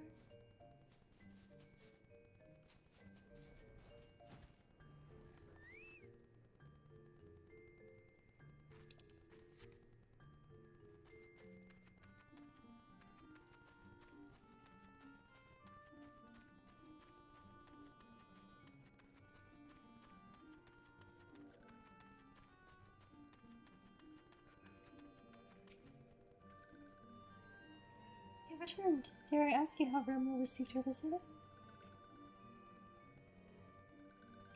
You returned. Dare I ask you how Vermeer received your visit?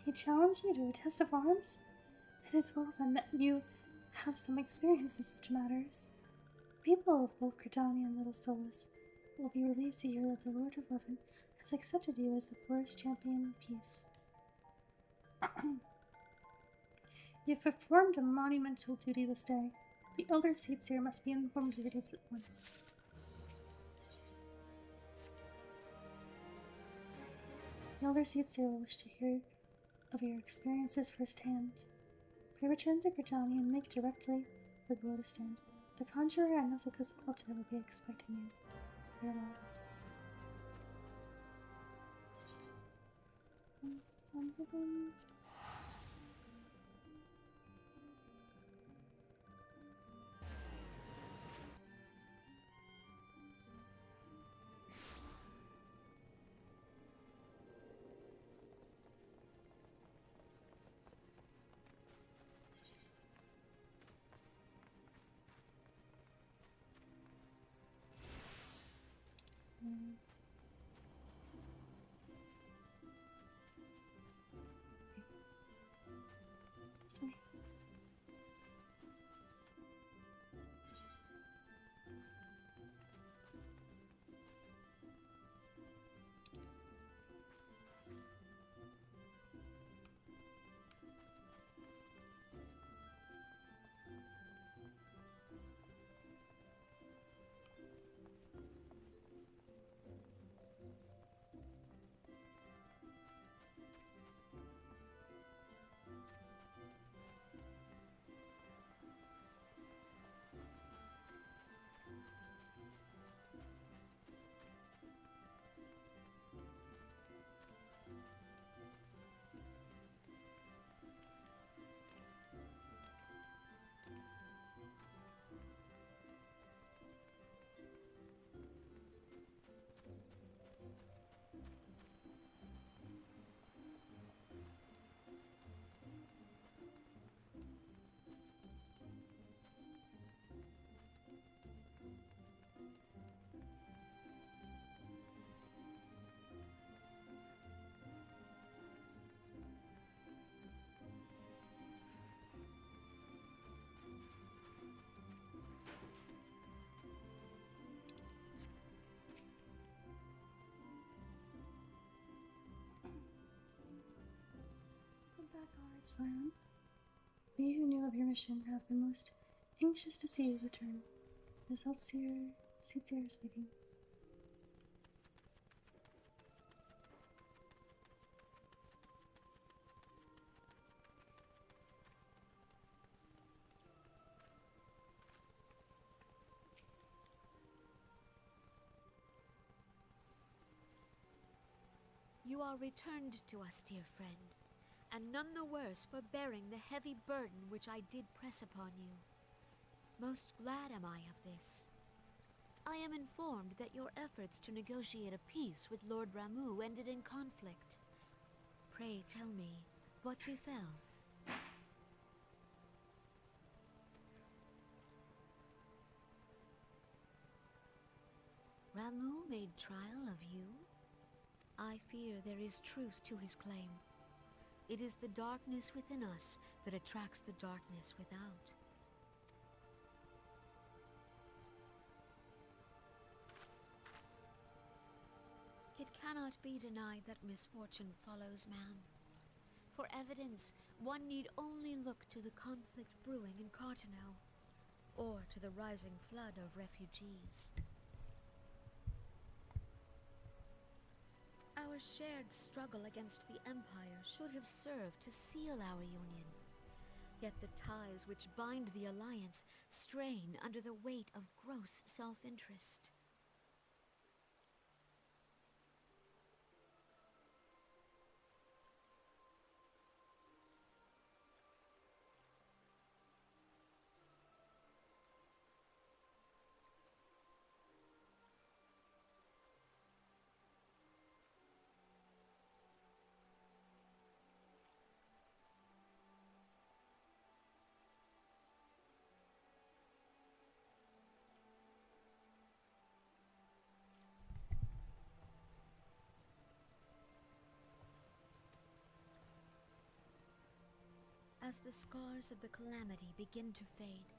He challenged you to a test of arms? It is well then that you have some experience in such matters. People of both Cretania and Little Solus will be relieved to hear that the Lord of Levin has accepted you as the forest champion of peace. You've performed a monumental duty this day. The elder seats here must be informed of your deeds at once. The elder seats here will wish to hear of your experiences firsthand. Pray return to Cretania and make directly for the Lotus Stand. The conjurer and Nethicus Altar will be expecting you. Farewell. This way. Back, Lord Scion. We who knew of your mission have been most anxious to see you return. It is sincere Sincerely speaking. You are returned to us, dear friend, and none the worse for bearing the heavy burden which I did press upon you. Most glad am I of this. I am informed that your efforts to negotiate a peace with Lord Ramuh ended in conflict. Pray tell me, what befell? Ramuh made trial of you? I fear there is truth to his claim. It is the darkness within us that attracts the darkness without. It cannot be denied that misfortune follows man. For evidence, one need only look to the conflict brewing in Cartano, or to the rising flood of refugees. Our shared struggle against the Empire should have served to seal our union. Yet the ties which bind the Alliance strain under the weight of gross self-interest. As the scars of the calamity begin to fade,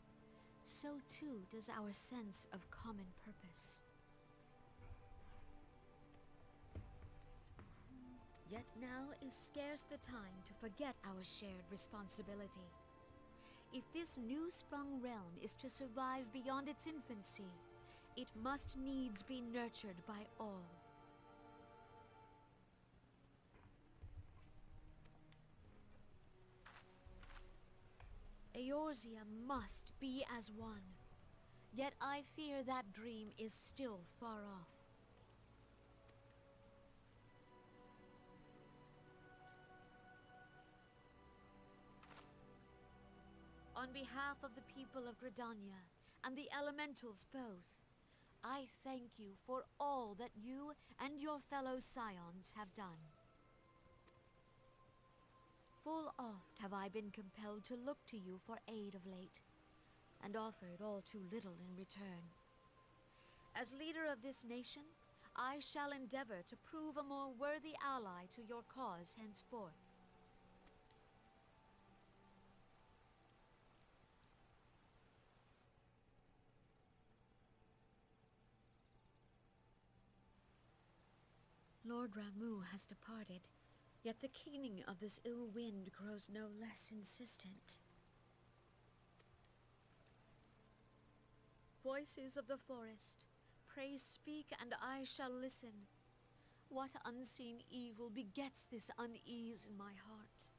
so too does our sense of common purpose. Yet now is scarce the time to forget our shared responsibility. If this new-sprung realm is to survive beyond its infancy, it must needs be nurtured by all. Eorzea must be as one. Yet I fear that dream is still far off. On behalf of the people of Gridania and the elementals both, I thank you for all that you and your fellow scions have done. Full oft have I been compelled to look to you for aid of late, and offered all too little in return. As leader of this nation, I shall endeavor to prove a more worthy ally to your cause henceforth. Lord Ramuh has departed, yet the keening of this ill wind grows no less insistent. Voices of the forest, pray speak and I shall listen. What unseen evil begets this unease in my heart?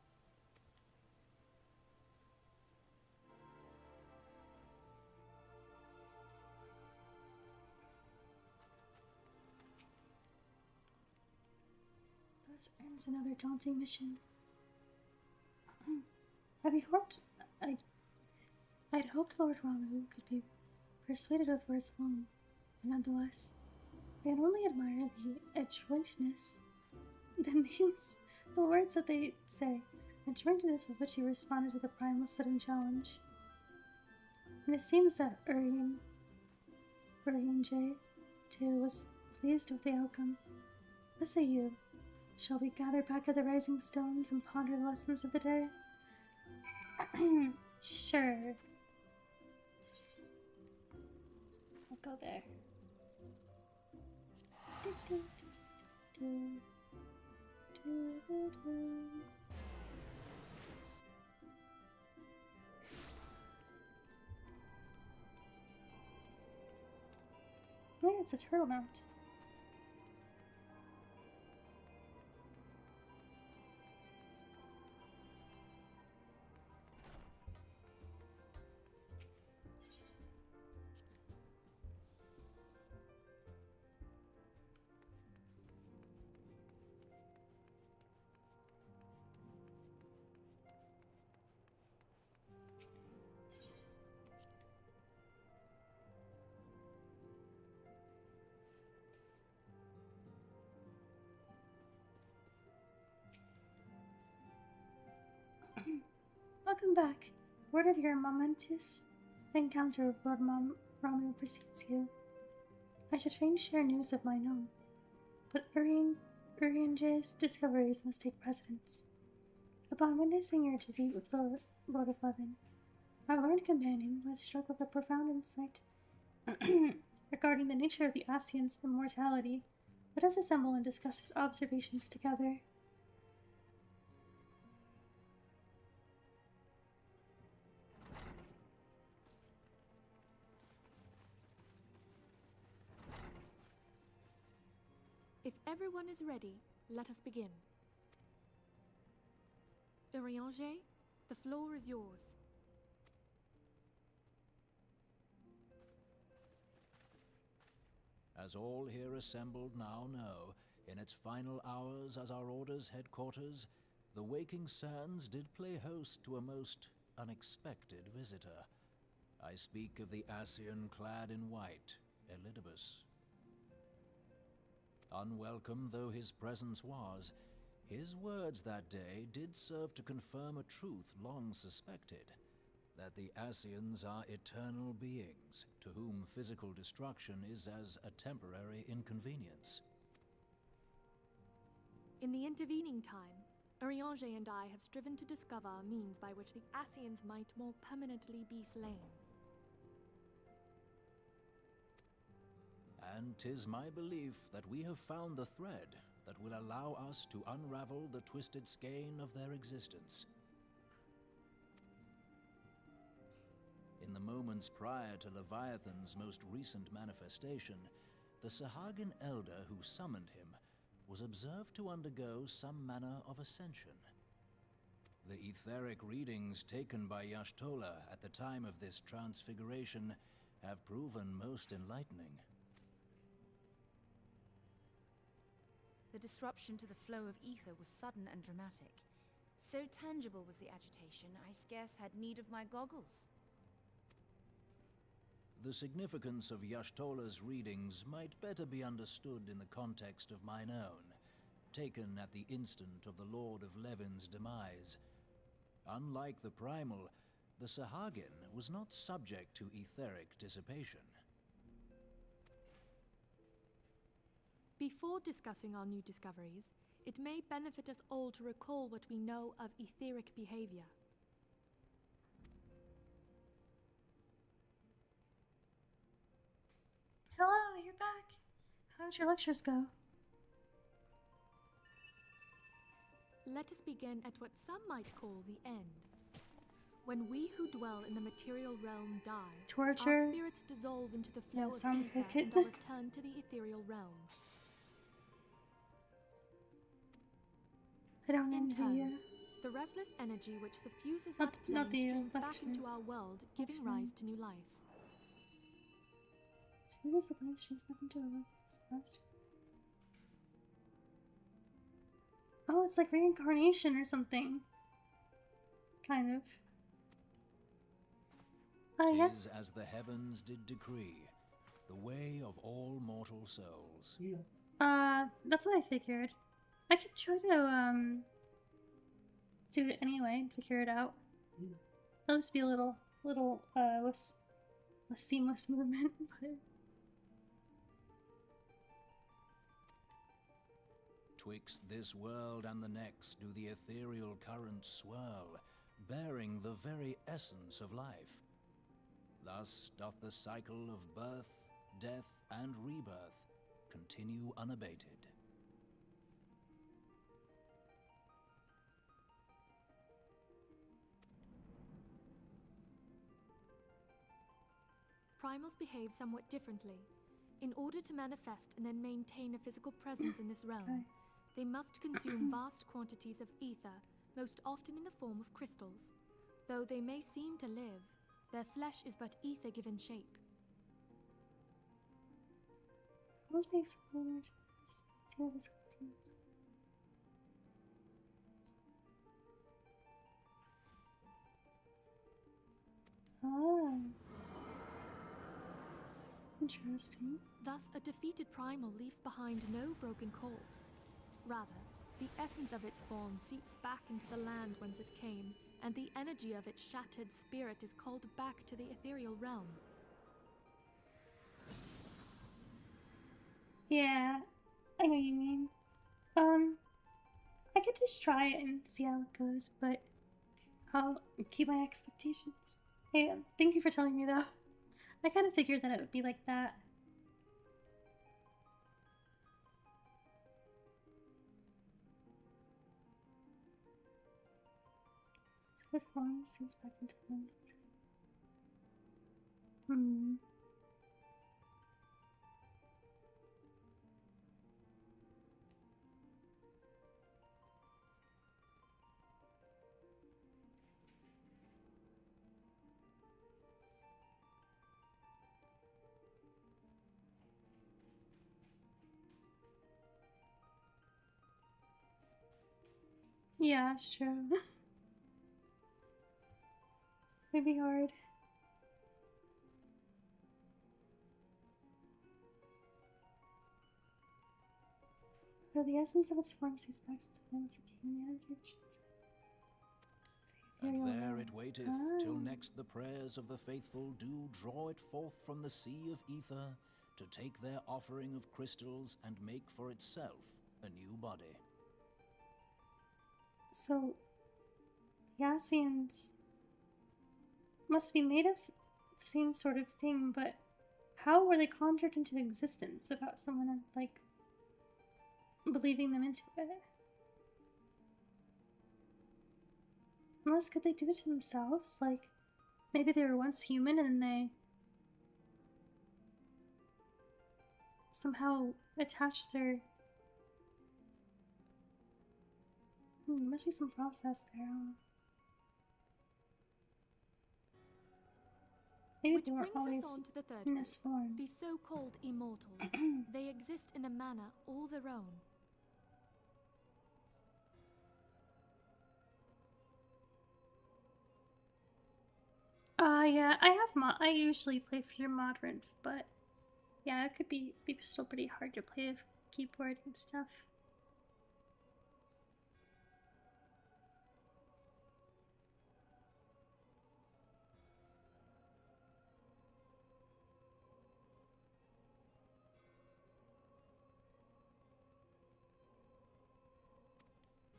Thus ends another daunting mission. Have you hoped? I'd hoped Lord Ramuh could be persuaded of words alone, but nonetheless, I can only admire the adroitness, the names, the words that they say, adroitness with which he responded to the primal's sudden challenge. And it seems that Urian J, too, was pleased with the outcome. What say you? Shall we gather back at the Rising Stones and ponder the lessons of the day? Sure. I'll go there. Wait, it's a turtle mount. Welcome back. Word of your momentous encounter with Lord Ramu precedes you. I should fain share news of mine own, but Urianje's discoveries must take precedence. Upon witnessing your defeat with the Lord of Levin, our learned companion was struck with a profound insight regarding the nature of the Asian's immortality. Let us assemble and discuss his observations together. If everyone is ready, let us begin. Urianger, the floor is yours. As all here assembled now know, in its final hours as our Order's headquarters, the Waking Sands did play host to a most unexpected visitor. I speak of the Asian clad in white, Elidibus. Unwelcome though his presence was, his words that day did serve to confirm a truth long suspected, that the Asians are eternal beings, to whom physical destruction is as a temporary inconvenience. In the intervening time, Urianger and I have striven to discover a means by which the Asians might more permanently be slain. And 'tis my belief that we have found the thread that will allow us to unravel the twisted skein of their existence. In the moments prior to Leviathan's most recent manifestation, the Sahagin elder who summoned him was observed to undergo some manner of ascension. The etheric readings taken by Y'ashtola at the time of this transfiguration have proven most enlightening. The disruption to the flow of ether was sudden and dramatic. So tangible was the agitation, I scarce had need of my goggles. The significance of Y'ashtola's readings might better be understood in the context of mine own, taken at the instant of the Lord of Levin's demise. Unlike the Primal, the Sahagin was not subject to etheric dissipation. Before discussing our new discoveries, it may benefit us all to recall what we know of etheric behavior. Hello, you're back. How'd your lectures go? Let us begin at what some might call the end. When we who dwell in the material realm die, Torture? our spirits dissolve into the flow of sounds ether like it. and are returned to the ethereal realm. I don't In envy turn, you. the restless energy which suffuses Not that plane the streams back lecture. into our world, giving rise to new life. Who does the plane streams back into the world? Oh, it's like reincarnation or something. Kind of. Oh, yeah. 'Tis as the heavens did decree, the way of all mortal souls. That's what I figured. I could try to, do it anyway and figure it out. It'll just be a little, less seamless movement, but... Twixt this world and the next do the ethereal currents swirl, bearing the very essence of life. Thus doth the cycle of birth, death, and rebirth continue unabated. Primals behave somewhat differently. In order to manifest and then maintain a physical presence in this realm, they must consume vast quantities of ether, most often in the form of crystals. Though they may seem to live, their flesh is but ether given shape. Most makes to this. Ah. Interesting. Thus, a defeated primal leaves behind no broken corpse. Rather, the essence of its form seeps back into the land whence it came, and the energy of its shattered spirit is called back to the ethereal realm. Yeah, I know what you mean. I could just try it and see how it goes, but I'll keep my expectations. Hey, thank you for telling me though. I kind of figured that it would be like that. The form sinks back into one. Yeah, it's true. It'd be hard. For the essence of its form sees back into flames And there it waiteth, till next the prayers of the faithful do draw it forth from the sea of ether, to take their offering of crystals and make for itself a new body. So, the Asians must be made of the same sort of thing, but how were they conjured into existence without someone, like, believing them into it? Unless could they do it to themselves? Like, maybe they were once human and they somehow attached their... there must be some process there. Maybe Which they were brings always us on to the third in group, this form. the so-called immortals. They exist in a manner all their own. Yeah, I usually play for moderate, but yeah, it could be still pretty hard to play with keyboard and stuff.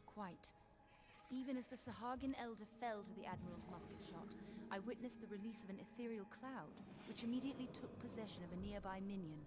Quite. Even as the Sahagin elder fell to the Admiral's musket shot, I witnessed the release of an ethereal cloud, which immediately took possession of a nearby minion.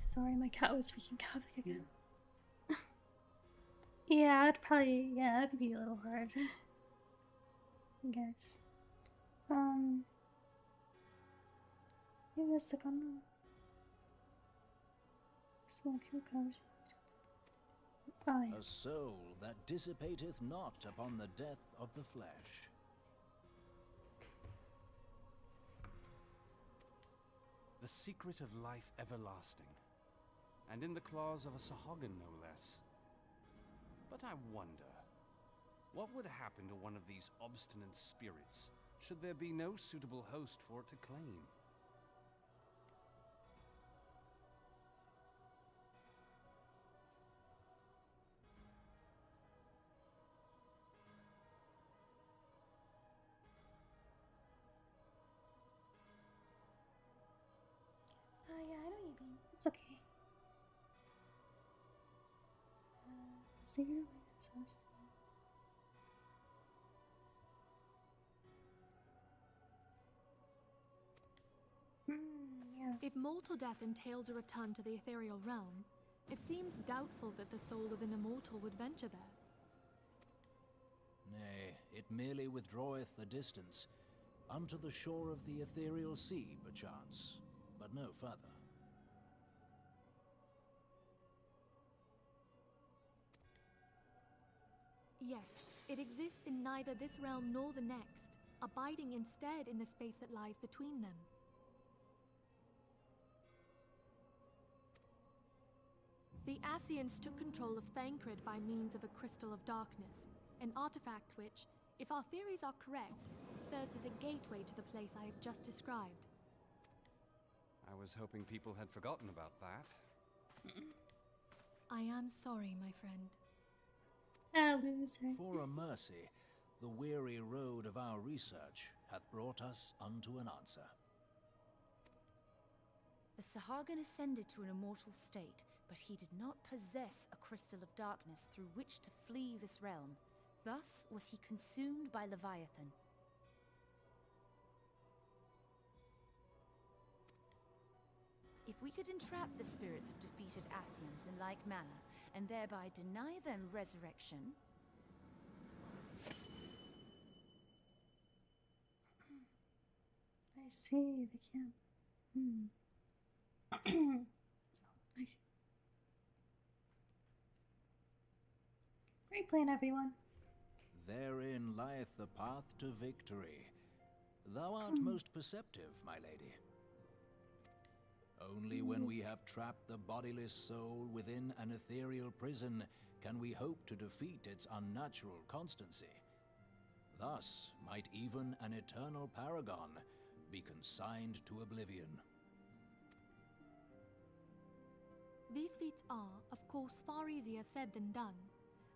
Sorry, my cat was wreaking havoc again. Yeah, it'd be a little hard. I guess. Maybe the second one. Oh, yeah. A soul that dissipateth not upon the death of the flesh. The secret of life everlasting, and in the claws of a Sahagin no less. But I wonder, what would happen to one of these obstinate spirits, should there be no suitable host for it to claim? Sacred exhausted. Yeah. If mortal death entails a return to the ethereal realm, it seems doubtful that the soul of an immortal would venture there. Nay, it merely withdraweth a distance, unto the shore of the ethereal sea, perchance, but no further. Yes, it exists in neither this realm nor the next, abiding instead in the space that lies between them. The Ascians took control of Thancred by means of a crystal of darkness, an artifact which, if our theories are correct, serves as a gateway to the place I have just described. I was hoping people had forgotten about that. I am sorry, my friend. Ah, loser. For a mercy, the weary road of our research hath brought us unto an answer. The Sahagin ascended to an immortal state, but he did not possess a crystal of darkness through which to flee this realm. Thus was he consumed by Leviathan. If we could entrap the spirits of defeated Ascians in like manner, and thereby deny them resurrection... I see, they can't. Great plan, everyone. Therein lieth the path to victory. Thou art most perceptive, my lady. Only when we have trapped the bodiless soul within an ethereal prison can we hope to defeat its unnatural constancy. Thus might even an eternal paragon be consigned to oblivion. These feats are, of course, far easier said than done.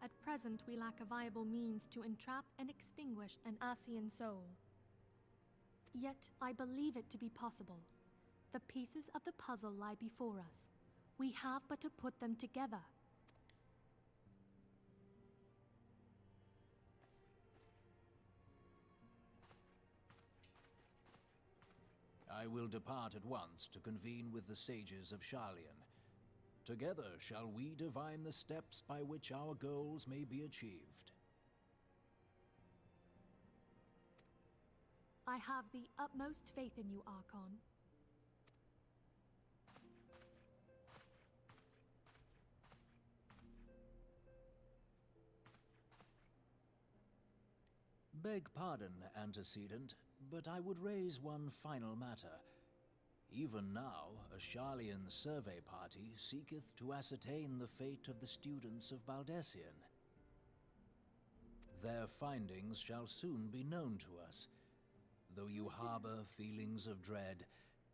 At present, we lack a viable means to entrap and extinguish an Ascian soul. Yet, I believe it to be possible. The pieces of the puzzle lie before us. We have but to put them together. I will depart at once to convene with the sages of Sharlayan. Together shall we divine the steps by which our goals may be achieved. I have the utmost faith in you, Archon. Beg pardon, antecedent, but I would raise one final matter. Even now, a Sharlayan survey party seeketh to ascertain the fate of the students of Baldessian. Their findings shall soon be known to us. Though you harbor feelings of dread,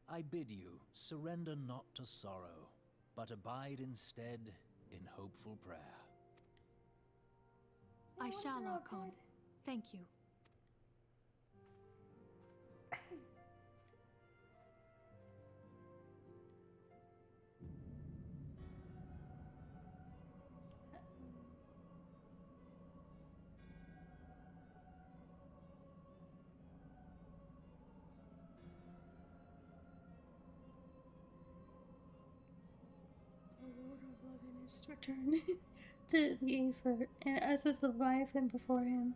I bid you surrender not to sorrow, but abide instead in hopeful prayer. I shall, Archon. Thank you. The Lord of Levin is returned to the Aether, and as is the Leviathan before him.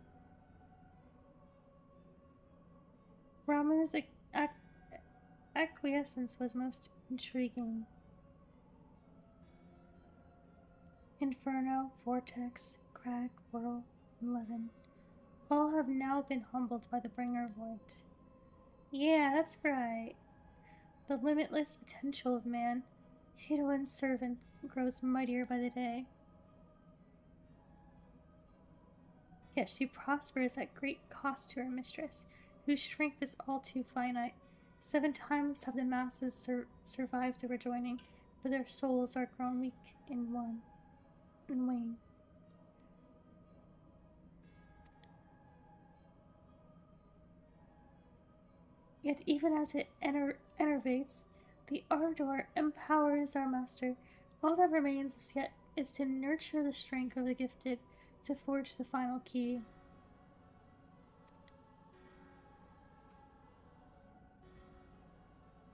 Ramu's acquiescence was most intriguing. Inferno, Vortex, Crag, Whirl, and Levin all have now been humbled by the Bringer of Light. Yeah, that's right. The limitless potential of man, Hidoin's servant, grows mightier by the day. Yet she prospers at great cost to her mistress, whose strength is all too finite. 7 times have the masses survived the rejoining, but their souls are grown weak and wane. Yet even as it enervates, the ardor empowers our master. All that remains is yet is to nurture the strength of the gifted to forge the final key.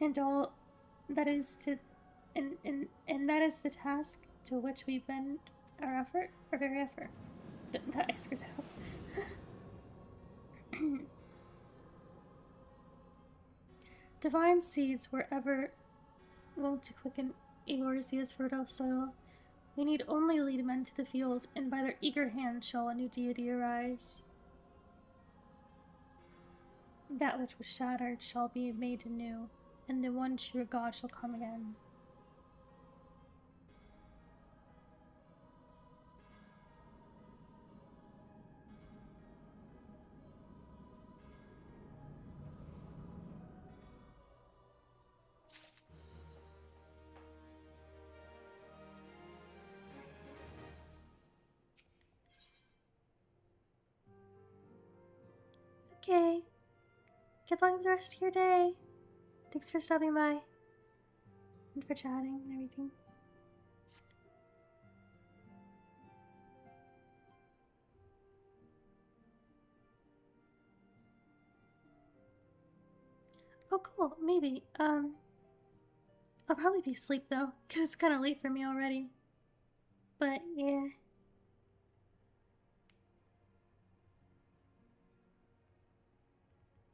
And all that is to and that is the task to which we bend our very effort. I screwed that up. Divine seeds were ever wont to quicken Eorzea's fertile soil. We need only lead men to the field, and by their eager hands shall a new deity arise. That which was shattered shall be made anew, and the one true God shall come again. Okay. Get on with the rest of your day. Thanks for stopping by. And for chatting and everything. Oh, cool. Maybe. I'll probably be asleep though, because it's kind of late for me already. But, yeah.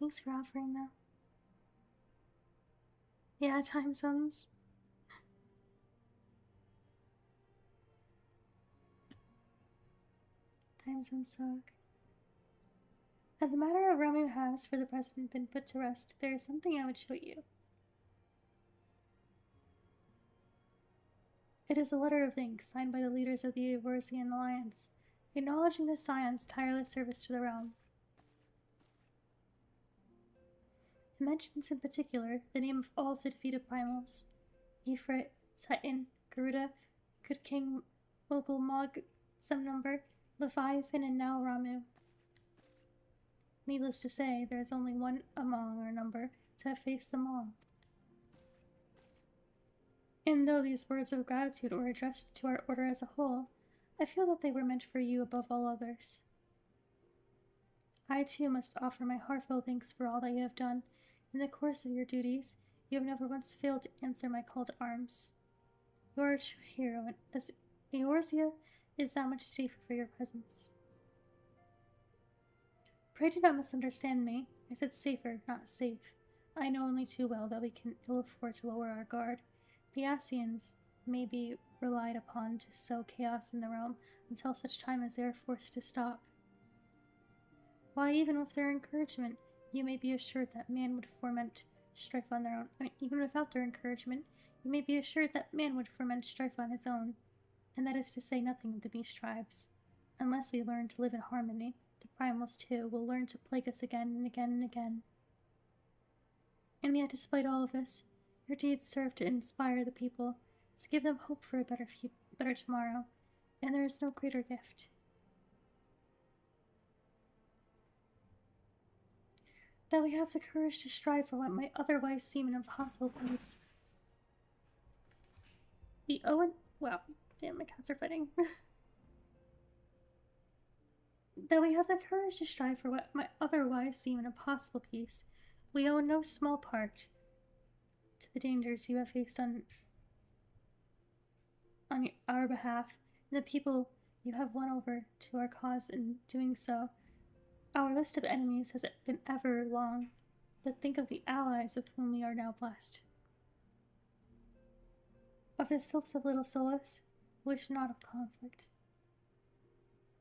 Thanks for offering though. Yeah, time zones. Time zones suck. As the matter of Ramu has, for the present, been put to rest, there is something I would show you. It is a letter of thanks signed by the leaders of the Eorzean Alliance, acknowledging the Scion's tireless service to the realm. It mentions in particular the name of all of the defeated primals: Ifrit, Titan, Garuda, Good King, Mogul Mog, some number, Leviathan, and now Ramu. Needless to say, there is only one among our number to have faced them all. And though these words of gratitude were addressed to our order as a whole, I feel that they were meant for you above all others. I too must offer my heartfelt thanks for all that you have done. In the course of your duties, you have never once failed to answer my call to arms. You are a true hero, and as Eorzea is that much safer for your presence. Pray do not misunderstand me. I said safer, not safe. I know only too well that we can ill afford to lower our guard. The Ascians may be relied upon to sow chaos in the realm until such time as they are forced to stop. Why, even with their encouragement, you may be assured that man would foment strife on their own. Even without their encouragement, you may be assured that man would foment strife on his own. And that is to say nothing of the beast tribes. Unless we learn to live in harmony, the primals too will learn to plague us again and again and again. And yet, despite all of this, your deeds serve to inspire the people, to give them hope for a better tomorrow, and there is no greater gift. That we have the courage to strive for what might otherwise seem an impossible place. The Owen... Wow, damn, my cats are fighting. That we have the courage to strive for what might otherwise seem an impossible peace, we owe no small part to the dangers you have faced on our behalf, and the people you have won over to our cause in doing so. Our list of enemies has been ever long, but think of the allies with whom we are now blessed. Of the Sylphs of Little Solace, wish not of conflict.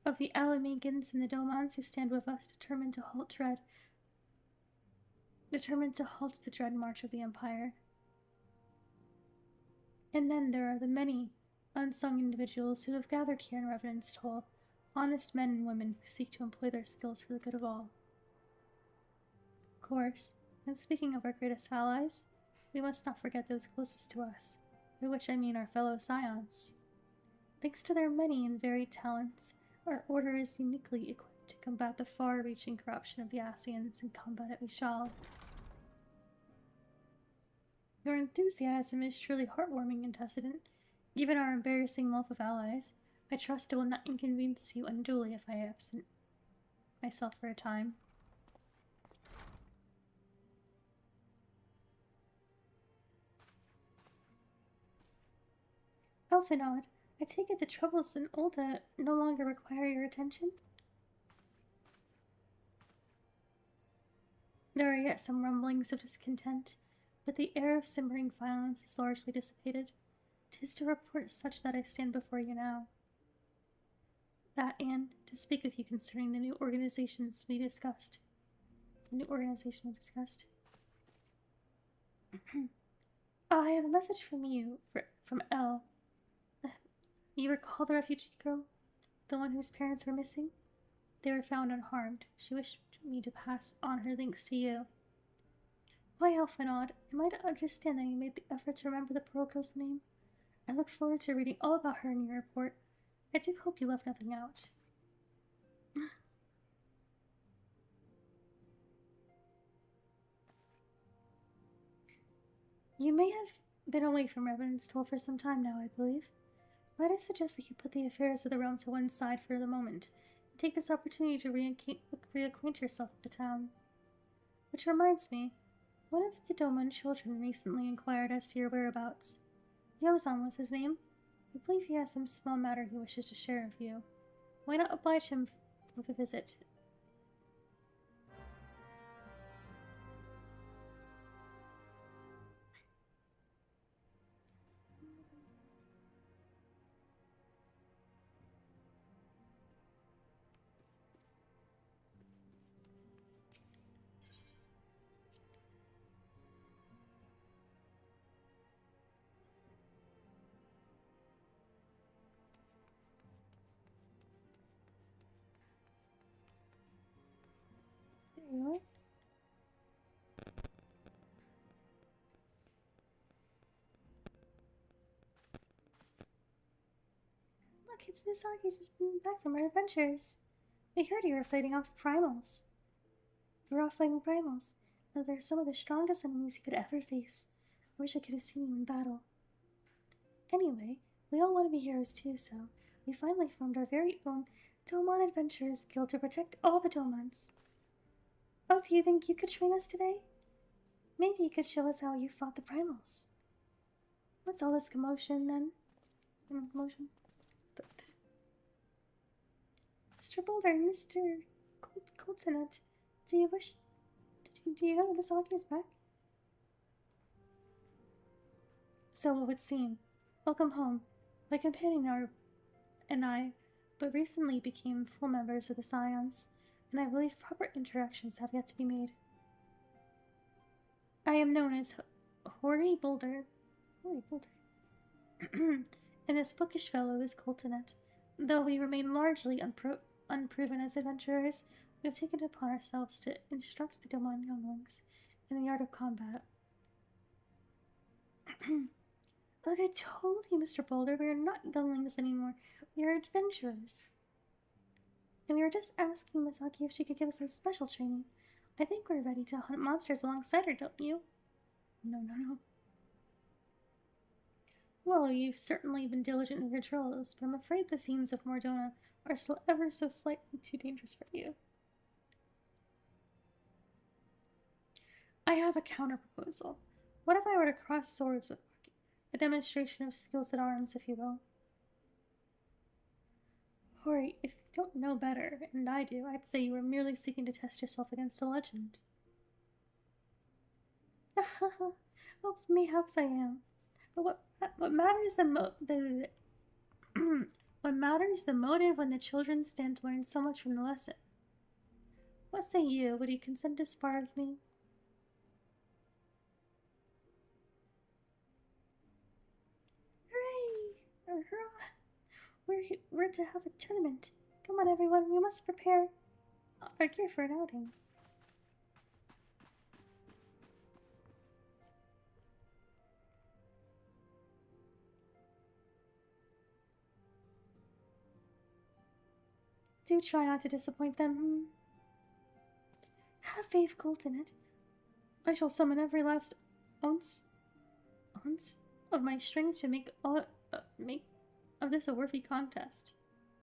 Of the Alamegans and the Domans who stand with us, determined to halt the dread march of the Empire. And then there are the many unsung individuals who have gathered here in Revenant's Toll, honest men and women who seek to employ their skills for the good of all. Of course, and speaking of our greatest allies, we must not forget those closest to us, by which I mean our fellow Scions. Thanks to their many and varied talents, our order is uniquely equipped to combat the far-reaching corruption of the Ascians, and combat it we shall. Your enthusiasm is truly heartwarming and testament, Given our embarrassing wealth of allies, I trust it will not inconvenience you unduly if I absent myself for a time. Elfinod, I take it the troubles in Ulda no longer require your attention? There are yet some rumblings of discontent, but the air of simmering violence is largely dissipated. 'Tis to report such that I stand before you now. That and to speak with you concerning the new organizations we discussed. I have a message from you, from Elle. You recall the refugee girl? The one whose parents were missing? They were found unharmed. She wished me to pass on her thanks to you. Why, Elfinod, am I to understand that you made the effort to remember the poor girl's name? I look forward to reading all about her in your report. I do hope you left nothing out. You may have been away from Ravenstall for some time now, I believe. Might I suggest that you put the affairs of the realm to one side for the moment, and take this opportunity to reacquaint yourself with the town? Which reminds me, one of the Doman children recently inquired as to your whereabouts. Yozan was his name. I believe he has some small matter he wishes to share with you. Why not oblige him with a visit? There you are. Look, it's Misaki just been back from our adventures. We heard you were fighting off primals. You were off fighting primals. Now they're some of the strongest enemies you could ever face. I wish I could have seen you in battle. Anyway, we all want to be heroes too, so we finally formed our very own Domon Adventurers Guild to protect all the Domons. Oh, do you think you could train us today? Maybe you could show us how you fought the primals. What's all this commotion then? Commotion? Mr. Boulder, Mr. Coltonet, do you know that Misaki is back? So it would seem. Welcome home. My companion and I but recently became full members of the Scions, and I believe proper introductions have yet to be made. I am known as Hoary Boulder. And this bookish fellow is Coltonet. Though we remain largely unproven as adventurers, we have taken it upon ourselves to instruct the Domon younglings in the art of combat. Like I told you, Mr. Boulder, we are not younglings anymore. We are adventurers. And we were just asking Misaki if she could give us some special training. I think we're ready to hunt monsters alongside her, don't you? No. Well, you've certainly been diligent in your patrols, but I'm afraid the fiends of Mordona are still ever so slightly too dangerous for you. I have a counter-proposal. What if I were to cross swords with Lucky? A demonstration of skills at arms, if you will. Hori, if you don't know better, and I do, I'd say you were merely seeking to test yourself against a legend. Well, mayhaps I am. But what matters what matters the motive when the children stand to learn so much from the lesson. What say you? Would you consent to spar with me? Hooray! We're to have a tournament. Come on, everyone, we must prepare our gear for an outing. Do try not to disappoint them. Have faith, Coltonet. I shall summon every last ounce of my strength to make make of this a worthy contest.